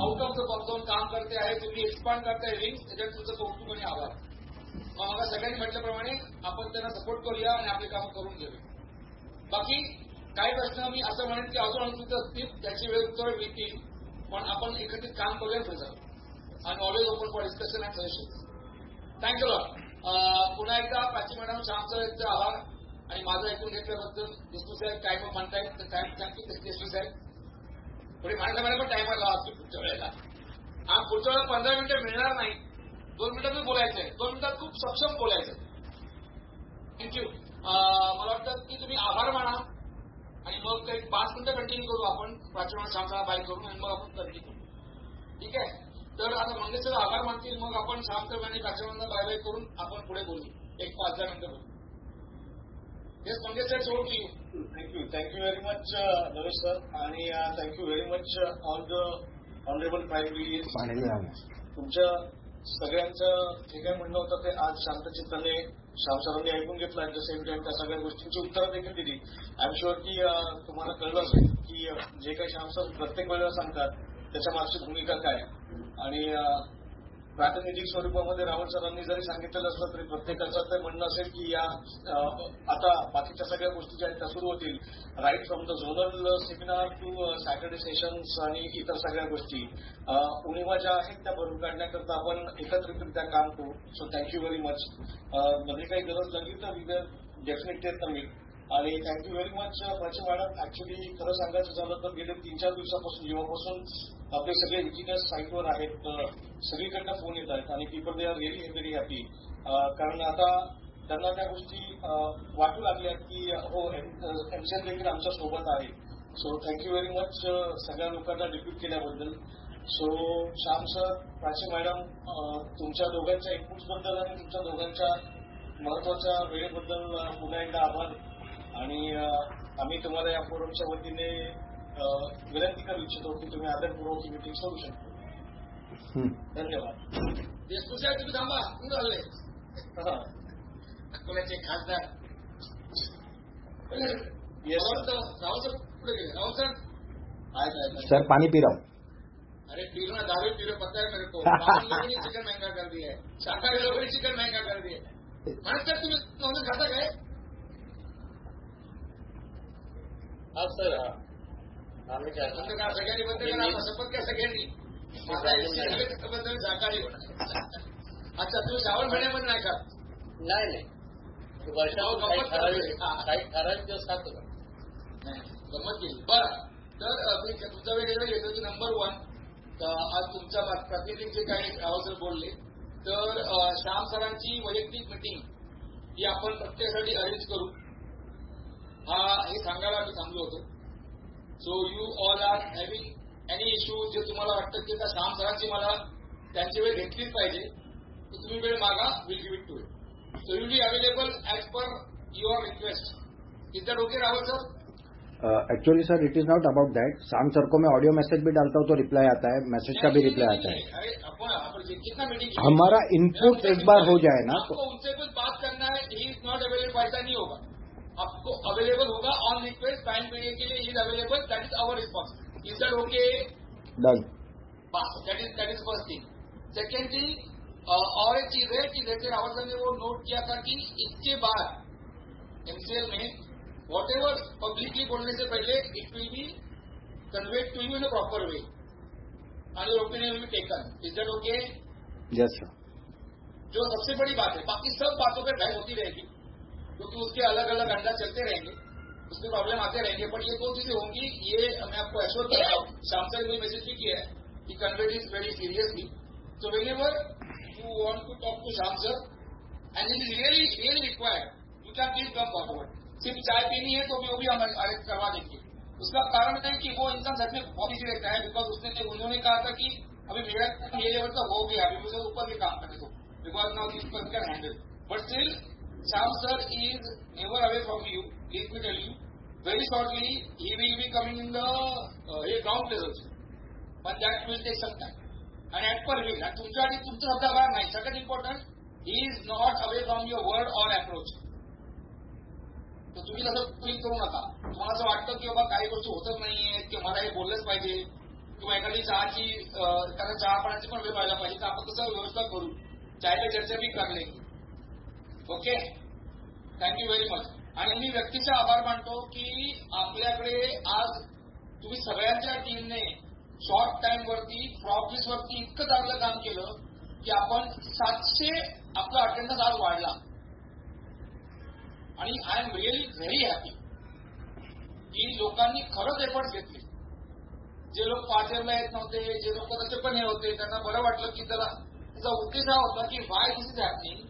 आउट ऑफ द बॉक्स जाऊन काम करते आहे. तुम्ही एक्सपांड करताय विंग, त्याच्यात तुमचं कौतुक आणि आभार. मग मला सगळ्यांनी म्हटल्याप्रमाणे आपण त्यांना सपोर्ट करूया आणि आपली कामं करून घेऊया. बाकी काही प्रश्न मी असं म्हणेन की अजून अनुचित असतील, त्याची वेळ उत्तर मिळतील, पण आपण एकत्रित काम करूया पुढे जाऊ. आणि always open for discussion and suggestion. Thank you lot. पुन्हा एकदा प्राची मॅडम, श्याम सर आभार. आणि माझं ऐकून घेतल्याबद्दल देशमुख साहेब काय मग म्हणतायत तर थँक्यू देशमुख साहेब. पुढे माझ्या पण टायमर लावा असतो पुढच्या वेळेला. आणि पुढच्या वेळेला 15 मिनिटं मिळणार नाही, 2 मिनिटात बोलायचं आहे. 2 मिनिटात खूप सक्षम बोलायचं आहे. थँक्यू. मला वाटतं की तुम्ही आभार माना आणि मग एक 5 मिनिटं कंटिन्यू करू आपण. प्राचीवान श्यामचा बाय करून आणि मग आपण कंटिन्यू करू. ठीक आहे. तर आता मंगेशचे आभार मानतील, मग आपण श्यामसाहेब आणि प्राचीवांना बाय बाय करून आपण पुढे बोलू. एक 5-10 मिनिटं बोलू. येस मंगेश साहेब, सोड की you. Thank you very much Naresh sir, आणि thank you very much all the honourable prime minister. तुमच्या सगळ्यांचं जे काही म्हणणं होतं ते आज शांतचित्ताने श्याम सरांनी ऐकून घेतलं. ऍट द सेम टाइम त्या सगळ्या गोष्टींची उत्तरं देखील दिली. आय एम शुअर की तुम्हाला कळलं असेल की जे काही श्याम सर प्रत्येक वेळेला सांगतात त्याच्या मागची भूमिका काय. आणि प्रातिनिधिक स्वरूपामध्ये रावल सरांनी जरी सांगितलेलं असलं तरी प्रत्येकाचं ते म्हणणं असेल की या आता बाकीच्या सगळ्या गोष्टी ज्या आहेत त्या सुरू होतील, right from the zonal seminar to Saturday sessions आणि इतर सगळ्या गोष्टी उणीवा ज्या आहेत त्या भरून काढण्याकरता आपण एकत्रितरित्या काम करू. So thank you very much. मध्ये काही गरज लागली तर वी विल डेफिनेटली नवीन. आणि thank you very much Prachi madam. Actually खरं सांगायचं झालं तर गेले 3-4 दिवसापासून जेव्हापासून आपले सगळे इंजिनियर्स साईटवर आहेत, सगळीकडनं फोन येत आहेत आणि people they are very very happy. कारण आता त्यांना त्या गोष्टी वाटू लागल्या की हो एमसीएल देखील आमच्या सोबत आहे. सो थँक्यू व्हेरी मच सगळ्या लोकांना डिप्यूट केल्याबद्दल. So Shyam sir, Prachi madam, तुमच्या दोघांच्या इनपुट्सबद्दल आणि तुमच्या दोघांच्या महत्वाच्या वेळेबद्दल पुन्हा एकदा आभार. आणि आम्ही तुम्हाला या फोरमच्या वतीने विनंती करू इच्छितो की तुम्ही आदरपूर्वक ही मीटिंग सोडू शकता. धन्यवाद. देशमुख साहेब तुम्ही थांबा, कुठे चालले? अकोल्याचे खासदार राहुल सर कुठे गेले? राहुल सर सर पानी पी रहा हूँ. अरे पीना दारू पी रहे पता है मेरे को. लोगों ने चिकन महंगा कर दिया है, शाकाहारी लोगों ने चिकन महंगा कर दिया है. म्हणत सर तुम्ही नॉनव्हेज खाता काय? हा सर, आम्ही काय बंद करा सगळ्यांनी, बंद करा आता शपथ घ्या सगळ्यांनी. बद्दल शाकाहारी होणार. अच्छा, तुम्ही श्रावण महिन्यामध्ये नाही खात? नाही वर्षावर काही ठराविक दिवस खातो का? नाही, गंमत केली. बरं, तर मी तुमचा वेळ घेतो की नंबर 1 आज तुमच्या प्रतिनिधी जे काही राव सर बोलले, तर श्याम सरांची वैयक्तिक मिटिंग ही आपण प्रत्येकासाठी अरेंज करू हे सांगायला आम्ही थांबलो होतो. So you all are having any issue जे तुम्हाला वाटतं की त्या श्याम सरांची मला त्यांची वेळ घेतलीच पाहिजे, तर तुम्ही वेळ मागा, will give it to you. So you be available as per your request. Is that okay Rahul sir? Actually sir it is not about that. Shyam sir को मैं ऑडियो मैसेज भी डालता हूँ तो रिप्लाई आता है, मैसेज का भी रिप्लाई आता है. अरे अपन जितना मीटिंग हमारा इनपुट एक बार हो जाए ना तो आपको उनसे कुछ बात करना है, ही इज नॉट अवेलेबल, ऐसा नहीं होगा. आपको अवेलेबल होगा ऑन रिक्वेस्ट, टाइम पीरियड के लिए he is available, that is our response. Is that okay? Done. बस that is first thing. Second thing, और एक चीज है कि जैसे रावत सर ने वो नोट किया था कि इसके बाद एमसीएल में वॉट एवर पब्लिकली बोलने से पहले it will be conveyed to you in a proper way and your opinion will be taken. Is that okay? Yes sir. जो सबसे बड़ी बात है, बाकी सब बातों पर बहस होती रहेगी क्योंकि उसके अलग अलग अंदाज चलते रहेंगे, उसमें प्रॉब्लम आते रहेंगे, बट ये 2 चीजें होंगी. ये मैं आपको एश्योर करता हूँ. शाम सर ने मैसेज भी किया है कि conveyed is very seriously. So whenever you want to talk to Shyam sir and it is really required, you can please come forward. सिर्फ चाय पीनी है तो भी वो भी हम अरेंज करवा देंगे. उसका कारण है कि वो इंसान सच में बहुत बिजी रहता है, बिकॉज उन्होंने कहा था कि अभी मेरा ये लेवल का हो गया, अभी मुझे ऊपर भी काम करने दो, because now this person can handle. But still Shyam sir is never away from you. Please me tell you very shortly he will be coming in the ground levels, but that will take some time and at per will. And तुमच्यासाठी तुमचं शब्दाभार नाही. सगळ्यात important, he is not away from your word or approach. तर तुम्ही तसं feel करू नका. तुम्हाला असं वाटतं की बाबा काही गोष्टी होतच नाहीये, की मला हे बोललंच पाहिजे, किंवा एखादी चहाची त्याला चहा पाण्याची पण वेळ व्हायला पाहिजे, तर आपण कसं व्यवस्था करू, चायला चर्चा भी कर लेंगे. Okay, thank you very much. आणि मी व्यक्तीचा आभार मानतो की आपल्याकडे आज तुम्ही सगळ्यांच्या टीमने शॉर्ट टाइम वरती प्रॉफिस वरती इतकं चांगलं काम केलं की आपण 700 आपला अटेंडन्स आज वाढला. आणि I am really very happy की लोकांनी खरंच एफर्ट्स घेतले. जे लोक पाचेरला येत नव्हते, जे लोक तसे पण हे होते, त्यांना बरं वाटलं की जरा त्याचा उद्देश हा होता की वाय दिस इज हॅपनिंग.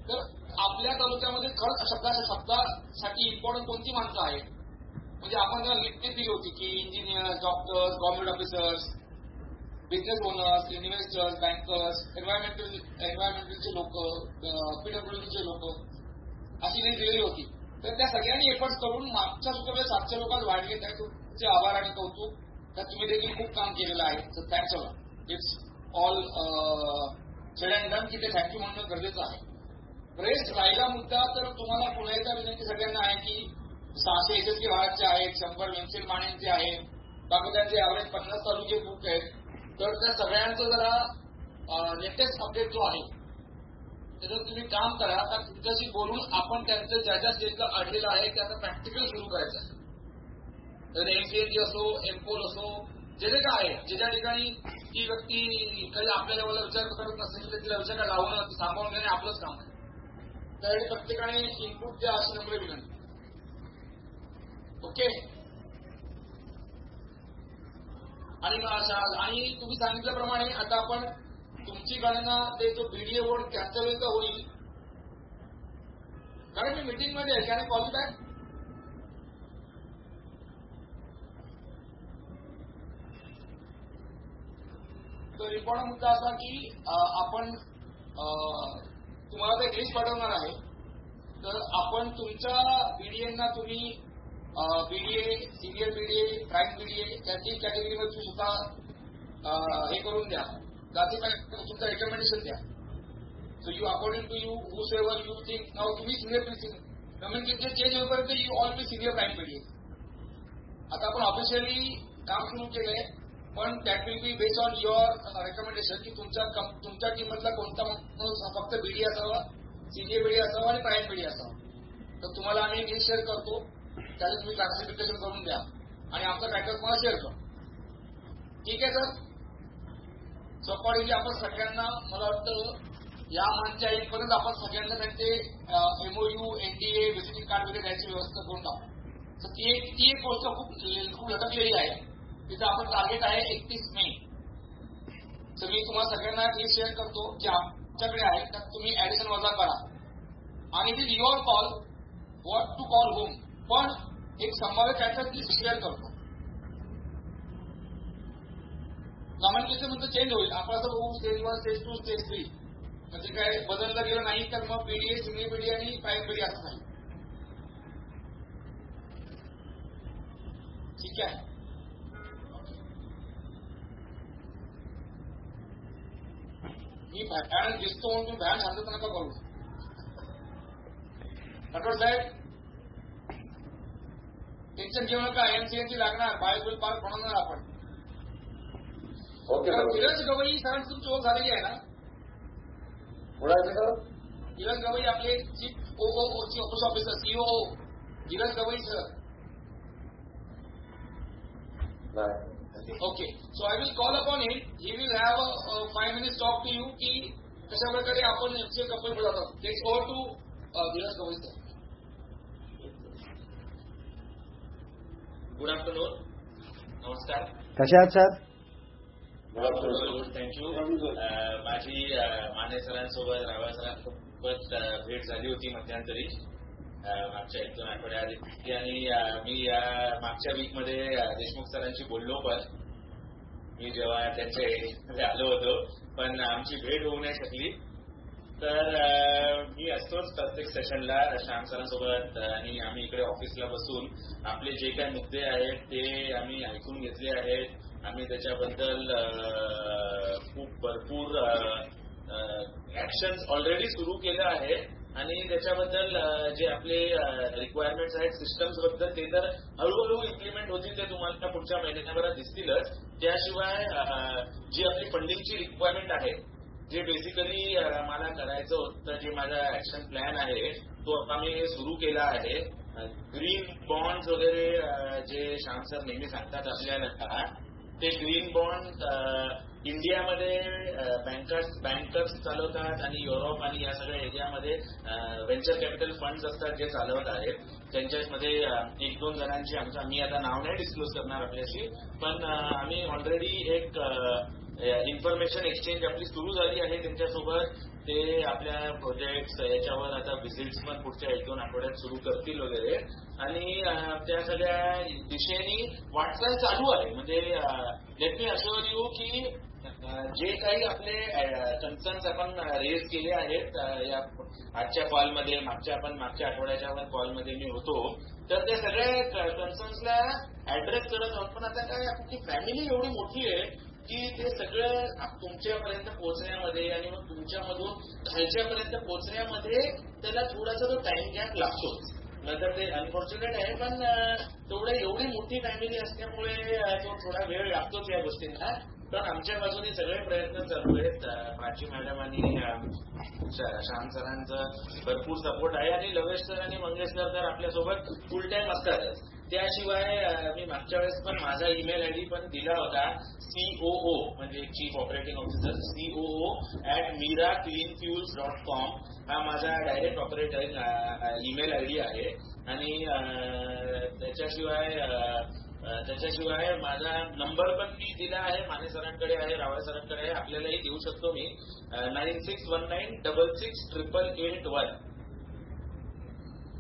तर आपल्या तालुक्यामध्ये खरंच शब्दासाठी इम्पॉर्टंट कोणती माणसं आहेत, म्हणजे आपण त्याला लिस्ट दिली होती की engineers, doctors, government officers, business owners, investors, bankers, एन्व्हायरमेंटलचे लोक, पीडब्ल्यूडीचे लोक, अशी लिस्ट दिलेली होती. तर त्या सगळ्यांनी एफर्ट्स करून मागच्या सुद्धा 700 लोकांना वाढले. त्या तुमचे आभार आणि कौतुक. तर तुम्ही देखील खूप काम केलेलं आहे. तर thanks a lot. It's all sed and done की ते थँक्यू म्हणणं गरजेचं आहे. रेस्ट राहिला मुद्दा तर तुम्हाला पुन्हा एकदा विनंती सगळ्यांना आहे की 600 यशस्वी भारतचे आहेत, 100 मेन्सिल माण्यांचे आहेत, बाकी त्यांचे ॲव्हरेज 50 तालुके बुक आहेत. तर त्या सगळ्यांचं जरा लेटेस्ट अपडेट जो आहे त्याच्यात तुम्ही काम करा. कारण तुमच्याशी बोलून आपण त्यांचं ज्या ज्या स्टेजला अडलेलं आहे त्याचं प्रॅक्टिकल सुरू करायचं आहे. तर एमसीएलजी असो, एमपोल असो, जे जे काय आहे, जे ज्या ठिकाणी ती व्यक्ती काही आपल्या लेवलला विचार करत नसेल तर तिला विचार लावणं, सांभाळून घेणे आपलंच काम आहे. त्यावेळी प्रत्येकाने इनपुट द्या अशी नम्र विनंती. ओके. आणि तुम्ही सांगितल्याप्रमाणे आता आपण तुमची गणना ते जो बीडीए बोर्ड कॅन्सल होईल कारण मी मीटिंग मध्ये आहे. Can I call you back? तर इम्पॉर्टंट मुद्दा असा की आपण तुम्हाला ते लिस्ट पाठवणार आहे. तर आपण तुमच्या बीडीएना तुम्ही BDA, senior BDA, prime BDA या 3 कॅटेगरीमध्ये सुद्धा हे करून द्या. क्लासिफाय तुमचं रेकमेंडेशन द्या. So you according to you whose ever you think नाव तुम्ही सिनियर कम्युनिकेशन चेंज होईपर्यंत you all be senior prime BDA. आता आपण ऑफिशियली काम सुरू केलंय, पण that will be based on your recommendation की तुमच्या टीममधला कोणता माणूस फक्त बीडी असावा, सिनियर बीडी असावा आणि प्राईम बीडी असावा. तर तुम्हाला आम्ही लिस्ट शेअर करतो, त्याला तुम्ही क्लासिफिकेशन करून द्या आणि आमचा पॅटर्न तुम्हाला शेअर करतो. ठीक आहे सर? सो अकॉर्डिंगली आपण सगळ्यांना मला वाटतं या मंथच्या येईपर्यंत आपण सगळ्यांना त्यांचे एमओयू, एनडीए, व्हिजिटिंग कार्ड वगैरे द्यायची व्यवस्था करून टाकू. तर ती एक गोष्ट खूप लटकलेली आहे. तिचं आपण टार्गेट आहे 31 मे. तर मी तुम्हाला सगळ्यांना लिस्ट शेअर करतो की आमच्याकडे आहे, त्यात तुम्ही ऍडिशन वजा करा आणि it is your call what to call home. पण एक संभाव्य पॅटर्न लिस्ट शेअर करतो. नॉमिनेशन म्हणजे चेंज होईल. आपण असं बघू स्टेज 1, स्टेज 2, स्टेज 3 म्हणजे काय बदललं गेलं नाही तर मग बीडीए, सिनियर बीडीए आणि प्राईम बीडीए असं नाही. ठीक आहे? मी भयान दिसतो म्हणून तुम्ही भयान शांतता नका करू. डॉक्टर साहेब टेन्शन घेऊ नका. एमसीएनची लागणार, बायोबिल पार्क बनवणार आपण. Okay sir. धीरज गवई सरांची तुमची ओळख झालेली आहे ना? बोलायचं सर. धीरज गवई आपले chief office officer COO Dheeraj Gawai sir. Okay. So I will call upon him. He will have 5 minutes talk to you की कशा प्रकारे आपण एमसीए कंपनी जातो. Takes over to Dheeraj Gawai sir. Good afternoon. नमस्कार. कशा आहात सर? थँक्यू. माझी माने सरांसोबत रावळ सरांसोबत भेट झाली होती मध्यंतरी मागच्या 1-2 आठवड्याआधी आणि मी मागच्या वीकमध्ये देशमुख सरांशी बोललो. पण मी जेव्हा त्यांच्या आलो होतो पण आमची भेट होऊ नाही शकली. तर मी असतोच प्रत्येक सेशनला श्याम सरांसोबत आणि आम्ही इकडे ऑफिसला बसून आपले जे काही मुद्दे आहेत ते आम्ही ऐकून घेतले आहेत. आम्ही त्याच्याबद्दल खूप भरपूर ऍक्शन्स ऑलरेडी सुरू केलं आहे आणि त्याच्याबद्दल जे आपले रिक्वायरमेंट्स आहेत सिस्टम्स बद्दल ते तर हळूहळू इम्प्लिमेंट होतील. ते तुम्हाला पुढच्या महिन्याभरात दिसतीलच. त्याशिवाय जी आपली फंडिंगची रिक्वायरमेंट आहे, जे बेसिकली मला करायचं होतं, जे माझा ऍक्शन प्लॅन आहे तो आम्ही सुरू केला आहे. ग्रीन बॉन्ड्स वगैरे जे श्याम सर नेहमी सांगतात आपल्याला, ते ग्रीन बॉन्ड इंडियामध्ये बँकर्स चालवतात आणि युरोप आणि या सगळ्या एरियामध्ये व्हेंचर कॅपिटल फंड्स असतात जे चालवत आहेत. त्यांच्यामध्ये 1-2 जणांची मी आता नाव नाही डिस्क्लोज करणार आपल्याशी, पण आम्ही ऑलरेडी एक इन्फॉर्मेशन एक्सचेंज आपली सुरू झाली आहे त्यांच्यासोबत. ते आपल्या प्रोजेक्ट्स याच्यावर आता व्हिजिट्स पण पुढच्या 1-2 आठवड्यात सुरू करतील वगैरे आणि त्या सगळ्या दिशेने वाटचाल चालू आहे. म्हणजे लेट मी अश्युअर यू की जे काही आपले कन्सर्न्स आपण रेज केले आहेत या आजच्या कॉलमध्ये, मागच्या आठवड्याच्या कॉलमध्ये मी होतो, तर त्या सगळ्या कन्सर्न्सला ऍड्रेस करत आहोत. पण आता काय आपली फॅमिली एवढी मोठी आहे की ते सगळं तुमच्यापर्यंत पोहोचण्यामध्ये आणि मग तुमच्यामधून खालच्यापर्यंत पोहोचण्यामध्ये त्याला थोडासा तो टाइम गॅप लागतोच. नंतर ते अनफॉर्च्युनेट आहे, पण एवढी मोठी फॅमिली असल्यामुळे तो थोडा वेळ लागतोच या गोष्टींना. पण आमच्या बाजूने सगळे प्रयत्न चालू आहेत. प्राची मॅडम आणि श्याम सरांचं भरपूर सपोर्ट आहे आणि लवेश सर आणि मंगेश सर तर आपल्यासोबत फुल टाइम असतातच. त्याशिवाय मी मागच्या वेळेस पण माझा ईमेल आयडी पण दिला होता, COO म्हणजे चीफ ऑपरेटिंग ऑफिसर COO@miracleanfuels.com हा माझा डायरेक्ट ऑपरेटिंग ईमेल आयडी आहे. आणि त्याच्याशिवाय माझा नंबर पण मी दिला आहे, माने सरांकडे आहे, रावळ सरांकडे आहे, आपल्यालाही देऊ शकतो मी. 9619668881.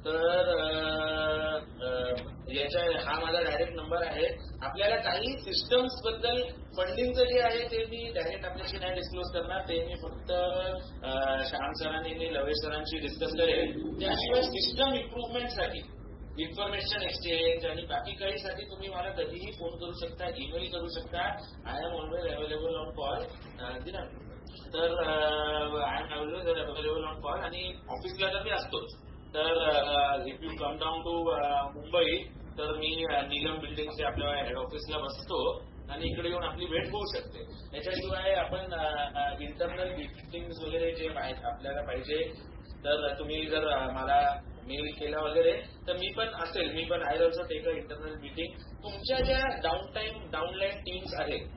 तर हा माझा डायरेक्ट नंबर आहे. आपल्याला काही सिस्टम्स बद्दल फंडिंगचं जे आहे ते मी डायरेक्ट आपल्याशी नाही डिस्क्लोज करणार. ते मी फक्त श्याम सरांनी लवेश सरांशी डिस्कस करेल. त्याशिवाय सिस्टम इम्प्रुव्हमेंटसाठी इन्फॉर्मेशन एक्सचेंज आणि बाकी काहीसाठी तुम्ही मला कधीही फोन करू शकता, ईमेल करू शकता. I am always available on call. तर I am always available on call आणि ऑफिसला तर मी असतोच. तर if you come down to Mumbai तर मी नीलम बिल्डिंगचे आपल्या हेड ऑफिसला बसतो आणि इकडे येऊन आपली भेट होऊ शकते. त्याच्याशिवाय आपण इंटरनल मीटिंग्स वगैरे जे आहेत आपल्याला पाहिजे तर तुम्ही जर मला मेल केला वगैरे तर मी पण असेल. मी पण I also take a internal meeting. तुमच्या ज्या डाऊनलाईन टीम्स आहेत,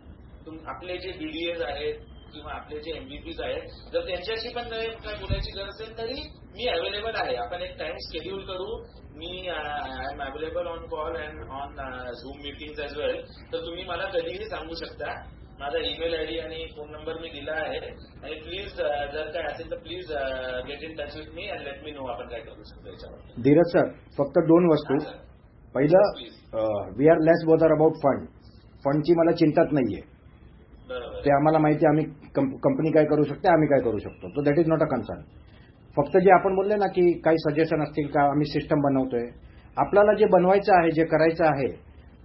आपले जे बीडीएज आहेत किंवा आपले जे एमव्हीपीज आहेत, जर त्यांच्याशी पण काय बोलायची गरज असेल तरी मी अवेलेबल आहे. आपण एक टाइम शेड्यूल करू. मी I am available on call and on Zoom meetings as well. तर तुम्ही मला कधीही सांगू शकता. माझा ईमेल आयडी आणि फोन नंबर मी दिला आहे. आणि प्लीज जर काय असेल तर please get in touch with me and let me know आपण काय करू शकतो याच्यावर. धीरज सर, फक्त 2 वस्तू. पहिलं, we are less bother about फंडची मला चिंताच नाहीये. ते आम्हाला माहिती आहे, आम्ही कंपनी काय करू शकते, आम्ही काय करू शकतो. So that is not a concern. फक्त जे आपण बोलले ना की काही सजेशन असतील का, आम्ही सिस्टम बनवतोय. आपल्याला जे बनवायचं आहे, जे करायचं आहे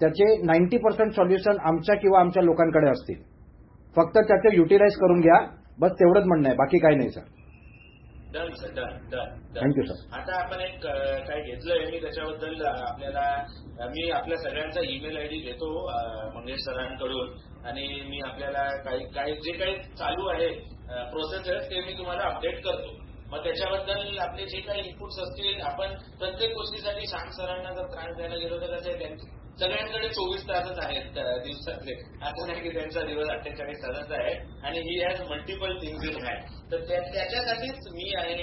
त्याचे 90% सॉल्युशन आमच्या किंवा आमच्या लोकांकडे असतील. फक्त त्याचे युटिलाइज करून घ्या, बस तेवढंच म्हणणं आहे, बाकी काही नाही sir. Done sir, done. Thank you sir. आता आपण एक काय घेतलंय मी त्याच्याबद्दल मी आपल्या सगळ्यांचा ईमेल आयडी घेतो मंगेश सरांकडून आणि मी आपल्याला जे काही चालू आहे प्रोसेस ते मी तुम्हाला अपडेट करतो. मग त्याच्याबद्दल आपले जे काही इनपुट्स असतील, आपण प्रत्येक गोष्टीसाठी श्याम सरांना जर त्रास द्यायला गेलो तर कसं सगळ्यांकडे 24 तासच आहेत दिवसातले. असं नाही की त्यांचा दिवस 48 तासाचा आहे आणि he has multiple things in hand. तर त्याच्यासाठीच मी आहे,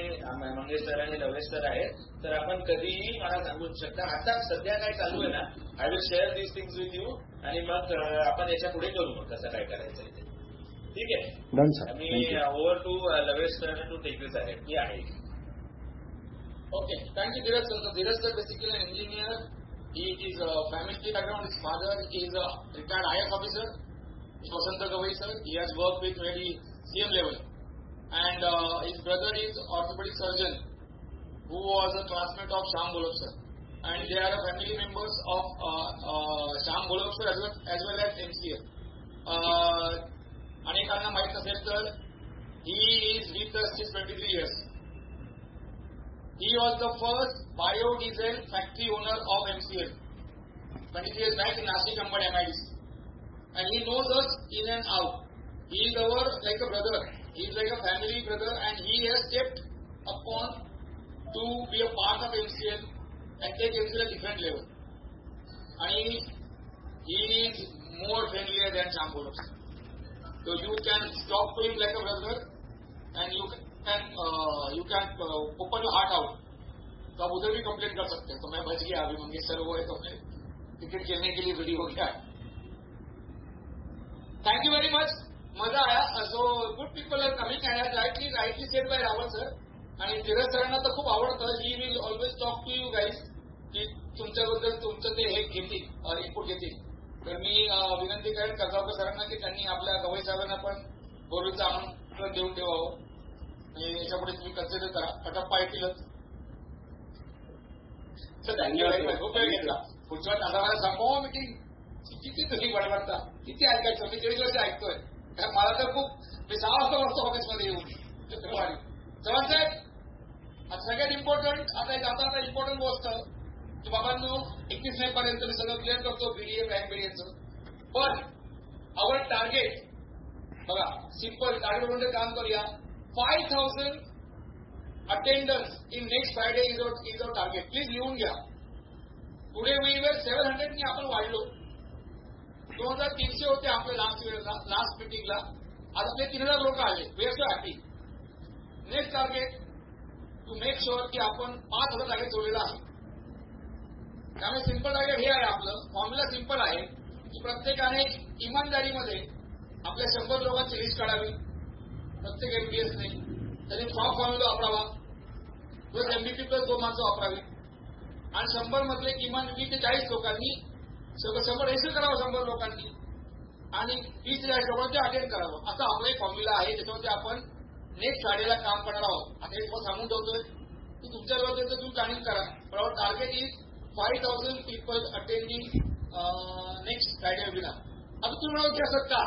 मंगेश सर आणि लवेश सर आहे. तर आपण कधीही मला सांगू शकता. आता सध्या काय चालू आहे ना, I will share these things with you आणि मग आपण याच्या पुढे करू मग कसं काय करायचं ते. ठीक आहे. Done sir. मी over to Lavesh sir to take this आहे. मी आहे. Okay, thank you, Dheeraj sir. So Dheeraj sir basically an engineer. He is a family background. His father is a retired IAS officer, Vasanta Gavai sir. He has worked with very CM level. And his brother is orthopedic surgeon who was a classmate of Shyam Golab sir. And they are family members of Shyam Golab sir as well as MCL. अनेकांना माहित नसेल तर he is with us since 23 years. He was the first biodiesel factory owner of MCL 23 years back in Nashik, Ambad, MIDC. And he knows us in and out. He is our like a brother. He is like a family brother and he has stepped upon to be a part of MCL and take MCL at different level. And he is more friendlier than Shyam Golab. So you can talk to him like a brother and you can open your heart out. तो आप उधर भी complain कर सकते हैं. तो मैं बच गया अभी, मंगेश सर वो है तो मैं क्रिकेट खेलने के लिए रेडी हो गया. Thank you very much. मजा आया. So good people are coming and rightly said by Rawal sir. आणि धीरज सरांना तर खूप आवडतं. He will always talk to you guys की तुमच्याबद्दल तुमचं ते हे घेतील, इनपुट घेतील. तर मी विनंती करेन कळगावकर सरांना की त्यांनी आपल्या गवई साहेबांना पण बोलूचं आमंत्रण देऊन ठेवावं. आणि याच्यापुढे तुम्ही कन्सिडर करा. पटप्पा येतीलच. Sir thank you very much. खूप वेळ घेतला. पुढच्या तासाला संपवा मीटिंग. किती तुम्ही बडबडता, किती ऐकायचं. मी 1.5 वर्ष ऐकतोय. कारण मला तर खूप मी 6 वाजता बसतो ऑफिसमध्ये येऊन शुक्रवारी. चव्हाण साहेब, आता सगळ्यात इम्पॉर्टंट आता इम्पॉर्टंट गोष्ट की बाबांनो 31 मे पर्यंत मी सगळं क्लिअर करतो बीडीए बँक बीडीएचं. पण आवर टार्गेट बघा, सिंपल टार्गेट म्हणजे काम करूया. 5,000 attendance in next Friday is our target. Please लिहून घ्या. पुढे वी वर 700 नी आपण वाढलो. 2300 होते आपले लास्ट मीटिंगला. आज आपले 3000 लोक आले. We are so happy. Next target to make sure की आपण 5,000 टार्गेट ठेवलेला आहे. त्यामुळे सिंपल टार्गेट हे आहे आपलं. फॉर्म्युला सिंपल आहे की प्रत्येकाने इमानदारीमध्ये आपल्या 100 लोकांची लिस्ट काढावी. प्रत्येक एमपीएसने त्यांनी फॉर्म्युला वापरावा. प्लस एमबीपी प्लस 2 माणसं वापरावी. आणि 100 मधले किमान 20 ते 40 लोकांनी 100 रजिस्टर करावं 100 लोकांनी आणि 20 ते 40 लोकांनी ते अटेंड करावं. असा आपला एक फॉर्म्युला आहे त्याच्यावरती आपण नेक्स्ट फ्रायडेला काम करणार आहोत. आता हे तुम्हाला सांगून ठेवतोय की तुमच्या लेवलपर्यंत तुम्ही प्लॅनिंग करा. पण our target is 5,000 people attending next Friday webinar. आता तुम्ही म्हणाल की असं का?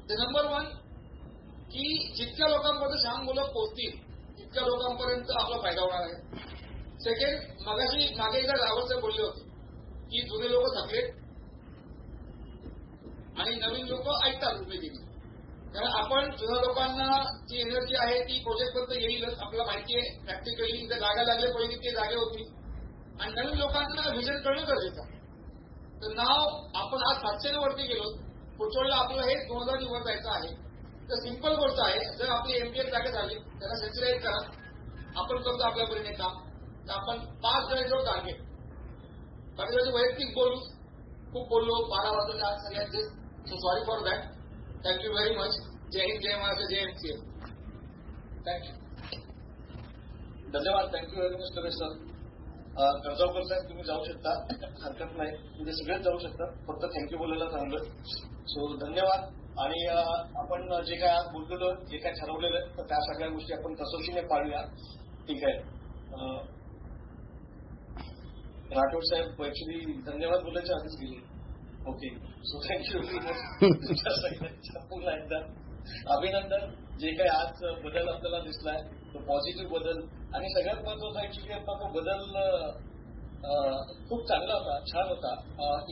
तर नंबर 1 की जितक्या लोकांपर्यंत श्याम मुलं पोहोचतील तितक्या लोकांपर्यंत आपला फायदा होणार आहे. सेकंड, मागे एकदा रावत बोलले होते की जुने लोक थकलेत आणि नवीन लोक ऐकतात उमेदीने. कारण आपण जुन्या लोकांना जी एनर्जी आहे ती प्रोजेक्टपर्यंत येईलच, आपल्याला माहिती आहे प्रॅक्टिकली इथे जागा लागले पाहिजे ते जागे होती आणि नवीन लोकांना व्हिजन करणं गरजेचं आहे. तर नाव आपण आज 700 वरती गेलो, पुढच्या वेळेला आपल्याला हे 2000 वर जायचं आहे. तर सिंपल गोष्ट आहे, जर आपली एमपीएल जागा झाली त्याला सेन्सिटाईज करा. आपण करतो आपल्या परीने काम. तर आपण 5 जणांजवळ टार्गेट. बाकी वैयक्तिक बोलू खूप बोललो, 12 वाजता आज सगळ्यांचे. So sorry for that. Thank you very much. Jai Hind, Jai Maharashtra, Jai MCL. Thank you. धन्यवाद. Thank you very much Ramesh sir. Karjavkar साहेब तुम्ही जाऊ शकता, हरकत नाही, म्हणजे सगळेच जाऊ शकतात, फक्त थँक्यू बोलायला चांगलं. सो धन्यवाद. आणि आपण जे काय आज बोललेलो, जे काय ठरवलेलं आहे तर त्या सगळ्या गोष्टी आपण कसोशीने पाळूया. ठीक आहे. राठोड साहेब ऍक्च्युली धन्यवाद बोलायच्या आधीच गेले. Okay. So thank you very much. तुमच्या सगळ्यांच्या पुन्हा एकदा अभिनंदन. जे काही आज बदल आपल्याला दिसलाय तो पॉझिटिव्ह बदल आणि सगळ्यात महत्वाचा ऍक्च्युली आता तो बदल खूप चांगला होता, छान होता.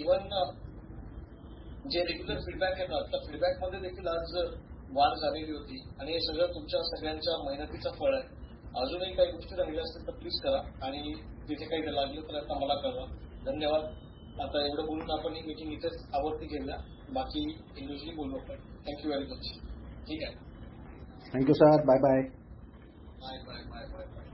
इव्हन जे रेग्युलर फीडबॅक येतात त्या फीडबॅकमध्ये देखील आज वाढ झालेली होती आणि हे सगळं तुमच्या सगळ्यांच्या मेहनतीचं फळ आहे. अजूनही काही गोष्टी राहिल्या असतील तर प्लीज करा आणि तिथे काही लागलं तर आता मला कळवा. धन्यवाद. आता एवढं बोलून आपण ही मीटिंग इथेच आवडती घेऊया. बाकी इंग्लिशली बोलू आपण. Thank you very much. ठीक आहे. Thank you sir. Bye bye. Bye bye bye bye bye.